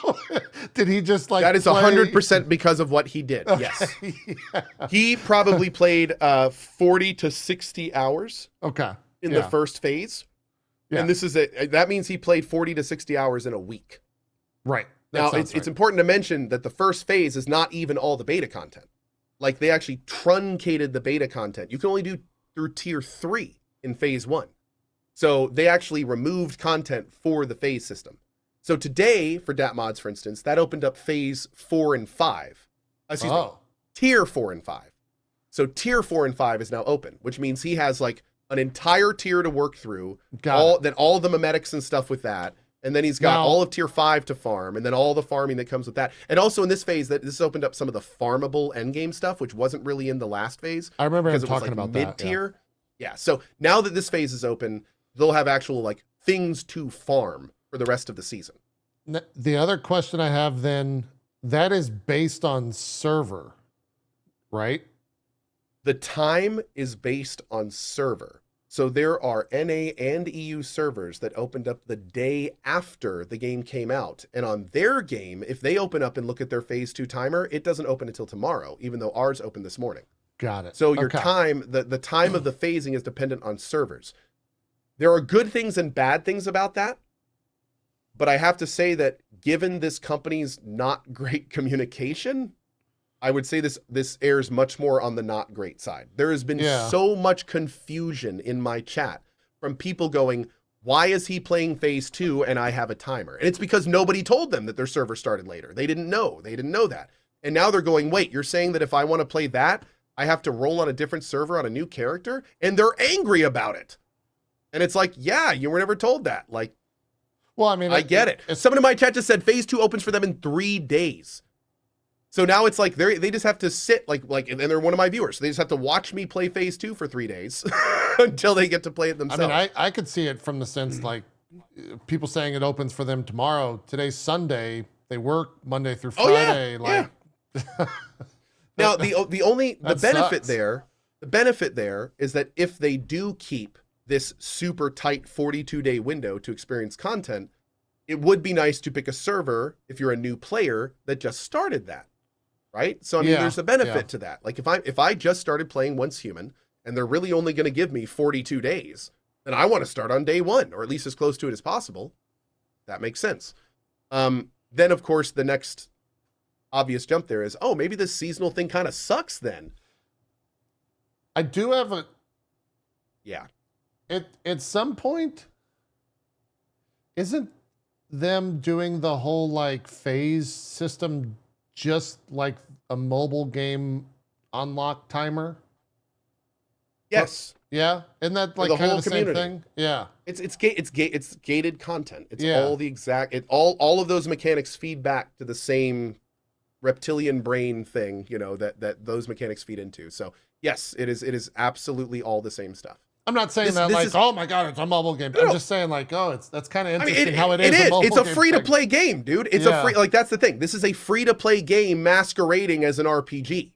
Speaker 1: did he just like
Speaker 2: That is
Speaker 1: play-
Speaker 2: 100% because of what he did. Yes.
Speaker 1: Yeah.
Speaker 2: He probably played 40 to 60 hours
Speaker 1: Okay.
Speaker 2: in
Speaker 1: Yeah.
Speaker 2: the first phase.
Speaker 1: Yeah.
Speaker 2: And that means he played 40 to 60 hours in a week.
Speaker 1: Right. That
Speaker 2: Now,
Speaker 1: sounds
Speaker 2: it's
Speaker 1: right.
Speaker 2: important to mention that the first phase is not even all the beta content. Like they actually truncated the beta content. You can only do through tier 3 in phase 1. So they actually removed content for the phase system. So today, for DAT mods, for instance, that opened up phase 4 and 5. Excuse me, tier 4 and 5. So tier 4 and 5 is now open, which means he has like an entire tier to work through, all the memetics and stuff with that. And then he's got
Speaker 1: Now-
Speaker 2: all of tier 5 to farm, and then all the farming that comes with that. And also in this phase, this opened up some of the farmable endgame stuff, which wasn't really in the last phase.
Speaker 1: I remember him
Speaker 2: Because it was
Speaker 1: talking
Speaker 2: like
Speaker 1: about that.
Speaker 2: mid-tier. Yeah. So now that this phase is open, they'll have actual like things to farm for the rest of the season.
Speaker 1: The other question I have then, that is based on server, right?
Speaker 2: The time is based on server. So there are NA and EU servers that opened up the day after the game came out. And on their game, if they open up and look at their phase 2 timer, it doesn't open until tomorrow, even though ours opened this morning.
Speaker 1: Got it.
Speaker 2: So your
Speaker 1: Okay.
Speaker 2: time, the time of the phasing is dependent on servers. There are good things and bad things about that. But I have to say that given this company's not great communication, I would say this airs much more on the not great side. There has been so much confusion in my chat from people going, why is he playing phase 2 and I have a timer? And it's because nobody told them that their server started later. They didn't know. They didn't know that. And now they're going, wait, you're saying that if I want to play that, I have to roll on a different server on a new character? And they're angry about it. And it's like, yeah, you were never told that. Like,
Speaker 1: Well, I mean,
Speaker 2: I get it. Someone in my chat just said phase 2 opens for them in 3 days. So now it's like they just have to sit like, and they're one of my viewers. So they just have to watch me play phase 2 for 3 days until they get to play it
Speaker 1: I
Speaker 2: themselves.
Speaker 1: mean, I could see it from the sense like people saying it opens for them tomorrow. Today's Sunday. They work Monday through
Speaker 2: Oh, yeah,
Speaker 1: Friday. Like,
Speaker 2: Now the
Speaker 1: That
Speaker 2: benefit
Speaker 1: sucks.
Speaker 2: there is that if they do keep this super tight 42-day window to experience content, it would be nice to pick a server if you're a new player that just started that, right? So I mean,
Speaker 1: Yeah,
Speaker 2: there's a benefit
Speaker 1: yeah.
Speaker 2: to that. Like if I just started playing Once Human and they're really only going to give me 42 days, then I want to start on day 1 or at least as close to it as possible. That makes sense. Then of course the next obvious jump there is, oh, maybe this seasonal thing kind of sucks then.
Speaker 1: I do have a.
Speaker 2: Yeah.
Speaker 1: At some point, isn't them doing the whole like phase system just like a mobile game unlock timer?
Speaker 2: Yes.
Speaker 1: Yeah, isn't that
Speaker 2: For
Speaker 1: like
Speaker 2: the
Speaker 1: kind
Speaker 2: whole
Speaker 1: of the same
Speaker 2: community.
Speaker 1: thing? Yeah.
Speaker 2: It's gated content. It's
Speaker 1: Yeah.
Speaker 2: all the exact all of those mechanics feed back to the same reptilian brain thing, that those mechanics feed into. So yes, it is absolutely all the same stuff.
Speaker 1: I'm not saying
Speaker 2: This-
Speaker 1: that
Speaker 2: this
Speaker 1: like,
Speaker 2: is-
Speaker 1: oh my god, it's a mobile game.
Speaker 2: No,
Speaker 1: I'm
Speaker 2: no.
Speaker 1: just saying like, oh, that's kind of
Speaker 2: I mean,
Speaker 1: interesting how it is. A mobile
Speaker 2: It's a
Speaker 1: game
Speaker 2: free to
Speaker 1: thing.
Speaker 2: play game, dude. It's
Speaker 1: Yeah.
Speaker 2: a free, like that's the thing. This is a free to play game masquerading as an RPG.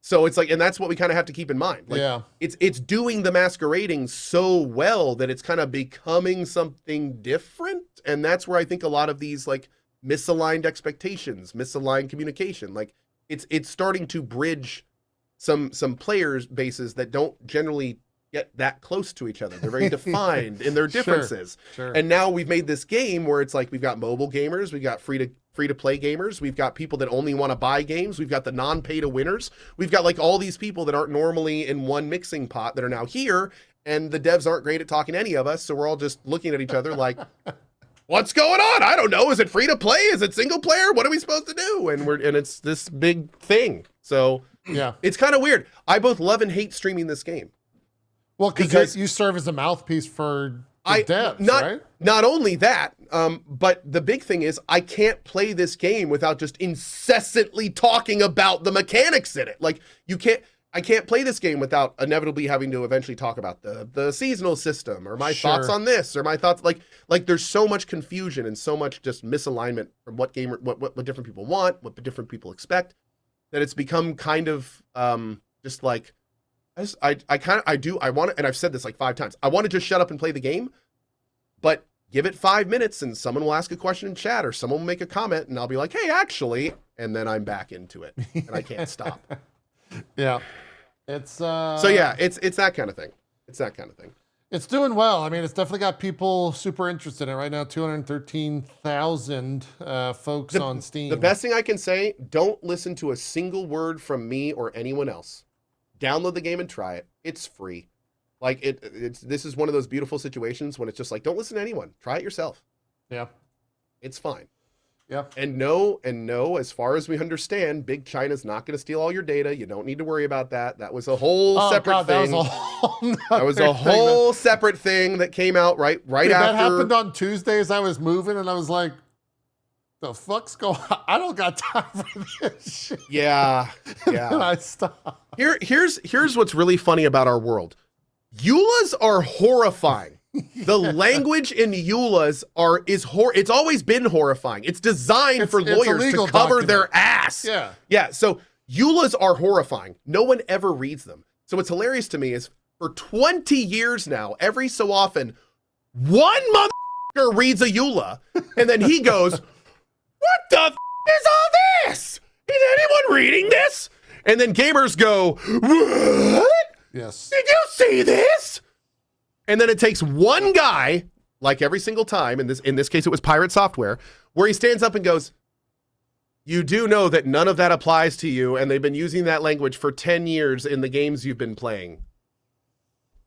Speaker 2: So it's like, and that's what we kind of have to keep in mind. Like,
Speaker 1: Yeah.
Speaker 2: it's doing the masquerading so well that it's kind of becoming something different. And that's where I think a lot of these like misaligned expectations, misaligned communication, like it's starting to bridge some players bases that don't generally get that close to each other. They're very defined in their
Speaker 1: Sure.
Speaker 2: differences.
Speaker 1: Sure.
Speaker 2: And now we've made this game where it's like we've got mobile gamers, we've got free to free-to-play gamers. We've got people that only want to buy games. We've got the non-pay-to-winners. We've got like all these people that aren't normally in one mixing pot that are now here, and the devs aren't great at talking to any of us, so we're all just looking at each other like, what's going on? I don't know. Is it free-to-play? Is it single-player? What are we supposed to do? And it's this big thing. So
Speaker 1: Yeah.
Speaker 2: it's kind of weird. I both love and hate streaming this game.
Speaker 1: Well,
Speaker 2: Because-
Speaker 1: because you serve as a mouthpiece for the devs, right?
Speaker 2: Not only that, but the big thing is I can't play this game without just incessantly talking about the mechanics in it. Like I can't play this game without inevitably having to eventually talk about the seasonal system or my
Speaker 1: Sure.
Speaker 2: thoughts on this or my thoughts like there's so much confusion and so much just misalignment from what different people want, what the different people expect, that it's become kind of just like I want to, and I've said this like 5 times. I want to just shut up and play the game, but give it 5 minutes and someone will ask a question in chat or someone will make a comment and I'll be like, hey, actually, and then I'm back into it and I can't stop.
Speaker 1: Yeah. It's
Speaker 2: So yeah, it's that kind of thing. It's that kind of thing.
Speaker 1: It's doing well. I mean, it's definitely got people super interested in it right now. 213,000 folks on Steam.
Speaker 2: The best thing I can say, don't listen to a single word from me or anyone else. Download the game and try it. It's free. Like this is one of those beautiful situations when it's just like, don't listen to anyone. Try it yourself.
Speaker 1: Yeah.
Speaker 2: It's fine.
Speaker 1: Yeah.
Speaker 2: And know, as far as we understand, Big China's not going to steal all your data. You don't need to worry about that. That was a whole separate thing. That was a whole separate thing that came out right
Speaker 1: Dude,
Speaker 2: after.
Speaker 1: that happened on Tuesday as I was moving, and I was like, the fuck's going on? I don't got time for this shit.
Speaker 2: Yeah.
Speaker 1: And
Speaker 2: Yeah.
Speaker 1: I stopped.
Speaker 2: Here's what's really funny about our world. EULAs are horrifying. The language in EULAs it's always been horrifying. It's designed for
Speaker 1: It's a
Speaker 2: lawyers
Speaker 1: legal
Speaker 2: to cover
Speaker 1: document.
Speaker 2: their ass.
Speaker 1: Yeah.
Speaker 2: Yeah, so EULAs are horrifying. No one ever reads them. So what's hilarious to me is for 20 years now, every so often, one motherfucker reads a EULA, and then he goes, what the is all this? Is anyone reading this? And then gamers go, what?
Speaker 1: Yes.
Speaker 2: Did you see this? And then it takes one guy, like every single time, in this case it was Pirate Software, where he stands up and goes, you do know that none of that applies to you, and they've been using that language for 10 years in the games you've been playing.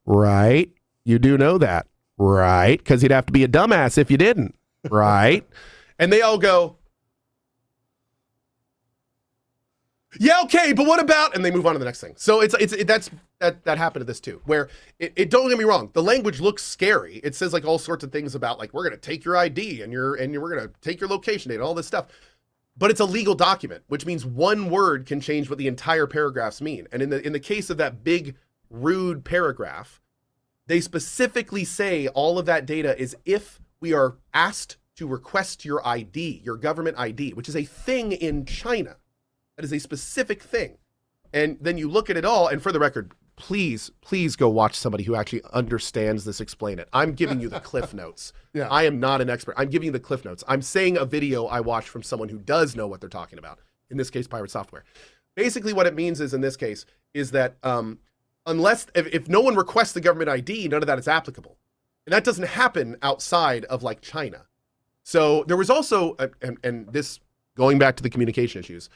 Speaker 2: Right? You do know that. Right? Because you'd have to be a dumbass if you didn't. Right? And they all go, yeah, okay, but what about, and they move on to the next thing. So that happened to this too, where it don't get me wrong, the language looks scary. It says like all sorts of things about like, we're going to take your ID and we're going to take your location data, all this stuff. But it's a legal document, which means one word can change what the entire paragraphs mean. And in the case of that big, rude paragraph, they specifically say all of that data is if we are asked to request your ID, your government ID, which is a thing in China. That is a specific thing. And then you look at it all, and for the record, please go watch somebody who actually understands this, explain it. I'm giving you the cliff notes.
Speaker 1: Yeah.
Speaker 2: I am not an expert. I'm giving you the cliff notes. I'm saying a video I watched from someone who does know what they're talking about. In this case, Pirate Software. Basically what it means is, in this case, is that unless, if no one requests the government ID, none of that is applicable. And that doesn't happen outside of like China. So there was also, and this, going back to the communication issues,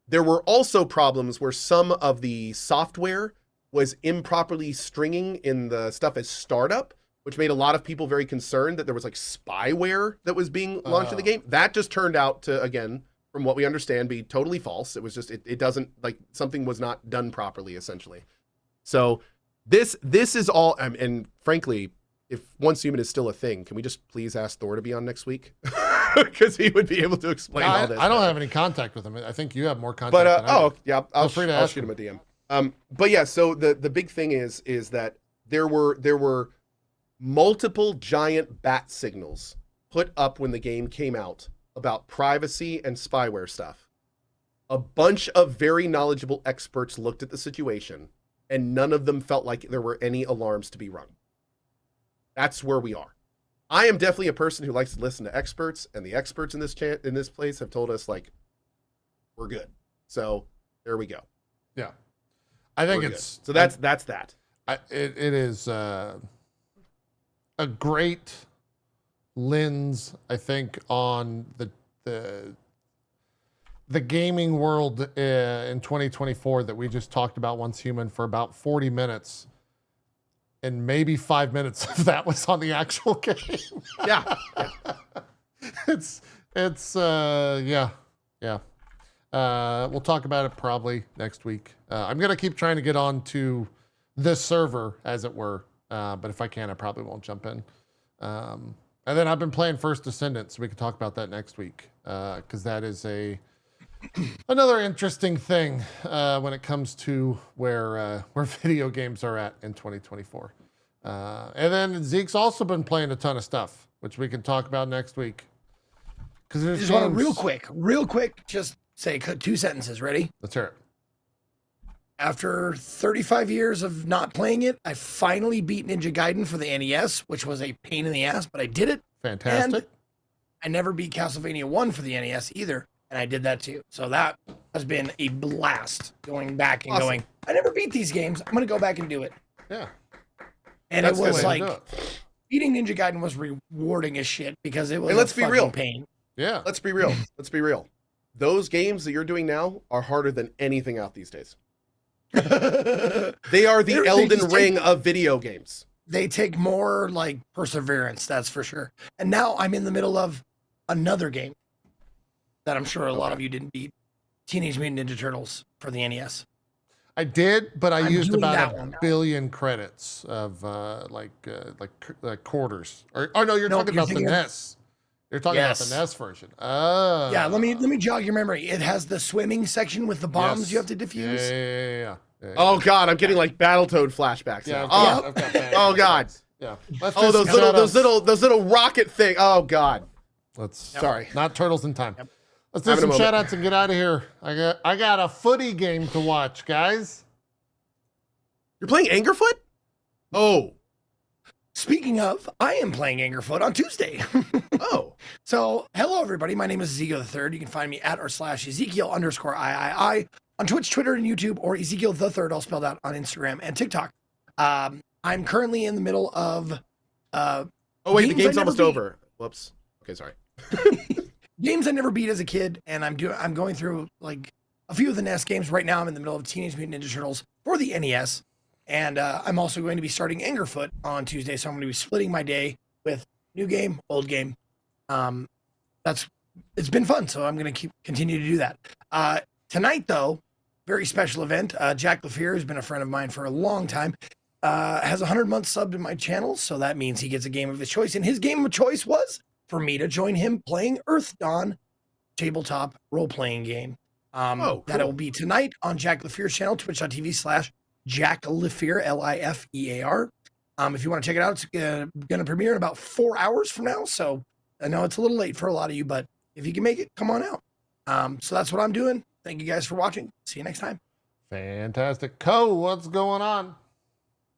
Speaker 2: there were also problems where some of the software was improperly stringing in the stuff as startup, which made a lot of people very concerned that there was like spyware that was being launched in the game. That just turned out to, again, from what we understand, be totally false. It was just, it doesn't, like, something was not done properly, essentially. So this is all, and frankly, if Once Human is still a thing, can we just please ask Thor to be on next week? Because he would be able to explain all this.
Speaker 1: I don't have any contact with him. I think you have more contact.
Speaker 2: But
Speaker 1: than I do.
Speaker 2: yeah, I'll shoot him a DM. But yeah, so the big thing is that there were multiple giant bat signals put up when the game came out about privacy and spyware stuff. A bunch of very knowledgeable experts looked at the situation, and none of them felt like there were any alarms to be rung. That's where we are. I am definitely a person who likes to listen to experts, and the experts in this place have told us, like, we're good. So there we go.
Speaker 1: Yeah, I think
Speaker 2: We're
Speaker 1: it's
Speaker 2: good. So that's that.
Speaker 1: It is a great lens, I think, on the the gaming world in 2024 that we just talked about Once Human for about 40 minutes. And maybe 5 minutes of that was on the actual game.
Speaker 2: Yeah.
Speaker 1: It's yeah. We'll talk about it probably next week. I'm gonna keep trying to get on to this server, as it were. But if I can, I probably won't jump in. And then I've been playing First Descendant, so we can talk about that next week. Because that is another interesting thing when it comes to where video games are at in 2024. And then Zeke's also been playing a ton of stuff, which we can talk about next week. Because
Speaker 3: I just want to real quick, just say 2 sentences. Ready?
Speaker 1: Let's hear it.
Speaker 3: After 35 years of not playing it, I finally beat Ninja Gaiden for the NES, which was a pain in the ass, but I did it.
Speaker 1: Fantastic.
Speaker 3: And I never beat Castlevania 1 for the NES either, and I did that too. So that has been a blast going back and going, I never beat these games. I'm going to go back and do it.
Speaker 1: Yeah.
Speaker 3: And
Speaker 1: That's
Speaker 3: it was
Speaker 1: the way to
Speaker 3: like,
Speaker 1: do it.
Speaker 3: beating Ninja Gaiden was rewarding as shit because it was
Speaker 2: And let's
Speaker 3: a
Speaker 2: be
Speaker 3: fucking
Speaker 2: real.
Speaker 3: pain.
Speaker 1: Yeah.
Speaker 2: Let's be real. Let's be real. Those games that you're doing now are harder than anything out these days. They are the Elden Ring of video games.
Speaker 3: They take more like perseverance, that's for sure. And now I'm in the middle of another game that I'm sure a lot of you didn't beat. Teenage Mutant Ninja Turtles for the NES.
Speaker 1: I did, but I
Speaker 3: I'm
Speaker 1: used
Speaker 3: doing
Speaker 1: about
Speaker 3: that
Speaker 1: a
Speaker 3: one.
Speaker 1: billion credits of like quarters. Or no, you're
Speaker 3: No,
Speaker 1: talking
Speaker 3: you're
Speaker 1: about the
Speaker 3: thinking of-
Speaker 1: NES. You're talking about
Speaker 3: Yes.
Speaker 1: the NES version. Oh.
Speaker 3: Yeah, let me jog your memory. It has the swimming section with the bombs
Speaker 1: Yes.
Speaker 3: you have to defuse.
Speaker 1: Yeah.
Speaker 2: Oh God, I'm getting like Battletoad flashbacks
Speaker 1: Yeah,
Speaker 2: now.
Speaker 1: I've got that.
Speaker 2: Oh God.
Speaker 1: Yeah. Let's
Speaker 2: Oh,
Speaker 1: do
Speaker 2: those
Speaker 1: some
Speaker 2: those little rocket thing. Oh God.
Speaker 1: Let's
Speaker 2: Sorry.
Speaker 1: not turtles in time.
Speaker 3: Yep.
Speaker 1: Let's do
Speaker 2: Having a
Speaker 1: some
Speaker 2: moment.
Speaker 1: shout outs and get out of here. I got a footy game to watch, guys.
Speaker 2: You're playing Angerfoot? Oh.
Speaker 3: Speaking of, I am playing Angerfoot on Tuesday.
Speaker 2: Oh.
Speaker 3: So, hello everybody. My name is Ezekiel III. You can find me at /Ezekiel_III on Twitch, Twitter, and YouTube, or Ezekiel III, all spelled out on Instagram and TikTok. I'm currently in the middle of
Speaker 2: Oh wait, the
Speaker 3: Games I
Speaker 2: game's
Speaker 3: never
Speaker 2: almost
Speaker 3: beat.
Speaker 2: over. Whoops. Okay, sorry.
Speaker 3: games I never beat as a kid, and I'm going through like a few of the NES games right now. I'm in the middle of Teenage Mutant Ninja Turtles for the NES, and I'm also going to be starting Angerfoot on Tuesday. So I'm going to be splitting my day with new game, old game. It's been fun, so I'm going to continue to do that. Tonight, though, very special event. Jack LaFear has been a friend of mine for a long time. Has 100 months subbed in my channel, so that means he gets a game of his choice. And his game of choice was for me to join him playing Earth Dawn tabletop role-playing game.
Speaker 2: Cool.
Speaker 3: That will be tonight on Jack LaFear's channel, twitch.tv/Jack LaFear, LIFEAR. If you want to check it out, it's going to premiere in about 4 hours from now. So I know it's a little late for a lot of you, but if you can make it, come on out. So that's what I'm doing. Thank you guys for watching. See you next time.
Speaker 1: Fantastic. Co, what's going on?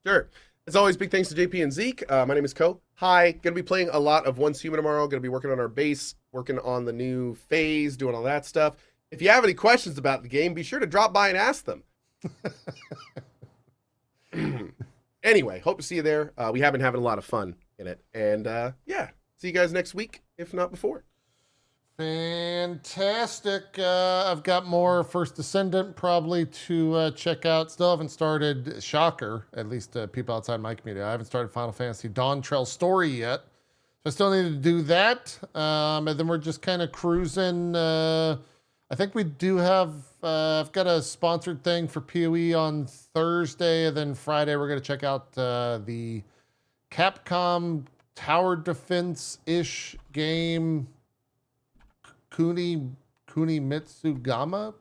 Speaker 2: Sure. As always, big thanks to JP and Zeke. My name is Ko. Hi. Gonna be playing a lot of Once Human tomorrow. Gonna be working on our base, working on the new phase, doing all that stuff. If you have any questions about the game, be sure to drop by and ask them. Anyway, hope to see you there. We have been having a lot of fun in it. And yeah, see you guys next week, if not before.
Speaker 1: Fantastic. I've got more First Descendant probably to check out. Still haven't started, shocker, at least people outside my community. I haven't started Final Fantasy Dawn Trail Story yet. So I still need to do that. And then we're just kind of cruising. I think we do have, I've got a sponsored thing for PoE on Thursday. And then Friday, we're going to check out the Capcom Tower Defense-ish game. Kuni Mitsugama?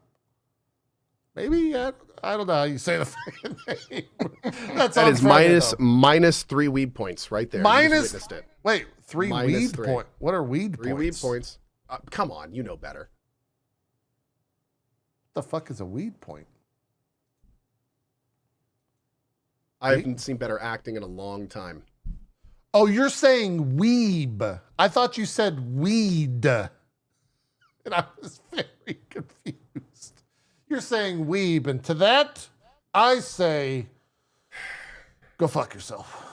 Speaker 1: Maybe? I don't know how you say the fucking name.
Speaker 2: That
Speaker 1: on
Speaker 2: is
Speaker 1: Friday,
Speaker 2: minus 3 weed points right there. You
Speaker 1: Minus-
Speaker 2: just witnessed it.
Speaker 1: Wait, three
Speaker 2: Minus
Speaker 1: weed
Speaker 2: 3.
Speaker 1: points. What are weed
Speaker 2: 3 weed
Speaker 1: points?
Speaker 2: points. Come on, you know better.
Speaker 1: What the fuck is a weed point?
Speaker 2: I haven't seen better acting in a long time.
Speaker 1: Oh, you're saying weeb. I thought you said weed. And I was very confused. You're saying weeb, and to that, I say, go fuck yourself.